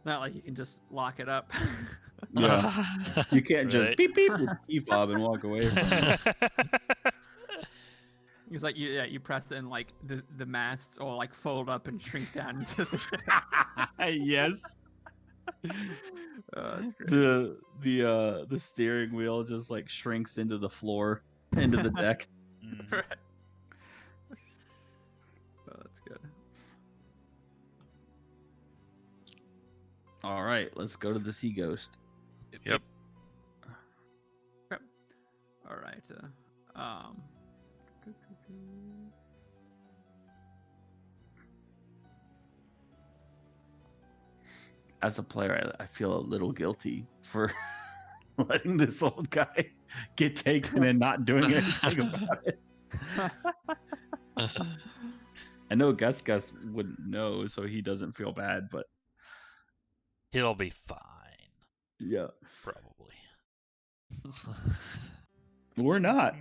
Speaker 1: Not like you can just lock it up.
Speaker 2: Yeah. You can't just
Speaker 4: Right.
Speaker 2: beep beep with the key fob and walk away from it.
Speaker 1: It's like you press it and like the masts all like fold up and shrink down into the ship.
Speaker 2: Yes.
Speaker 1: That's great.
Speaker 2: The steering wheel just like shrinks into the floor, into the deck.
Speaker 4: Mhm.
Speaker 1: Right. Oh, that's good.
Speaker 2: All right, let's go to the Sea Ghost.
Speaker 5: Yep.
Speaker 1: All right.
Speaker 2: As a player, I feel a little guilty for letting this old guy get taken and not doing anything about it. I know Gus wouldn't know, so he doesn't feel bad, but
Speaker 4: He'll be fine.
Speaker 2: yeah,
Speaker 4: Probably.
Speaker 2: we're not.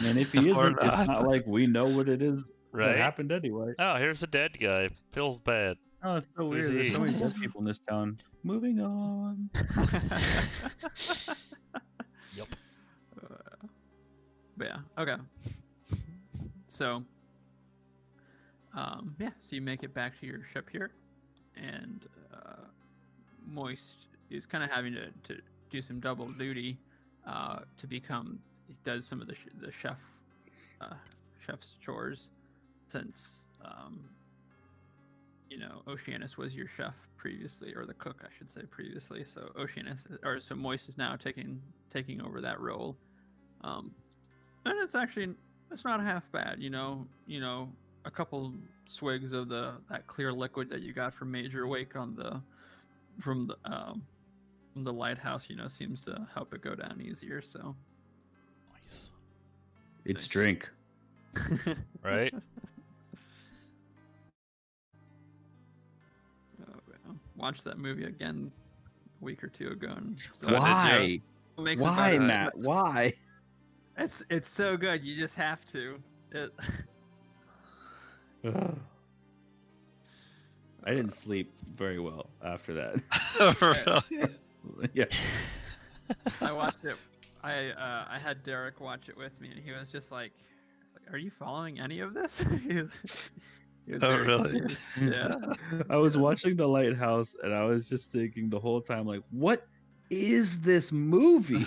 Speaker 2: And if he
Speaker 5: Or
Speaker 2: isn't, it's not like we know what it is that
Speaker 4: Right?
Speaker 2: happened anyway.
Speaker 4: Oh, here's a dead guy. Feels bad.
Speaker 2: Oh, it's so
Speaker 4: Who's
Speaker 2: weird. There's so
Speaker 4: he?
Speaker 2: many dead people in this town. Moving on.
Speaker 4: Yep.
Speaker 1: But yeah. Okay. So. Yeah. So you make it back to your ship here, and Moist is kind of having to do some double duty to become. He does some of the chef's chores, since Oceanus was your chef previously, or the cook, I should say, previously. So so Moist is now taking over that role, and it's not half bad. A couple swigs of that clear liquid that you got from Major Wake from the lighthouse, seems to help it go down easier. So
Speaker 4: Nice.
Speaker 2: It's
Speaker 5: Nice.
Speaker 2: drink.
Speaker 4: Right?
Speaker 1: Watched that movie again a week or two ago, and still
Speaker 2: Why?
Speaker 1: makes it
Speaker 2: Why,
Speaker 1: better.
Speaker 2: Matt? Why?
Speaker 1: It's so good. You just have to.
Speaker 2: I didn't sleep very well after that.
Speaker 5: Really?
Speaker 2: Yeah.
Speaker 1: I watched it. I had Derek watch it with me, and he was just like, "Are you following any of this?" he was
Speaker 5: Oh,
Speaker 1: very
Speaker 5: really?
Speaker 1: confused. Yeah.
Speaker 2: I was watching The Lighthouse and I was just thinking the whole time, like, what is this movie?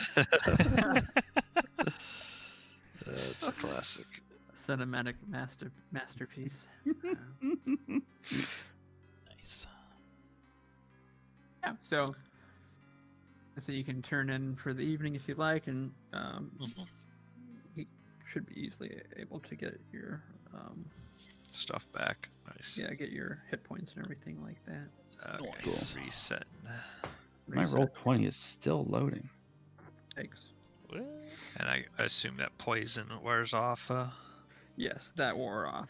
Speaker 5: That's a classic.
Speaker 1: Cinematic masterpiece.
Speaker 4: Nice.
Speaker 1: Yeah. So you can turn in for the evening if you like, and
Speaker 5: Mhm.
Speaker 1: he should be easily able to get your
Speaker 5: Stuff back. Nice.
Speaker 1: yeah, get your hit points and everything like that.
Speaker 5: Okay.
Speaker 2: Cool.
Speaker 5: Reset.
Speaker 2: My
Speaker 1: Reset.
Speaker 2: roll 20 is still loading.
Speaker 1: Thanks.
Speaker 5: And I assume that poison wears off.
Speaker 1: Yes, that wore off.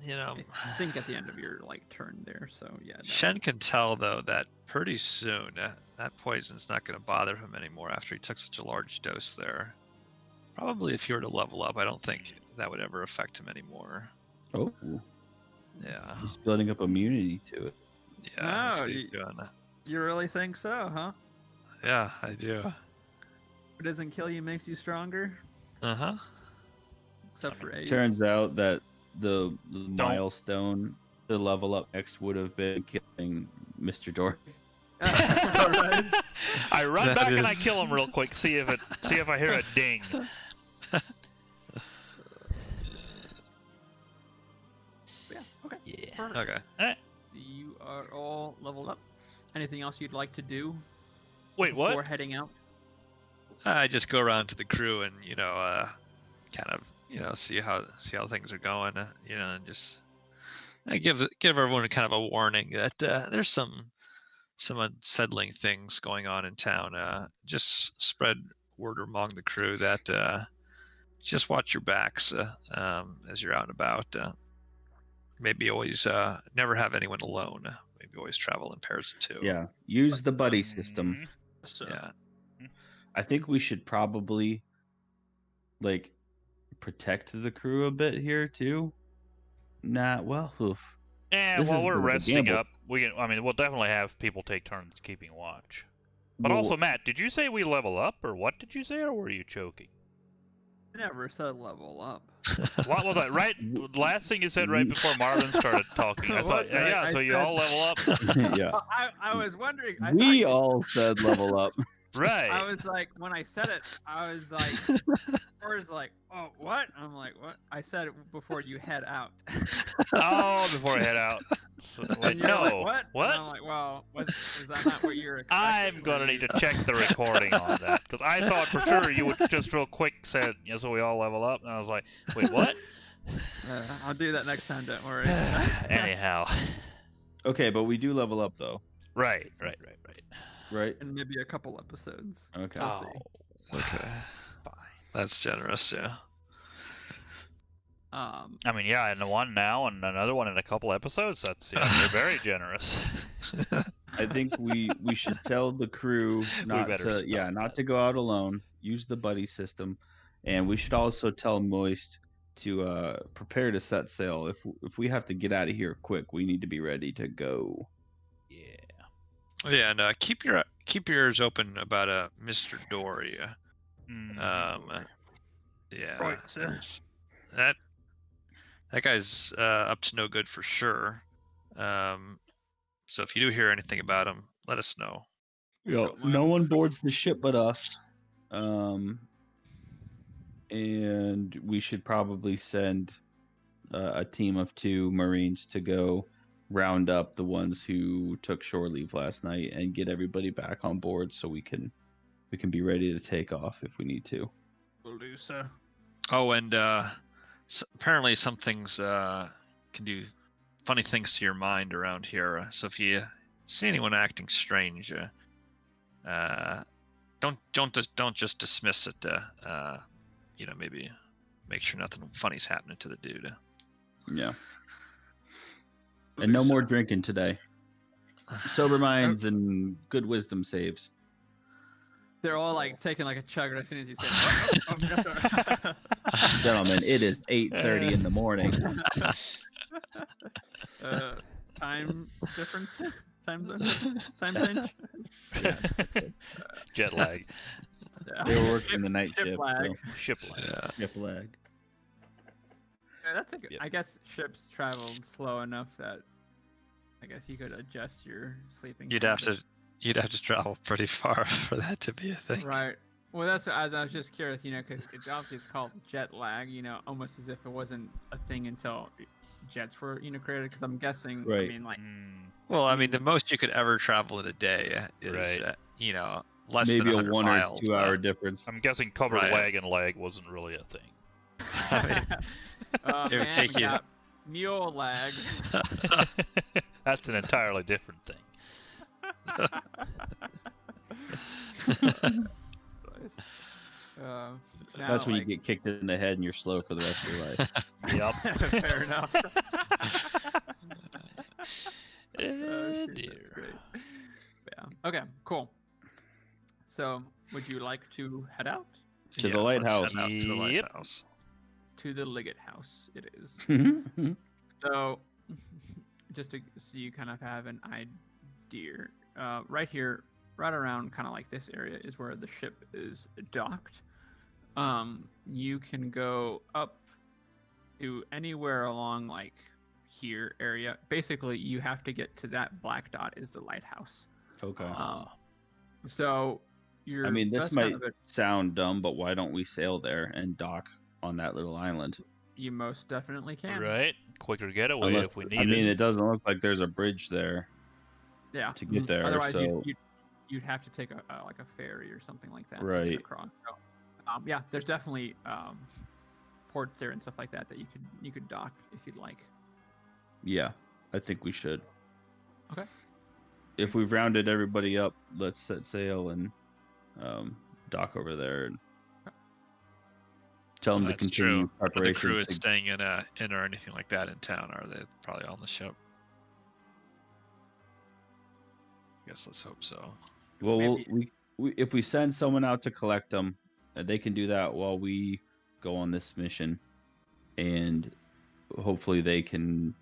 Speaker 5: You know,
Speaker 1: I think at the end of your turn there. So yeah. that-
Speaker 5: Shen can tell though that pretty soon that poison's not going to bother him anymore after he took such a large dose there. Probably if he were to level up, I don't think that would ever affect him anymore.
Speaker 2: Oh,
Speaker 5: Yeah.
Speaker 2: he's building up immunity to it.
Speaker 5: Yeah. That's
Speaker 1: Oh,
Speaker 5: what he's doing.
Speaker 1: You really think so, huh?
Speaker 5: Yeah, I do.
Speaker 1: What doesn't kill you makes you stronger,
Speaker 5: Uh-huh.
Speaker 1: except for AIDS.
Speaker 2: Turns out that the milestone to level up next would have been killing Mr. Dory.
Speaker 1: Right.
Speaker 4: I run
Speaker 5: That
Speaker 4: back and I
Speaker 5: is-
Speaker 4: kill him real quick. See if I hear a ding.
Speaker 1: Yeah. Okay.
Speaker 5: Yeah.
Speaker 1: Perfect.
Speaker 5: Okay.
Speaker 1: So you are all leveled up. Anything else you'd like to do
Speaker 4: Wait,
Speaker 1: before
Speaker 4: what?
Speaker 1: heading out?
Speaker 5: I just go around to the crew and kind of see how things are going. And just I give everyone kind of a warning that there's some unsettling things going on in town. Just spread word among the crew that just watch your backs as you're out and about. Maybe always never have anyone alone. Maybe always travel in pairs of two.
Speaker 2: Yeah, use the buddy system.
Speaker 4: Mhm.
Speaker 1: So,
Speaker 5: Yeah.
Speaker 2: I think we should probably protect the crew a bit here too. Oof.
Speaker 4: Yeah,
Speaker 2: This
Speaker 4: while
Speaker 2: is
Speaker 4: we're
Speaker 2: a bit of a
Speaker 4: resting
Speaker 2: gamble.
Speaker 4: up, we'll definitely have people take turns keeping watch. But
Speaker 2: Well,
Speaker 4: also, Matt, did you say we level up, or what did you say, or were you choking?
Speaker 1: I never said level up.
Speaker 4: What was that? Right, last thing you said right before Marvin started talking. I thought,
Speaker 1: What?
Speaker 4: yeah,
Speaker 1: I
Speaker 4: so you
Speaker 1: said-
Speaker 4: all level up,
Speaker 2: yeah,
Speaker 1: Well, I was wondering. I
Speaker 2: we
Speaker 1: thought
Speaker 2: all said level up.
Speaker 4: right?
Speaker 1: I was like, when I said it, I was like, or is like, oh, what? I'm like, what? I said it before you head out.
Speaker 4: Oh, before I head out. So, like,
Speaker 1: And you're
Speaker 4: no,
Speaker 1: like, what? And I'm like, well, was that not what you were expecting?
Speaker 4: I'm gonna
Speaker 1: Were
Speaker 4: need
Speaker 1: you-
Speaker 4: to check the recording on that because I thought for sure you would just real quick said, "Yeah, so we all level up," and I was like, "Wait, what?"
Speaker 1: I'll do that next time. Don't worry.
Speaker 4: Anyhow,
Speaker 2: Okay, but we do level up though,
Speaker 4: right.
Speaker 2: right?
Speaker 1: In maybe a couple episodes.
Speaker 2: Okay.
Speaker 1: We'll see.
Speaker 5: Okay. That's generous. Yeah.
Speaker 4: I mean, yeah, and one now and another one in a couple episodes. That's you're very generous.
Speaker 2: I think we should tell the crew not
Speaker 4: better
Speaker 2: to
Speaker 4: stop
Speaker 2: not to go out alone. Use the buddy system, and we should also tell Moist to prepare to set sail. If we have to get out of here quick, we need to be ready to go.
Speaker 4: Yeah.
Speaker 5: Yeah, and keep your ears open about Mr. Dory.
Speaker 4: Mm.
Speaker 5: Yeah.
Speaker 1: Right, sir.
Speaker 5: That guy's up to no good for sure. So if you do hear anything about him, let us know.
Speaker 2: No one boards the ship but us. And we should probably send a team of 2 Marines to go round up the ones who took shore leave last night and get everybody back on board so we can be ready to take off if we need to.
Speaker 1: Will do, sir.
Speaker 5: Oh, and apparently some things can do funny things to your mind around here. So if you see anyone acting strange, don't just dismiss it. Maybe make sure nothing funny's happening to the dude.
Speaker 2: Yeah.
Speaker 1: Will
Speaker 2: And
Speaker 1: do,
Speaker 2: no more
Speaker 1: sir.
Speaker 2: drinking today. Sober minds and good wisdom saves.
Speaker 1: They're all taking a chug as soon as you say, oh, yes, sir.
Speaker 2: Gentlemen, it is 8:30 in the morning.
Speaker 1: Time difference? Time zone difference? Time change?
Speaker 4: Jet lag,
Speaker 1: Yeah.
Speaker 2: They were working the night
Speaker 1: Ship
Speaker 2: shift.
Speaker 1: lag.
Speaker 2: So
Speaker 4: ship lag.
Speaker 5: Yeah.
Speaker 2: ship lag.
Speaker 1: Yeah, that's a good.
Speaker 4: Yep.
Speaker 1: I guess ships traveled slow enough that I guess you could adjust your sleeping.
Speaker 5: You'd have to travel pretty far for that to be a thing.
Speaker 1: Right. Well, that's what I was just curious, because it's obviously called jet lag, almost as if it wasn't a thing until jets were, created. Because I'm guessing,
Speaker 2: Right.
Speaker 1: I mean,
Speaker 4: Mm.
Speaker 5: Well, I mean, the most you could ever travel in a day is,
Speaker 4: Right.
Speaker 5: less
Speaker 2: maybe
Speaker 5: than
Speaker 2: a
Speaker 5: 100
Speaker 2: 1
Speaker 5: miles,
Speaker 2: or 2 hour difference.
Speaker 4: I'm guessing covered
Speaker 5: Right.
Speaker 4: wagon lag wasn't really a thing.
Speaker 5: I mean, it would
Speaker 1: Man,
Speaker 5: take
Speaker 1: we
Speaker 5: you.
Speaker 1: got mule lag.
Speaker 4: That's an entirely different thing.
Speaker 1: Now,
Speaker 2: That's when you
Speaker 1: like,
Speaker 2: get kicked in the head and you're slow for the rest of your life.
Speaker 4: Yep.
Speaker 1: fair enough.
Speaker 4: Oh,
Speaker 1: Shoot,
Speaker 4: dear.
Speaker 1: that's great. Yeah. Okay. Cool. So, would you like to head out
Speaker 2: To the
Speaker 5: Yeah, let's
Speaker 2: lighthouse.
Speaker 5: head out to the
Speaker 4: Yep.
Speaker 5: lighthouse.
Speaker 1: to the Liggett House? It is.
Speaker 2: Mhm.
Speaker 1: So, just to so you kind of have an idea, right here, right around kind of like this area is where the ship is docked. You can go up to anywhere along like here area. Basically, you have to get to that black dot is the lighthouse.
Speaker 2: Okay.
Speaker 1: So you're.
Speaker 2: I mean, this
Speaker 1: that's
Speaker 2: might
Speaker 1: kind of
Speaker 2: sound dumb, but why don't we sail there and dock on that little island?
Speaker 1: you most definitely can.
Speaker 4: Right? Quicker getaway
Speaker 2: Unless,
Speaker 4: if we need
Speaker 2: I mean,
Speaker 4: it.
Speaker 2: it doesn't look like there's a bridge there
Speaker 1: Yeah.
Speaker 2: to get
Speaker 1: mhm.
Speaker 2: there.
Speaker 1: Otherwise,
Speaker 2: So
Speaker 1: you'd have to take a like a ferry or something like that to
Speaker 2: Right.
Speaker 1: get across. So, yeah, there's definitely ports there and stuff like that that you could dock if you'd like.
Speaker 2: yeah, I think we should.
Speaker 1: Okay.
Speaker 2: If we've rounded everybody up, let's set sail and dock over there and tell them to
Speaker 5: That's
Speaker 2: continue
Speaker 5: true. But the
Speaker 2: preparation.
Speaker 5: crew is staying in a inn or anything like that in town, are they? Probably on the ship. I guess let's hope so.
Speaker 2: Well,
Speaker 1: Maybe-
Speaker 2: we if we send someone out to collect them, they can do that while we go on this mission, and hopefully they can.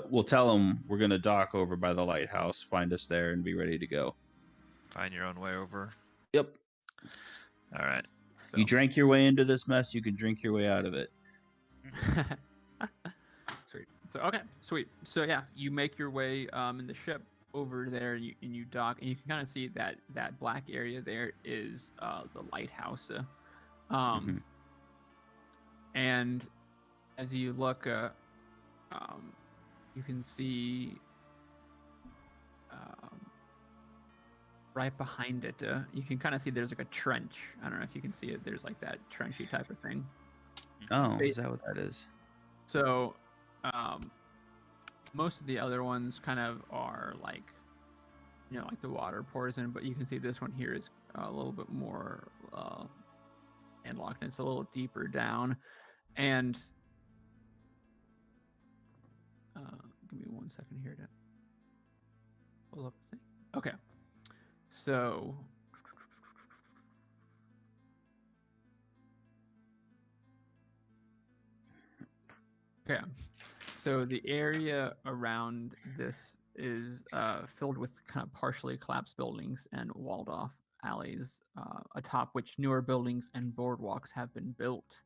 Speaker 2: We'll tell them we're gonna dock over by the lighthouse, find us there, and be ready to go.
Speaker 5: Find your own way over.
Speaker 2: Yep.
Speaker 5: All right.
Speaker 1: So.
Speaker 2: You drank your way into this mess. You can drink your way out of it.
Speaker 1: Sweet. So okay, sweet. So yeah, you make your way in the ship over there, and you dock, and you can kind of see that black area there is the lighthouse.
Speaker 2: Mhm.
Speaker 1: And as you look, you can see right behind it. You can kind of see there's like a trench. I don't know if you can see it. There's like that trenchy type of thing.
Speaker 2: Oh,
Speaker 1: Ba-
Speaker 2: is that what that is?
Speaker 1: So, most of the other ones kind of are like, like the water pours in, but you can see this one here is a little bit more landlocked, and it's a little deeper down. And give me 1 second here to pull up the thing. Okay, so. Okay, so the area around this is filled with kind of partially collapsed buildings and walled off alleys, atop which newer buildings and boardwalks have been built.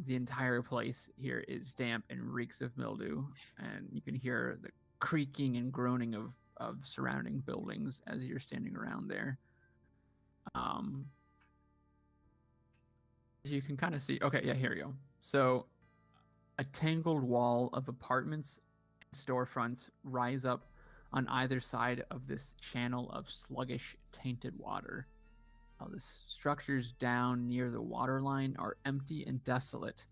Speaker 1: The entire place here is damp and reeks of mildew, and you can hear the creaking and groaning of surrounding buildings as you're standing around there. You can kind of see. Okay, yeah, here we go. So. A tangled wall of apartments and storefronts rise up on either side of this channel of sluggish, tainted water. The structures down near the waterline are empty and desolate,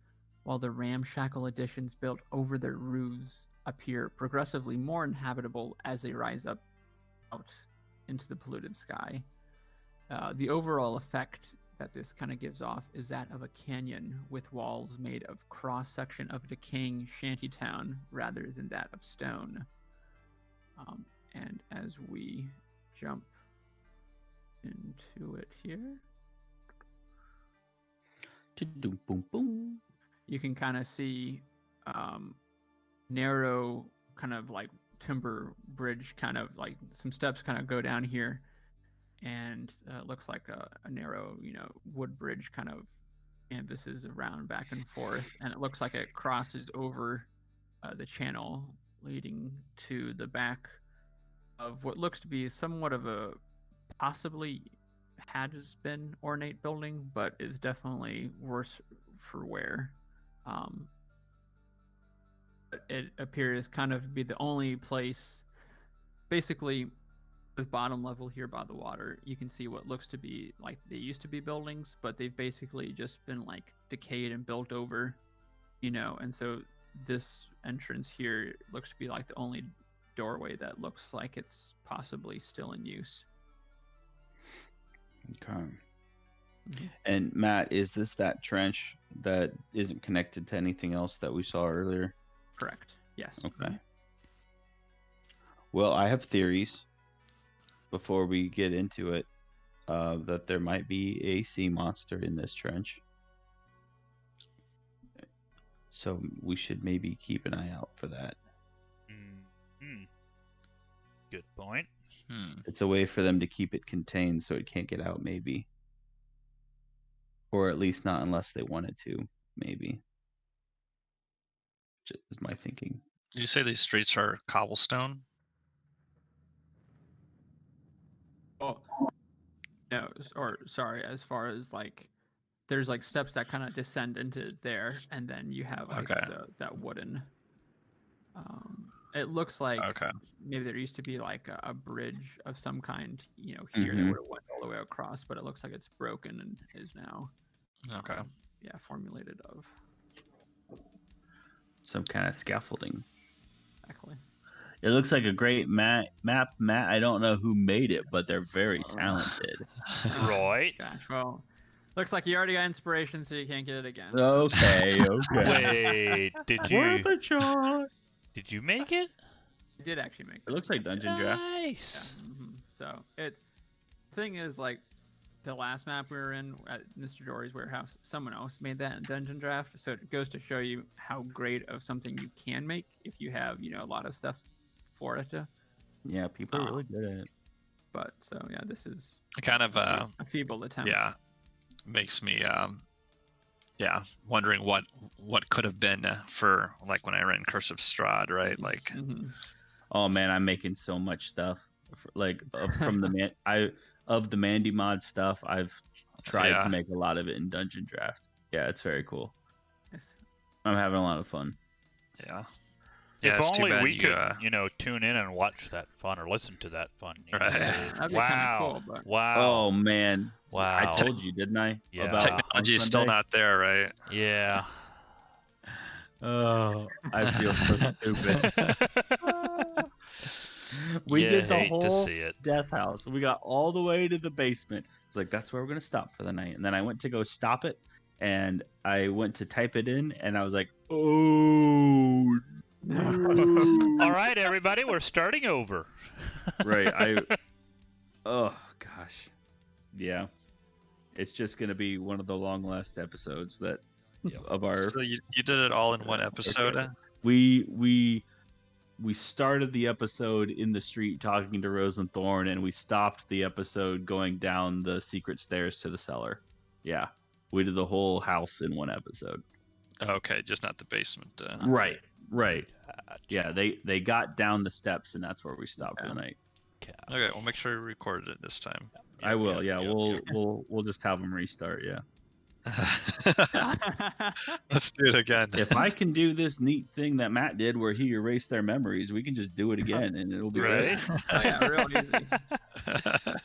Speaker 1: while the ramshackle additions built over their roofs appear progressively more inhabitable as they rise up out into the polluted sky. The overall effect that this kind of gives off is that of a canyon with walls made of cross-section of decaying shantytown rather than that of stone. And as we jump into it here,
Speaker 2: Boom, boom.
Speaker 1: you can kind of see narrow kind of like timber bridge, kind of like some steps kind of go down here, and it looks like a narrow, wood bridge kind of canvases around back and forth, and it looks like it crosses over the channel leading to the back of what looks to be somewhat of a possibly has been ornate building, but is definitely worse for wear. It appears kind of be the only place, basically. the bottom level here by the water, you can see what looks to be like they used to be buildings, but they've basically just been like decayed and built over, and so this entrance here looks to be like the only doorway that looks like it's possibly still in use.
Speaker 2: Okay. And Matt, is this that trench that isn't connected to anything else that we saw earlier?
Speaker 1: Correct. Yes.
Speaker 2: Okay. Well, I have theories before we get into it that there might be a sea monster in this trench. So we should maybe keep an eye out for that.
Speaker 4: Mm-hmm. Good point.
Speaker 2: It's a way for them to keep it contained so it can't get out, maybe. Or at least not unless they wanted to, maybe. Just is my thinking.
Speaker 5: Did you say these streets are cobblestone?
Speaker 1: Oh, no, or sorry, as far as like, there's like steps that kind of descend into there, and then you have like that wooden. It looks like maybe there used to be like a bridge of some kind, here that would have went all the way across, but it looks like it's broken and is now, formulated of
Speaker 2: some kind of scaffolding.
Speaker 1: Exactly.
Speaker 2: It looks like a great map, Matt. I don't know who made it, but they're very talented.
Speaker 4: Right.
Speaker 1: Gosh, well, looks like you already got inspiration, so you can't get it again.
Speaker 2: Okay.
Speaker 4: Wait, did you?
Speaker 2: Worth a shot.
Speaker 4: Did you make it?
Speaker 1: I did actually make it.
Speaker 2: It looks like Dungeon Draft.
Speaker 4: Nice.
Speaker 1: Yeah. So the thing is, like, the last map we were in at Mr. Dory's warehouse, someone else made that in Dungeon Draft. So it goes to show you how great of something you can make if you have, a lot of stuff for it to.
Speaker 2: Yeah, people are really good at it.
Speaker 1: But so yeah, this is
Speaker 5: kind of
Speaker 1: a feeble attempt.
Speaker 5: Yeah, makes me wondering what could have been for like when I ran Curse of Strahd, right? Like,
Speaker 2: oh man, I'm making so much stuff from the Mandy mod stuff. I've tried to make a lot of it in Dungeon Draft. Yeah, it's very cool.
Speaker 1: Yes.
Speaker 2: I'm having a lot of fun.
Speaker 5: Yeah.
Speaker 4: If only we could, tune in and watch that fun or listen to that fun.
Speaker 5: Right.
Speaker 1: Yeah, that'd be kinda cool, but...
Speaker 4: Wow.
Speaker 2: Oh man.
Speaker 4: Wow.
Speaker 2: I told you, didn't I?
Speaker 4: Yeah.
Speaker 2: About
Speaker 5: technology is still not there, right?
Speaker 4: Yeah.
Speaker 2: Oh, I feel so stupid. We did the whole death house. We got all the way to the basement. It's like, that's where we're going to stop for the night. And then I went to go stop it, and I went to type it in, and I was like, oh, no.
Speaker 4: All right, everybody, we're starting over.
Speaker 2: Right. Oh, gosh. Yeah. It's just going to be one of the long last episodes of our...
Speaker 5: So you did it all in one episode?
Speaker 2: We started the episode in the street talking to Rose and Thorn, and we stopped the episode going down the secret stairs to the cellar. Yeah, we did the whole house in one episode.
Speaker 5: Okay, just not the basement.
Speaker 2: Right. Yeah, they got down the steps, and that's where we stopped for the night.
Speaker 5: Okay, we'll make sure we recorded it this time.
Speaker 2: I will. Yeah, we'll just have them restart. Yeah.
Speaker 5: Let's do it again.
Speaker 2: If I can do this neat thing that Matt did where he erased their memories, we can just do it again and it'll be
Speaker 4: right.
Speaker 1: Oh, yeah, real easy.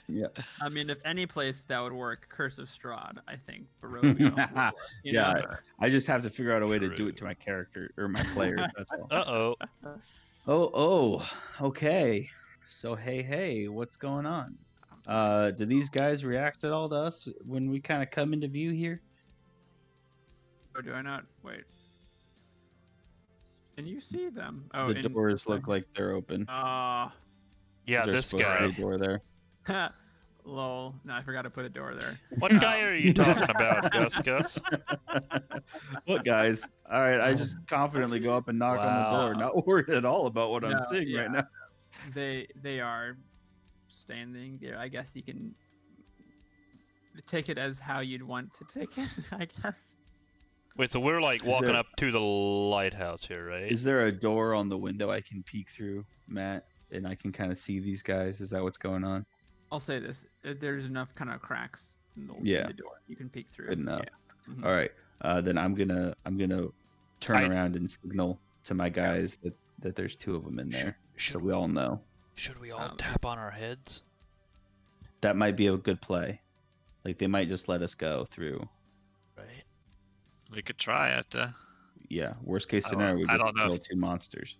Speaker 2: Yeah.
Speaker 1: I mean, if any place that would work, Curse of Strahd, I think Barovia would work.
Speaker 2: Yeah, I just have to figure out a way to do it to my character or my players. That's all. Oh, okay. So hey, what's going on? Do these guys react at all to us when we kind of come into view here?
Speaker 1: Or do I not? Wait. Can you see them? Oh,
Speaker 2: the doors look like they're open.
Speaker 4: Yeah,
Speaker 2: There's
Speaker 4: this guy.
Speaker 2: A door there.
Speaker 1: Lol. No, I forgot to put a door there.
Speaker 4: What guy are you talking about, Gus?
Speaker 2: What guys? All right, I just confidently go up and knock on the door, not worried at all about what I'm seeing right now.
Speaker 1: They are standing there. I guess you can take it as how you'd want to take it, I guess.
Speaker 4: Wait, so we're like walking up to the lighthouse here, right?
Speaker 2: Is there a door on the window I can peek through, Matt, and I can kind of see these guys? Is that what's going on?
Speaker 1: I'll say this: there's enough kind of cracks in the door you can peek through.
Speaker 2: Good enough.
Speaker 1: Yeah. Mm-hmm.
Speaker 2: All right, then I'm gonna turn around and signal to my guys that there's two of them in there, so we all know.
Speaker 4: Should we all
Speaker 1: Um,
Speaker 4: tap on our heads?
Speaker 2: That might be a good play. Like they might just let us go through.
Speaker 4: Right.
Speaker 5: We could try it.
Speaker 2: Yeah, worst case
Speaker 5: I
Speaker 2: scenario, we
Speaker 5: don't
Speaker 2: just
Speaker 5: know
Speaker 2: kill
Speaker 5: if-
Speaker 2: 2 monsters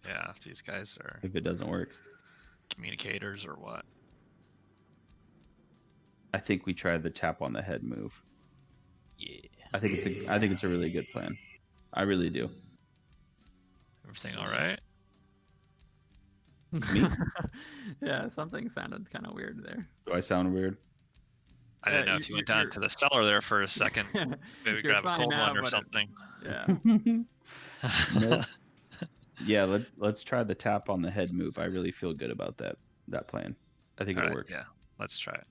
Speaker 5: Yeah, if these guys are
Speaker 2: if it doesn't work.
Speaker 5: communicators or what.
Speaker 2: I think we try the tap on the head move.
Speaker 4: Yeah.
Speaker 2: I think it's a really good plan. I really do.
Speaker 5: Everything all right?
Speaker 2: Me?
Speaker 1: Yeah, something sounded kind of weird there.
Speaker 2: Do I sound weird?
Speaker 5: I didn't know if you went down to the cellar there for a second. Maybe
Speaker 1: You're
Speaker 5: grab a
Speaker 1: fine
Speaker 5: cold
Speaker 1: now,
Speaker 5: one or
Speaker 1: but
Speaker 5: something.
Speaker 1: Yeah.
Speaker 2: Nope. Yeah, let's try the tap on the head move. I really feel good about that plan. I think
Speaker 5: All
Speaker 2: it'll
Speaker 5: right,
Speaker 2: work.
Speaker 5: yeah, let's try it.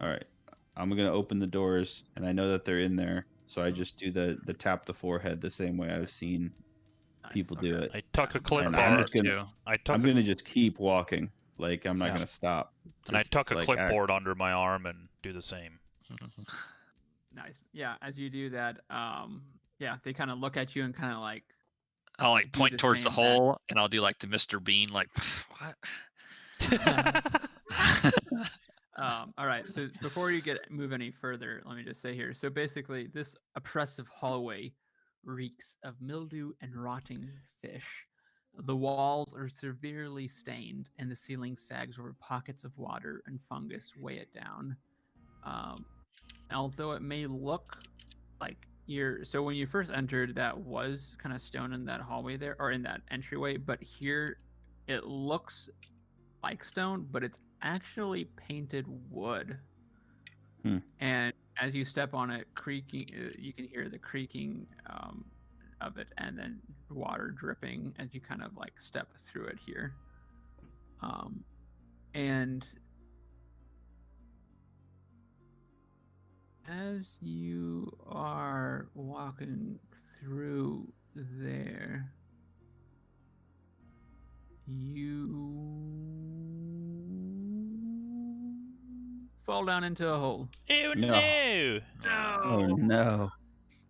Speaker 2: All right. I'm gonna open the doors, and I know that they're in there, so I just do the tap the forehead the same way I've seen
Speaker 1: Nice,
Speaker 2: people do
Speaker 1: okay.
Speaker 2: it.
Speaker 4: I tuck a
Speaker 2: And
Speaker 4: clipboard.
Speaker 2: I'm just gonna
Speaker 5: Too.
Speaker 2: I'm gonna just keep walking. Like I'm not
Speaker 5: Yeah.
Speaker 2: gonna stop.
Speaker 4: And I
Speaker 2: Just,
Speaker 4: tuck a
Speaker 2: like,
Speaker 4: clipboard under my arm and do the same.
Speaker 1: Nice. Yeah, as you do that, yeah, they kind of look at you and kind of like,
Speaker 5: I'll like
Speaker 1: Do
Speaker 5: point
Speaker 1: the
Speaker 5: towards the
Speaker 1: same that-
Speaker 5: hole, and I'll do like the Mr. Bean, like what?
Speaker 1: all right. So before you move any further, let me just say here. So basically, this oppressive hallway reeks of mildew and rotting fish. The walls are severely stained, and the ceiling sags where pockets of water and fungus weigh it down. Although it may look like so when you first entered, that was kind of stone in that hallway there, or in that entryway, but here it looks like stone, but it's actually painted wood. And as you step on it, creaking, you can hear the creaking of it, and then water dripping as you kind of like step through it here. And as you are walking through there, you fall down into a hole.
Speaker 4: Oh
Speaker 2: No.
Speaker 4: no!
Speaker 2: Oh no.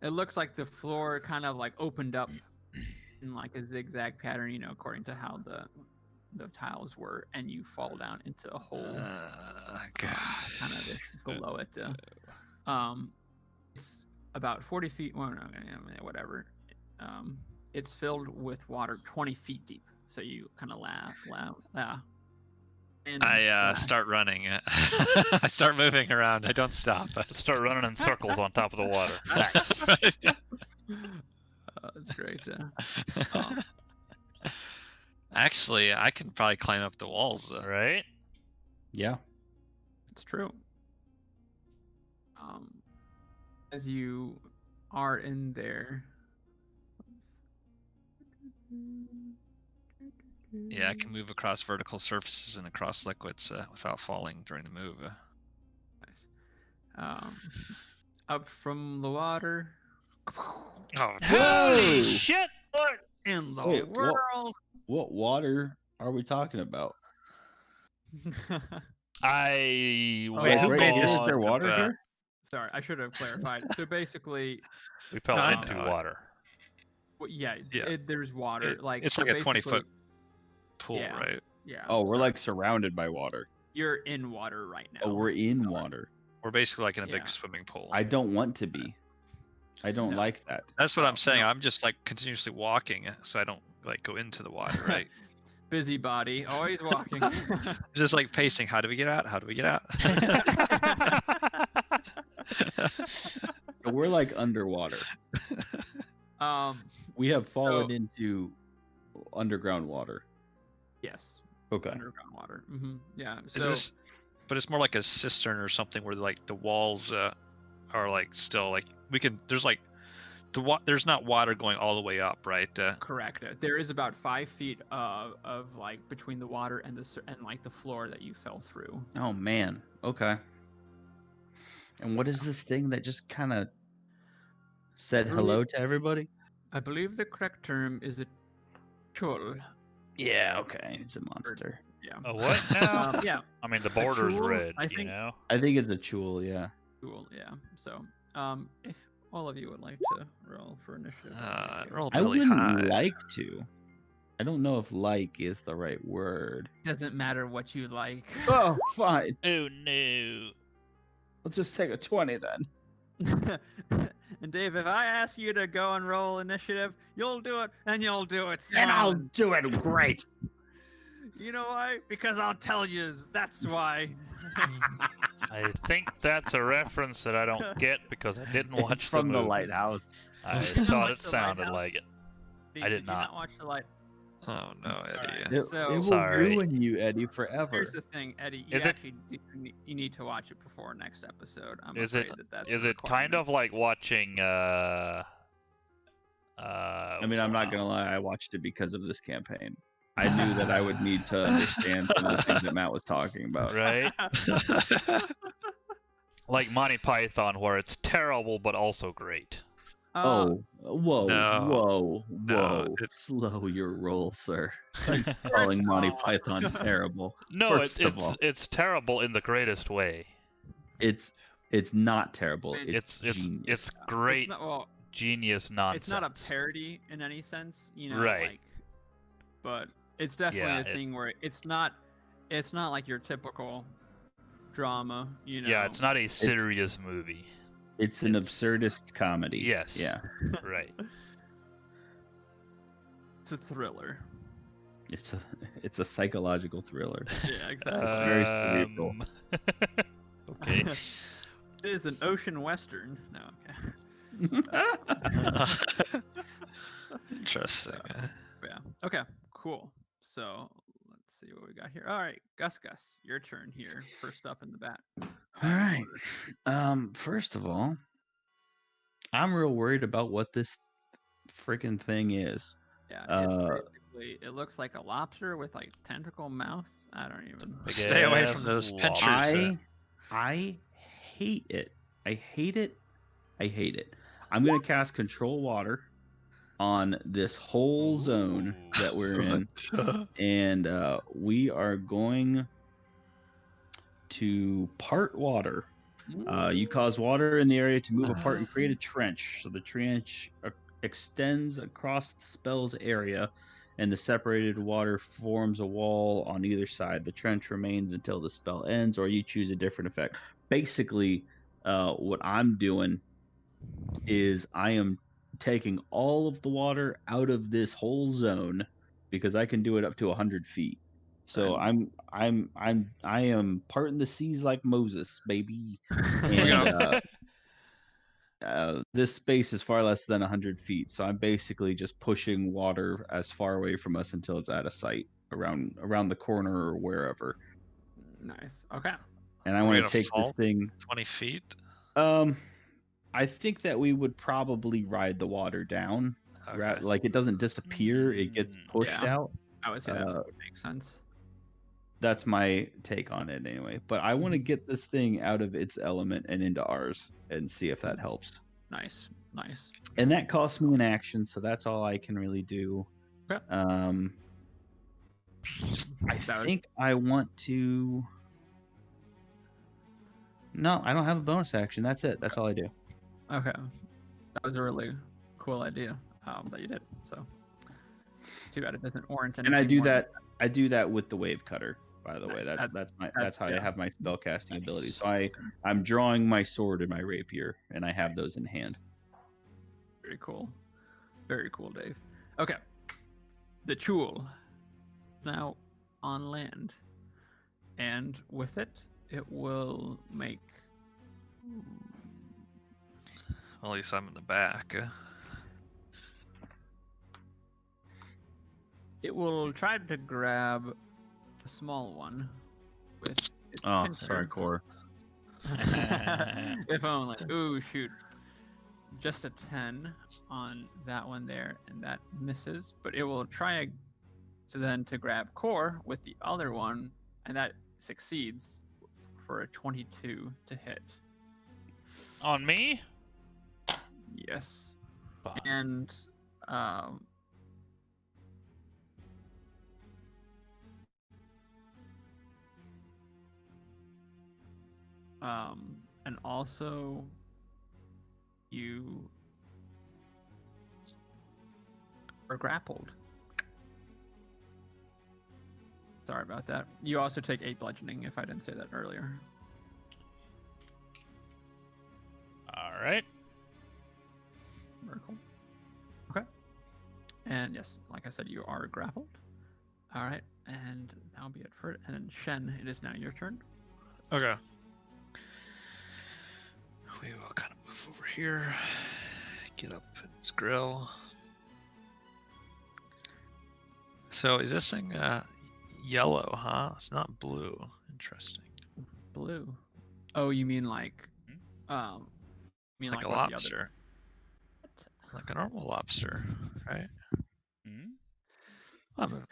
Speaker 1: It looks like the floor kind of like opened up in like a zigzag pattern, according to how the tiles were, and you fall down into a hole
Speaker 5: Gosh.
Speaker 1: kind of below it. It's about 40 feet. Well, no, whatever. It's filled with water 20 feet deep. So you kind of laugh. And
Speaker 5: I start running. I start moving around. I don't stop.
Speaker 4: Start running in circles on top of the water.
Speaker 5: Nice.
Speaker 1: That's great.
Speaker 5: Actually, I can probably climb up the walls.
Speaker 4: Right?
Speaker 2: Yeah.
Speaker 1: It's true. As you are in there.
Speaker 5: Yeah, I can move across vertical surfaces and across liquids without falling during the move.
Speaker 1: Nice. Up from the water.
Speaker 5: Oh,
Speaker 4: Holy
Speaker 2: Whoa!
Speaker 4: shit!
Speaker 1: What in the
Speaker 2: Wait, what?
Speaker 1: world?
Speaker 2: What water are we talking about?
Speaker 4: I
Speaker 5: Wait, who
Speaker 2: right
Speaker 5: made
Speaker 2: here,
Speaker 5: this
Speaker 2: is there water
Speaker 5: up,
Speaker 2: here?
Speaker 1: Sorry, I should have clarified. So basically,
Speaker 4: We fell
Speaker 1: Huh?
Speaker 4: into water.
Speaker 1: yeah,
Speaker 5: Yeah.
Speaker 1: there's water.
Speaker 5: it's
Speaker 1: so
Speaker 5: like a 20-foot
Speaker 1: basically-
Speaker 5: pool,
Speaker 1: yeah.
Speaker 5: right?
Speaker 1: Yeah.
Speaker 2: Oh, we're
Speaker 1: so
Speaker 2: like surrounded by water.
Speaker 1: you're in water right now.
Speaker 2: Oh, we're in water.
Speaker 5: We're basically like in a
Speaker 1: Yeah.
Speaker 5: big swimming pool.
Speaker 2: I don't want to be. I don't
Speaker 1: No.
Speaker 2: like that.
Speaker 5: That's what I'm saying.
Speaker 1: no.
Speaker 5: I'm just like continuously walking, so I don't like go into the water, right?
Speaker 1: Busybody, always walking.
Speaker 5: Just like pacing. How do we get out? How do we get out?
Speaker 2: We're like underwater. We have fallen
Speaker 1: So-
Speaker 2: into underground water.
Speaker 1: Yes,
Speaker 2: Okay.
Speaker 1: underground water. Yeah.
Speaker 5: Is
Speaker 1: So
Speaker 5: this, but it's more like a cistern or something where like the walls are like still like we can. There's like there's not water going all the way up, right?
Speaker 1: correct. There is about 5 feet of like between the water and like the floor that you fell through.
Speaker 2: Oh man. Okay. And what is this thing that just kind of said hello to everybody?
Speaker 1: I believe the correct term is a chul.
Speaker 2: Yeah. Okay. It's a monster.
Speaker 1: Yeah.
Speaker 4: A what now?
Speaker 1: Yeah.
Speaker 4: I mean, the border's
Speaker 1: tool,
Speaker 4: red,
Speaker 1: I
Speaker 4: you
Speaker 1: think-
Speaker 4: know?
Speaker 2: I think it's a chul. Yeah.
Speaker 1: Cool. Yeah. So, if all of you would like to roll for initiative, thank you.
Speaker 5: Rolled
Speaker 2: I
Speaker 5: really
Speaker 2: wouldn't
Speaker 5: high.
Speaker 2: like to. I don't know if like is the right word.
Speaker 1: Doesn't matter what you like.
Speaker 2: Oh, fine.
Speaker 4: Oh no.
Speaker 2: Let's just take a 20 then.
Speaker 1: And Dave, if I ask you to go and roll initiative, you'll do it, and you'll do it
Speaker 2: And I'll
Speaker 1: smiling.
Speaker 2: do it great.
Speaker 1: You know why? Because I'll tell you. That's why.
Speaker 4: I think that's a reference that I don't get because I didn't watch
Speaker 2: It's from
Speaker 4: the
Speaker 2: the
Speaker 4: movie.
Speaker 2: lighthouse.
Speaker 4: I
Speaker 1: did not
Speaker 4: thought
Speaker 1: watch
Speaker 4: it
Speaker 1: The
Speaker 4: sounded
Speaker 1: Lighthouse?
Speaker 4: like it.
Speaker 1: Dave,
Speaker 4: I did
Speaker 1: you
Speaker 4: not.
Speaker 1: not watch the light?
Speaker 5: Oh no, Eddie.
Speaker 1: Alright.
Speaker 2: It,
Speaker 1: So-
Speaker 2: it will
Speaker 4: Sorry.
Speaker 2: ruin you, Eddie, forever.
Speaker 1: Here's the thing, Eddie. You
Speaker 4: Is it-
Speaker 1: actually you need to watch it before next episode. I'm
Speaker 4: Is
Speaker 1: afraid
Speaker 4: it-
Speaker 1: that's
Speaker 4: Is
Speaker 1: a
Speaker 4: it kind
Speaker 1: requirement.
Speaker 4: of like watching
Speaker 2: I mean, I'm not gonna lie. I watched it because of this campaign. I knew that I would need to understand some of the things that Matt was talking about.
Speaker 4: right? Like Monty Python, where it's terrible but also great.
Speaker 2: Oh, whoa,
Speaker 5: No.
Speaker 2: whoa,
Speaker 5: No,
Speaker 2: whoa! Slow your roll, sir.
Speaker 1: First
Speaker 2: Calling Monty
Speaker 1: off-
Speaker 2: Python terrible.
Speaker 4: No,
Speaker 2: First of all,
Speaker 4: it's terrible in the greatest way.
Speaker 2: it's not terrible.
Speaker 1: Man,
Speaker 2: It's genius.
Speaker 4: It's great
Speaker 1: It's not, well,
Speaker 4: genius nonsense.
Speaker 1: it's not a parody in any sense, you know.
Speaker 4: Right.
Speaker 1: Like, but it's definitely
Speaker 4: Yeah,
Speaker 1: a thing where it's not like your typical drama, you know.
Speaker 4: Yeah, it's not a serious movie.
Speaker 2: It's an
Speaker 4: it's-
Speaker 2: absurdist comedy.
Speaker 4: Yes.
Speaker 2: Yeah.
Speaker 4: Right.
Speaker 1: It's a thriller.
Speaker 2: It's a psychological thriller.
Speaker 1: Yeah, exactly.
Speaker 2: It's very cerebral.
Speaker 4: Um, okay.
Speaker 1: It is an ocean western. No, okay.
Speaker 5: Interesting.
Speaker 1: Yeah. Okay. Cool. So let's see what we got here. All right, Gus, your turn here. First up in the bat.
Speaker 2: All right. First of all, I'm real worried about what this freaking thing is.
Speaker 1: Yeah,
Speaker 2: Uh,
Speaker 1: it's basically it looks like a lobster with like tentacle mouth. I don't even.
Speaker 4: Big
Speaker 5: Stay away from
Speaker 4: ass
Speaker 5: those
Speaker 4: lobster.
Speaker 5: pinchers.
Speaker 2: I hate it. I hate it. I hate it. I'm gonna cast control water on this whole zone that we're in, and we are going to part water. You cause water in the area to move apart and create a trench. So the trench extends across the spell's area, and the separated water forms a wall on either side. The trench remains until the spell ends, or you choose a different effect. Basically, what I'm doing is I am taking all of the water out of this whole zone because I can do it up to 100 feet. So I am parting the seas like Moses, baby. And this space is far less than 100 feet, so I'm basically just pushing water as far away from us until it's out of sight around the corner or wherever.
Speaker 1: Nice. Okay.
Speaker 2: And I
Speaker 5: Are we
Speaker 2: want
Speaker 5: gonna
Speaker 2: to take this
Speaker 5: fall?
Speaker 2: thing.
Speaker 5: 20 feet.
Speaker 2: I think that we would probably ride the water down.
Speaker 5: Okay.
Speaker 2: Like it doesn't disappear; it gets pushed
Speaker 1: Yeah.
Speaker 2: out.
Speaker 1: I would say that would make sense.
Speaker 2: That's my take on it, anyway. But I want to get this thing out of its element and into ours, and see if that helps.
Speaker 1: Nice.
Speaker 2: And that costs me an action, so that's all I can really do.
Speaker 1: Okay.
Speaker 2: I
Speaker 1: That would-
Speaker 2: think I want to. No, I don't have a bonus action. That's it. That's all I do.
Speaker 1: Okay. That was a really cool idea that you did. So too bad it doesn't warrant anything.
Speaker 2: And I do
Speaker 1: more than-
Speaker 2: that. I do that with the wave cutter. By the way,
Speaker 1: Nice.
Speaker 2: that's how I
Speaker 1: yeah.
Speaker 2: have my spell casting ability.
Speaker 1: Nice.
Speaker 2: So I'm drawing my sword and my rapier, and I have those in hand.
Speaker 1: Very cool. Very cool, Dave. Okay. The Chul. Now on land. And with it, it will make.
Speaker 5: Well, at least I'm in the back.
Speaker 1: It will try to grab a small one with its
Speaker 2: Oh,
Speaker 1: pincer.
Speaker 2: sorry, Core.
Speaker 1: If only. Ooh, shoot. Just a 10 on that one there, and that misses. But it will try to grab Core with the other one, and that succeeds for a 22 to hit.
Speaker 4: On me?
Speaker 1: Yes.
Speaker 4: Fuck.
Speaker 1: And and also you are grappled. Sorry about that. You also take 8 bludgeoning if I didn't say that earlier.
Speaker 4: All right.
Speaker 1: Very cool. Okay. And yes, like I said, you are grappled. All right, and that'll be it for it. And then Shen, it is now your turn.
Speaker 5: Okay. We will kind of move over here. Get up its grill. So is this thing yellow, huh? It's not blue. Interesting.
Speaker 1: Blue. Oh, you mean like,
Speaker 5: Like a
Speaker 1: what the
Speaker 5: lobster. Like a normal lobster, right?
Speaker 4: Hmm?
Speaker 5: Well,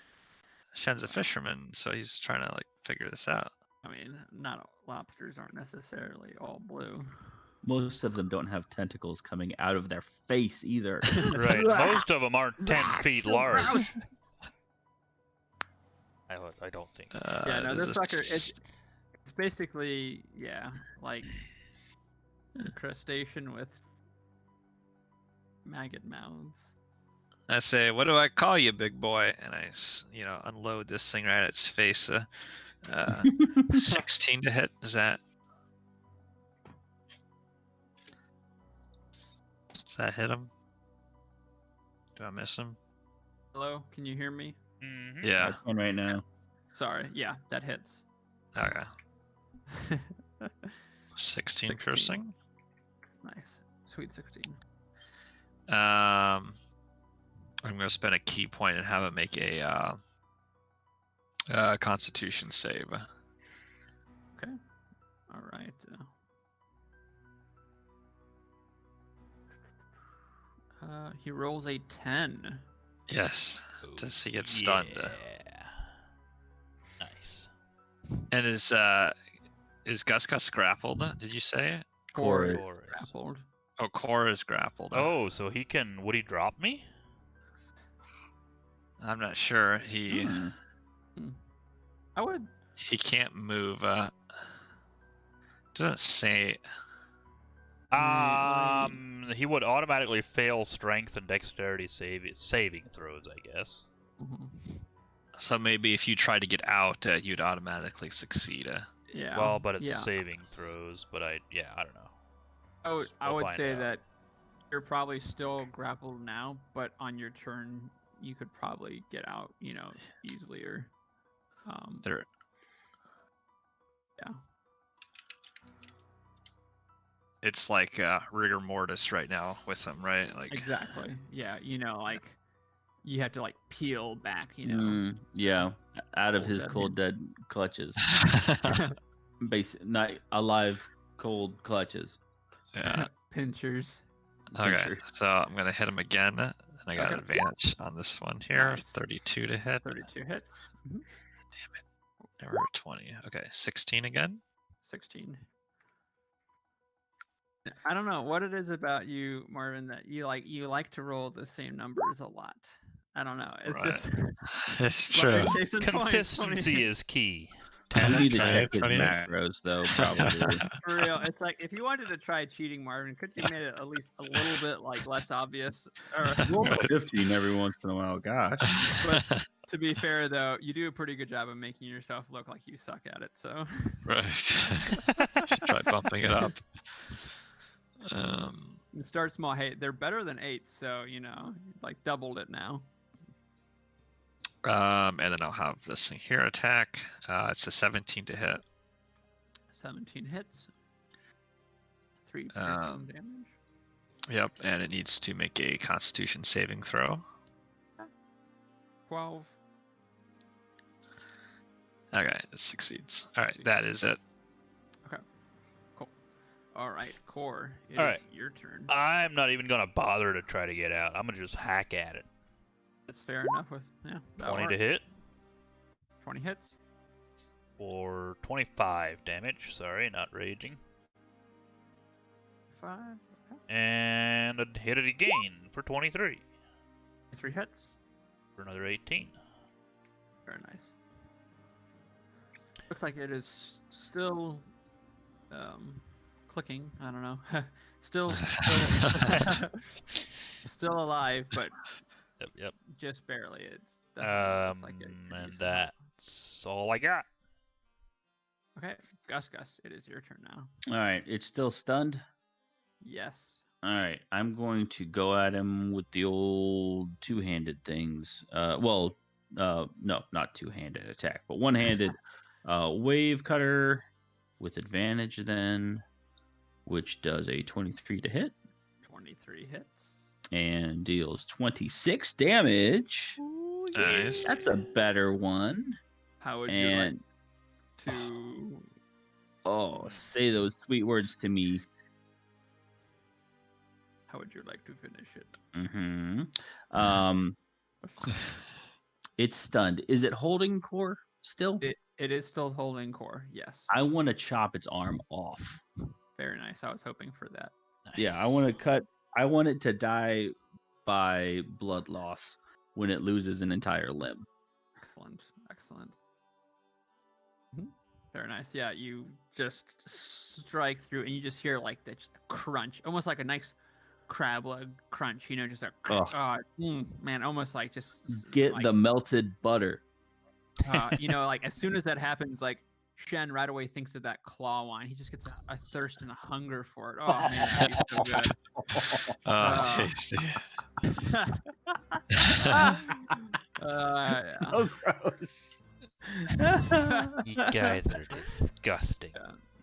Speaker 5: Shen's a fisherman, so he's trying to like figure this out.
Speaker 1: I mean, not lobsters aren't necessarily all blue.
Speaker 2: Most of them don't have tentacles coming out of their face either.
Speaker 4: Right. Most of them aren't 10 feet
Speaker 2: So
Speaker 4: large.
Speaker 2: gross.
Speaker 4: I don't think.
Speaker 1: Yeah, no,
Speaker 5: does
Speaker 1: this sucker, it's basically, yeah, like a crustacean with maggot mouths.
Speaker 5: I say, "What do I call you, big boy?" And I, unload this thing right at its face. 16 to hit. Is that? Does that hit him? Do I miss him?
Speaker 1: Hello, can you hear me?
Speaker 4: Mhm.
Speaker 5: Yeah.
Speaker 2: I can right now.
Speaker 1: Sorry, yeah, that hits.
Speaker 5: Okay. 16
Speaker 1: 16.
Speaker 5: piercing.
Speaker 1: Nice. Sweet 16.
Speaker 5: I'm gonna spend a key point and have it make a Constitution save.
Speaker 1: Okay. All right. He rolls a 10.
Speaker 5: Yes. Does he get stunned?
Speaker 4: Yeah. Nice.
Speaker 5: And is Gus grappled? Did you say?
Speaker 1: Core
Speaker 2: Core
Speaker 1: is
Speaker 4: Core is-
Speaker 1: grappled.
Speaker 5: Oh, Core is grappled.
Speaker 4: Oh, so he can. Would he drop me?
Speaker 5: I'm not sure. He
Speaker 1: I would.
Speaker 5: he can't move. Doesn't say.
Speaker 4: He would automatically fail strength and dexterity saving throws, I guess.
Speaker 1: Mhm.
Speaker 5: So maybe if you try to get out, you'd automatically succeed.
Speaker 1: Yeah.
Speaker 4: Well, but it's
Speaker 1: yeah.
Speaker 4: saving throws. But I don't know.
Speaker 1: I
Speaker 4: We'll
Speaker 1: would
Speaker 4: find
Speaker 1: say
Speaker 4: out.
Speaker 1: that you're probably still grappled now, but on your turn, you could probably get out, easily or.
Speaker 5: There.
Speaker 1: Yeah.
Speaker 5: It's like rigor mortis right now with him, right? Like
Speaker 1: Exactly. Yeah. Like you have to like peel back.
Speaker 2: Yeah, out of
Speaker 1: Cold
Speaker 2: his
Speaker 1: dead
Speaker 2: cold dead clutches. Not alive, cold clutches.
Speaker 5: yeah.
Speaker 1: Pinchers.
Speaker 5: Okay,
Speaker 2: Pincher.
Speaker 5: so I'm gonna hit him again, and I got
Speaker 1: Okay.
Speaker 5: an advantage on this one here.
Speaker 1: Nice.
Speaker 5: 32 to hit.
Speaker 1: 32 hits. Mhm.
Speaker 5: Never 20. Okay, 16 again.
Speaker 1: 16. I don't know what it is about you, Marvin, that you like to roll the same numbers a lot. I don't know. It's
Speaker 5: Right.
Speaker 1: just
Speaker 5: It's
Speaker 1: like,
Speaker 5: true.
Speaker 1: case in point, 20
Speaker 4: Consistency is key.
Speaker 2: You need to
Speaker 5: 20,
Speaker 2: check his
Speaker 5: 28.
Speaker 2: macros though, probably.
Speaker 1: For real. It's like if you wanted to try cheating, Marvin, could you made it at least a little bit like less obvious? Or,
Speaker 2: Roll a 15 every once in a while. Gosh.
Speaker 1: but to be fair, though, you do a pretty good job of making yourself look like you suck at it. So
Speaker 5: Right. Should try bumping it up.
Speaker 1: and start small. Hey, they're better than 8, so like doubled it now.
Speaker 5: And then I'll have this thing here attack. It's a 17 to hit.
Speaker 1: 17 hits. 3 piercing damage.
Speaker 5: Yep, and it needs to make a Constitution saving throw.
Speaker 1: 12.
Speaker 5: Okay, it succeeds. All right,
Speaker 1: Succeeds.
Speaker 5: that is it.
Speaker 1: Cool. All right, Core. It
Speaker 4: All
Speaker 1: is
Speaker 4: right.
Speaker 1: your turn.
Speaker 4: I'm not even gonna bother to try to get out. I'm gonna just hack at it.
Speaker 1: That's fair enough. With
Speaker 4: 20 to hit
Speaker 1: 20 hits.
Speaker 4: or 25 damage. Sorry, not raging.
Speaker 1: 5. Okay.
Speaker 4: And I'd hit it again for 23
Speaker 1: 3 hits.
Speaker 4: for another 18.
Speaker 1: Very nice. Looks like it is still clicking. I don't know. still still alive, but
Speaker 4: Yep.
Speaker 1: just barely. It's definitely looks like it could use
Speaker 4: And
Speaker 1: some help.
Speaker 4: that's That's all I got.
Speaker 1: Okay, Gus, it is your turn now.
Speaker 2: All right, it's still stunned.
Speaker 1: Yes.
Speaker 2: All right, I'm going to go at him with the old two-handed things. No, not two-handed attack, but one-handed wave cutter with advantage then, which does a 23 to hit
Speaker 1: 23 hits.
Speaker 2: and deals 26 damage.
Speaker 5: Nice.
Speaker 2: That's a better one.
Speaker 1: How would you like
Speaker 2: And
Speaker 1: to?
Speaker 2: say those sweet words to me.
Speaker 1: How would you like to finish it?
Speaker 2: It's stunned. Is it holding core still?
Speaker 1: It is still holding core. Yes.
Speaker 2: I want to chop its arm off.
Speaker 1: Very nice. I was hoping for that.
Speaker 2: Yeah, I want to cut. I want it to die by blood loss when it loses an entire limb.
Speaker 1: Excellent. Excellent. Very nice. Yeah, you just strike through, and you just hear like the crunch, almost like a nice crab leg crunch. You know, just a man, almost like just
Speaker 2: Get
Speaker 1: like,
Speaker 2: the melted butter.
Speaker 1: you know, like as soon as that happens, like Shen right away thinks of that claw wine. He just gets a thirst and a hunger for it. Oh man, that'd be so good.
Speaker 5: Oh, tasty.
Speaker 1: Yeah.
Speaker 2: So gross.
Speaker 4: You guys are disgusting.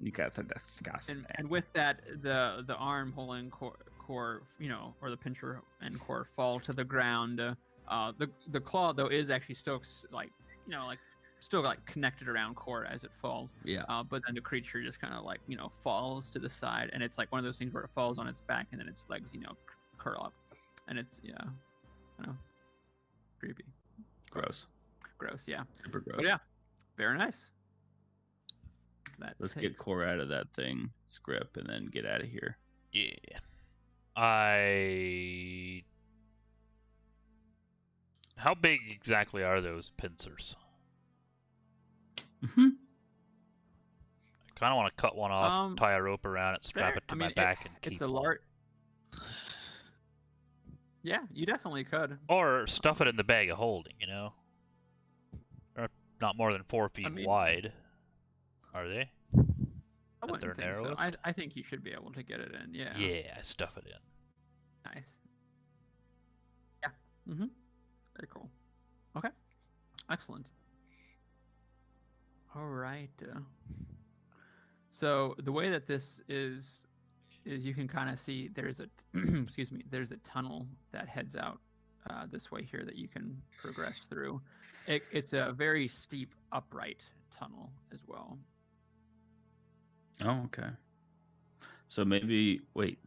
Speaker 2: You guys are disgusting.
Speaker 1: And with that, the arm holding core, you know, or the pincher and core fall to the ground. The claw though is actually still like, you know, like still like connected around core as it falls.
Speaker 2: Yeah.
Speaker 1: But then the creature just kind of like, you know, falls to the side, and it's like one of those things where it falls on its back and then its legs, you know, curl up, and it's I know, creepy,
Speaker 2: Gross.
Speaker 1: yeah,
Speaker 2: Super gross.
Speaker 1: but yeah, very nice.
Speaker 2: Let's get core out of that thing, script, and then get out of here.
Speaker 4: Yeah. How big exactly are those pincers?
Speaker 2: Mm-hmm.
Speaker 4: I kind of want to cut one off, tie a rope around it, strap it to my back, and keep
Speaker 1: it's a
Speaker 4: one.
Speaker 1: large. Yeah, you definitely could.
Speaker 4: Or stuff it in the bag of holding, you know? They're not more than 4 feet wide. Are they?
Speaker 1: I wouldn't
Speaker 4: their
Speaker 1: think so.
Speaker 4: narrowest?
Speaker 1: I think you should be able to get it in. Yeah.
Speaker 4: Yeah, I stuff it in.
Speaker 1: Nice. Yeah. Very cool. Okay. Excellent. All right. So the way that this is you can kind of see there's a excuse me, there's a tunnel that heads out this way here that you can progress through. It's a very steep upright tunnel as well.
Speaker 2: Oh, okay. So maybe wait.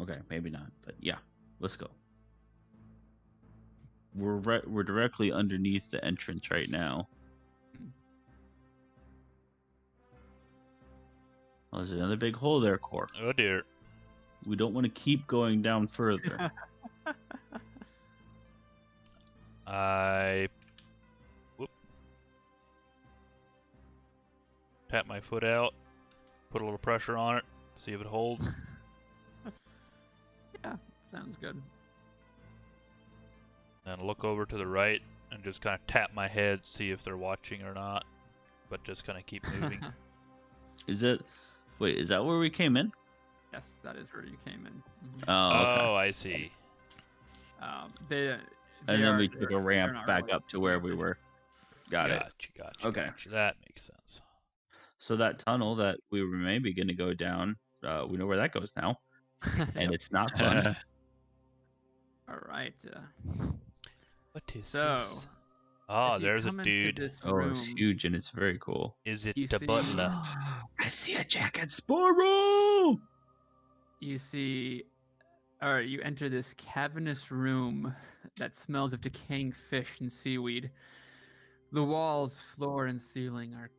Speaker 2: Okay, maybe not, but yeah, let's go. We're directly underneath the entrance right now. Oh, there's another big hole there, Core.
Speaker 4: Oh dear.
Speaker 2: We don't want to keep going down further.
Speaker 4: Tap my foot out, put a little pressure on it, see if it holds.
Speaker 1: Yeah, sounds good.
Speaker 4: And look over to the right and just kind of tap my head, see if they're watching or not, but just kind of keep moving.
Speaker 2: Is that where we came in?
Speaker 1: Yes, that is where you came in. Mm-hmm.
Speaker 2: Oh, okay.
Speaker 4: Oh, I see.
Speaker 2: And then we took a ramp back up to where we were. Got it.
Speaker 4: Gotcha.
Speaker 2: Okay.
Speaker 4: Gotcha. That makes sense.
Speaker 2: So that tunnel that we were maybe going to go down, we know where that goes now, and it's not fun.
Speaker 1: All right.
Speaker 4: What is
Speaker 1: So,
Speaker 4: this? Oh,
Speaker 1: as you
Speaker 4: there's a
Speaker 1: come into
Speaker 4: dude.
Speaker 1: this
Speaker 2: Oh,
Speaker 1: room,
Speaker 2: it's huge and it's very cool.
Speaker 4: Is it
Speaker 1: You
Speaker 4: the
Speaker 1: see-
Speaker 4: butler?
Speaker 2: I see a Jacket Sparrow!
Speaker 1: you see, or you enter this cavernous room that smells of decaying fish and seaweed. The walls, floor, and ceiling are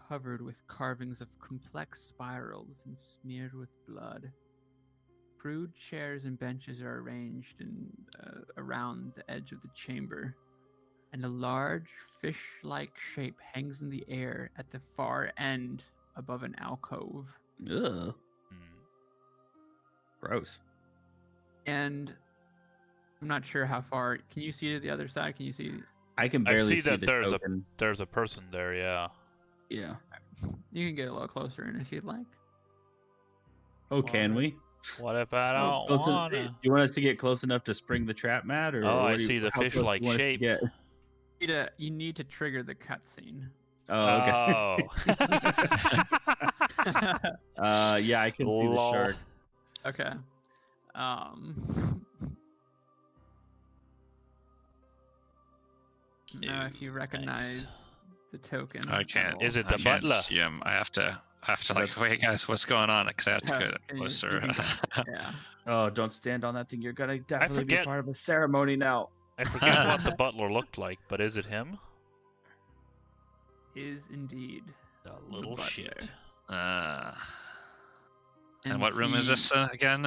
Speaker 1: covered with carvings of complex spirals and smeared with blood. Crude chairs and benches are arranged around the edge of the chamber, and a large fish-like shape hangs in the air at the far end above an alcove.
Speaker 2: Ugh,
Speaker 4: Hmm.
Speaker 2: gross.
Speaker 1: And I'm not sure how far. Can you see to the other side? Can you see
Speaker 2: I can
Speaker 4: I
Speaker 2: barely
Speaker 4: see that
Speaker 2: the
Speaker 4: there's
Speaker 2: token.
Speaker 4: there's a person there. Yeah.
Speaker 2: Yeah.
Speaker 1: You can get a little closer in if you'd like.
Speaker 2: Oh, can we?
Speaker 4: What if I
Speaker 1: Well,
Speaker 4: don't
Speaker 2: Do
Speaker 4: wanna?
Speaker 2: you want us to get close enough to spring the trap, Matt, or
Speaker 4: Oh, I
Speaker 2: what do
Speaker 4: see
Speaker 2: you,
Speaker 4: the
Speaker 2: how close do
Speaker 4: fish-like
Speaker 2: you want us to
Speaker 4: shape.
Speaker 2: get?
Speaker 1: You need to trigger the cutscene.
Speaker 2: Oh, okay.
Speaker 4: Oh.
Speaker 2: Yeah, I can see the
Speaker 4: Lol.
Speaker 2: shark.
Speaker 1: Okay. Now, if you recognize the token,
Speaker 5: I can't.
Speaker 1: that'll-
Speaker 4: Is it
Speaker 5: I
Speaker 4: the
Speaker 5: can't
Speaker 4: butler?
Speaker 5: see him. I have to
Speaker 2: Is
Speaker 5: like, wait, guys, what's going on? Because I have to get
Speaker 1: Can you
Speaker 5: closer.
Speaker 1: can go- yeah.
Speaker 2: Oh, don't stand on that thing. You're gonna definitely be
Speaker 4: forget-
Speaker 2: part of a ceremony now.
Speaker 4: I forget what the butler looked like, but is it him?
Speaker 1: Is indeed
Speaker 4: The little
Speaker 1: butler.
Speaker 4: shit.
Speaker 5: And what room is this again?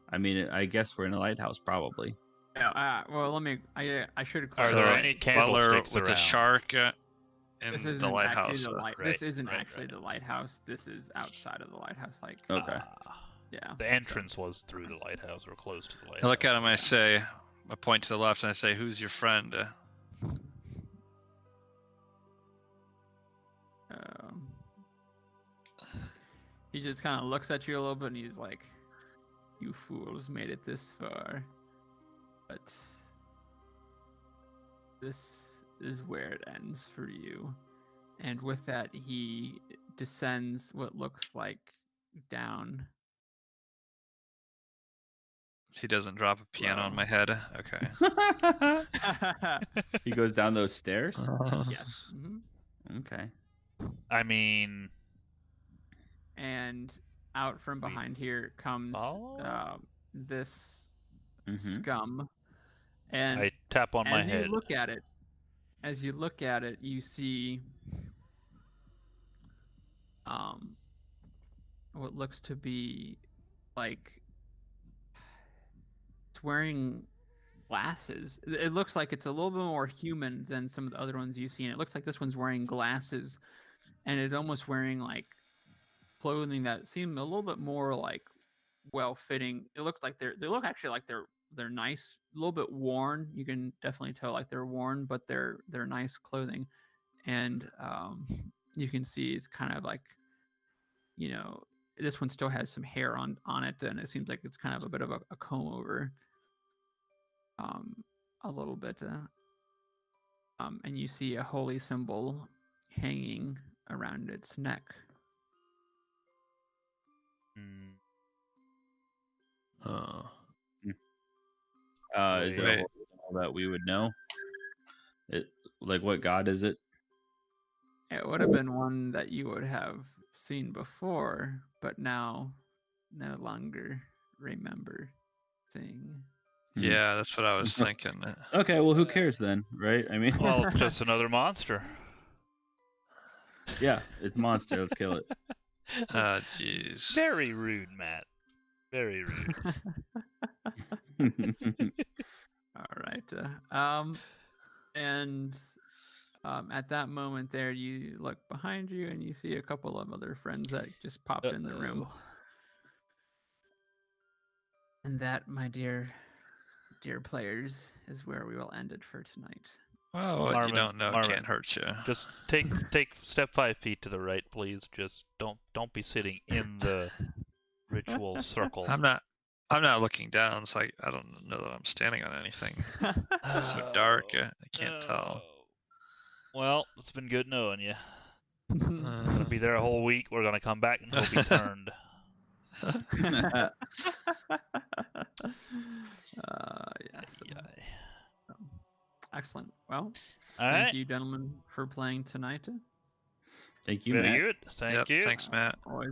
Speaker 2: I mean, I guess we're in a lighthouse, probably.
Speaker 1: Yeah, well, let me. I should have
Speaker 4: Are
Speaker 1: clarified.
Speaker 4: there
Speaker 5: So,
Speaker 4: any
Speaker 5: Butler
Speaker 4: candlesticks
Speaker 5: with the
Speaker 4: around?
Speaker 5: shark in
Speaker 1: This
Speaker 5: the
Speaker 1: isn't
Speaker 5: lighthouse.
Speaker 1: actually the light. This
Speaker 4: Right,
Speaker 1: isn't
Speaker 4: right,
Speaker 1: actually
Speaker 4: right.
Speaker 1: the lighthouse. This is outside of the lighthouse. Like,
Speaker 2: Okay.
Speaker 1: yeah.
Speaker 4: The entrance was through the lighthouse or close to the lighthouse.
Speaker 5: I look at him, I say, I point to the left, and I say, "Who's your friend?"
Speaker 1: Um, he just kind of looks at you a little bit, and he's like, "You fools made it this far, but this is where it ends for you." And with that, he descends what looks like down.
Speaker 5: He doesn't drop a piano on
Speaker 1: Wow.
Speaker 5: my head. Okay.
Speaker 2: He goes down those stairs.
Speaker 1: Yes. Hmm.
Speaker 2: Okay.
Speaker 4: I mean,
Speaker 1: And out from
Speaker 4: We
Speaker 1: behind here comes
Speaker 4: follow?
Speaker 1: this
Speaker 2: Mm-hmm.
Speaker 1: scum, and
Speaker 4: I tap on my
Speaker 1: as
Speaker 4: head.
Speaker 1: you look at it, you see what looks to be like it's wearing glasses. It looks like it's a little bit more human than some of the other ones you've seen. It looks like this one's wearing glasses, and it's almost wearing like clothing that seem a little bit more like well fitting. It looks like they look actually like they're nice, a little bit worn. You can definitely tell like they're worn, but they're nice clothing. And you can see it's kind of like, this one still has some hair on it, and it seems like it's kind of a bit of a comb over, a little bit. And you see a holy symbol hanging around its neck.
Speaker 4: Hmm.
Speaker 2: Is it a
Speaker 5: Wait.
Speaker 2: holy symbol that we would know? It like what god is it?
Speaker 1: It would have been one that you would have seen before, but now no longer remember seeing.
Speaker 5: Yeah, that's what I was thinking.
Speaker 2: Okay, well, who cares then, right? I mean,
Speaker 4: Well, it's just another monster.
Speaker 2: yeah, it's monster. Let's kill it.
Speaker 5: Jeez.
Speaker 4: Very rude, Matt. Very rude.
Speaker 1: All right. And at that moment there, you look behind you and you see a couple of other friends that just popped in the room. And that, my dear players, is where we will end it for tonight.
Speaker 5: Well, what
Speaker 4: Marvin,
Speaker 5: you don't know
Speaker 4: Marvin,
Speaker 5: can't hurt you.
Speaker 4: Just take step 5 feet to the right, please. Just don't be sitting in the ritual circle.
Speaker 5: I'm not looking down, so I don't know that I'm standing on anything. It's so dark, I can't tell.
Speaker 4: Well, it's been good knowing you. I'm gonna be there a whole week. We're gonna come back and he'll be turned.
Speaker 1: Yes.
Speaker 4: Yeah.
Speaker 1: Excellent. Well,
Speaker 4: All
Speaker 1: thank
Speaker 4: right.
Speaker 1: you, gentlemen, for playing tonight.
Speaker 2: Thank you,
Speaker 4: Very
Speaker 2: Matt.
Speaker 4: good. Thank
Speaker 5: Yep,
Speaker 4: you.
Speaker 5: thanks, Matt.
Speaker 1: Always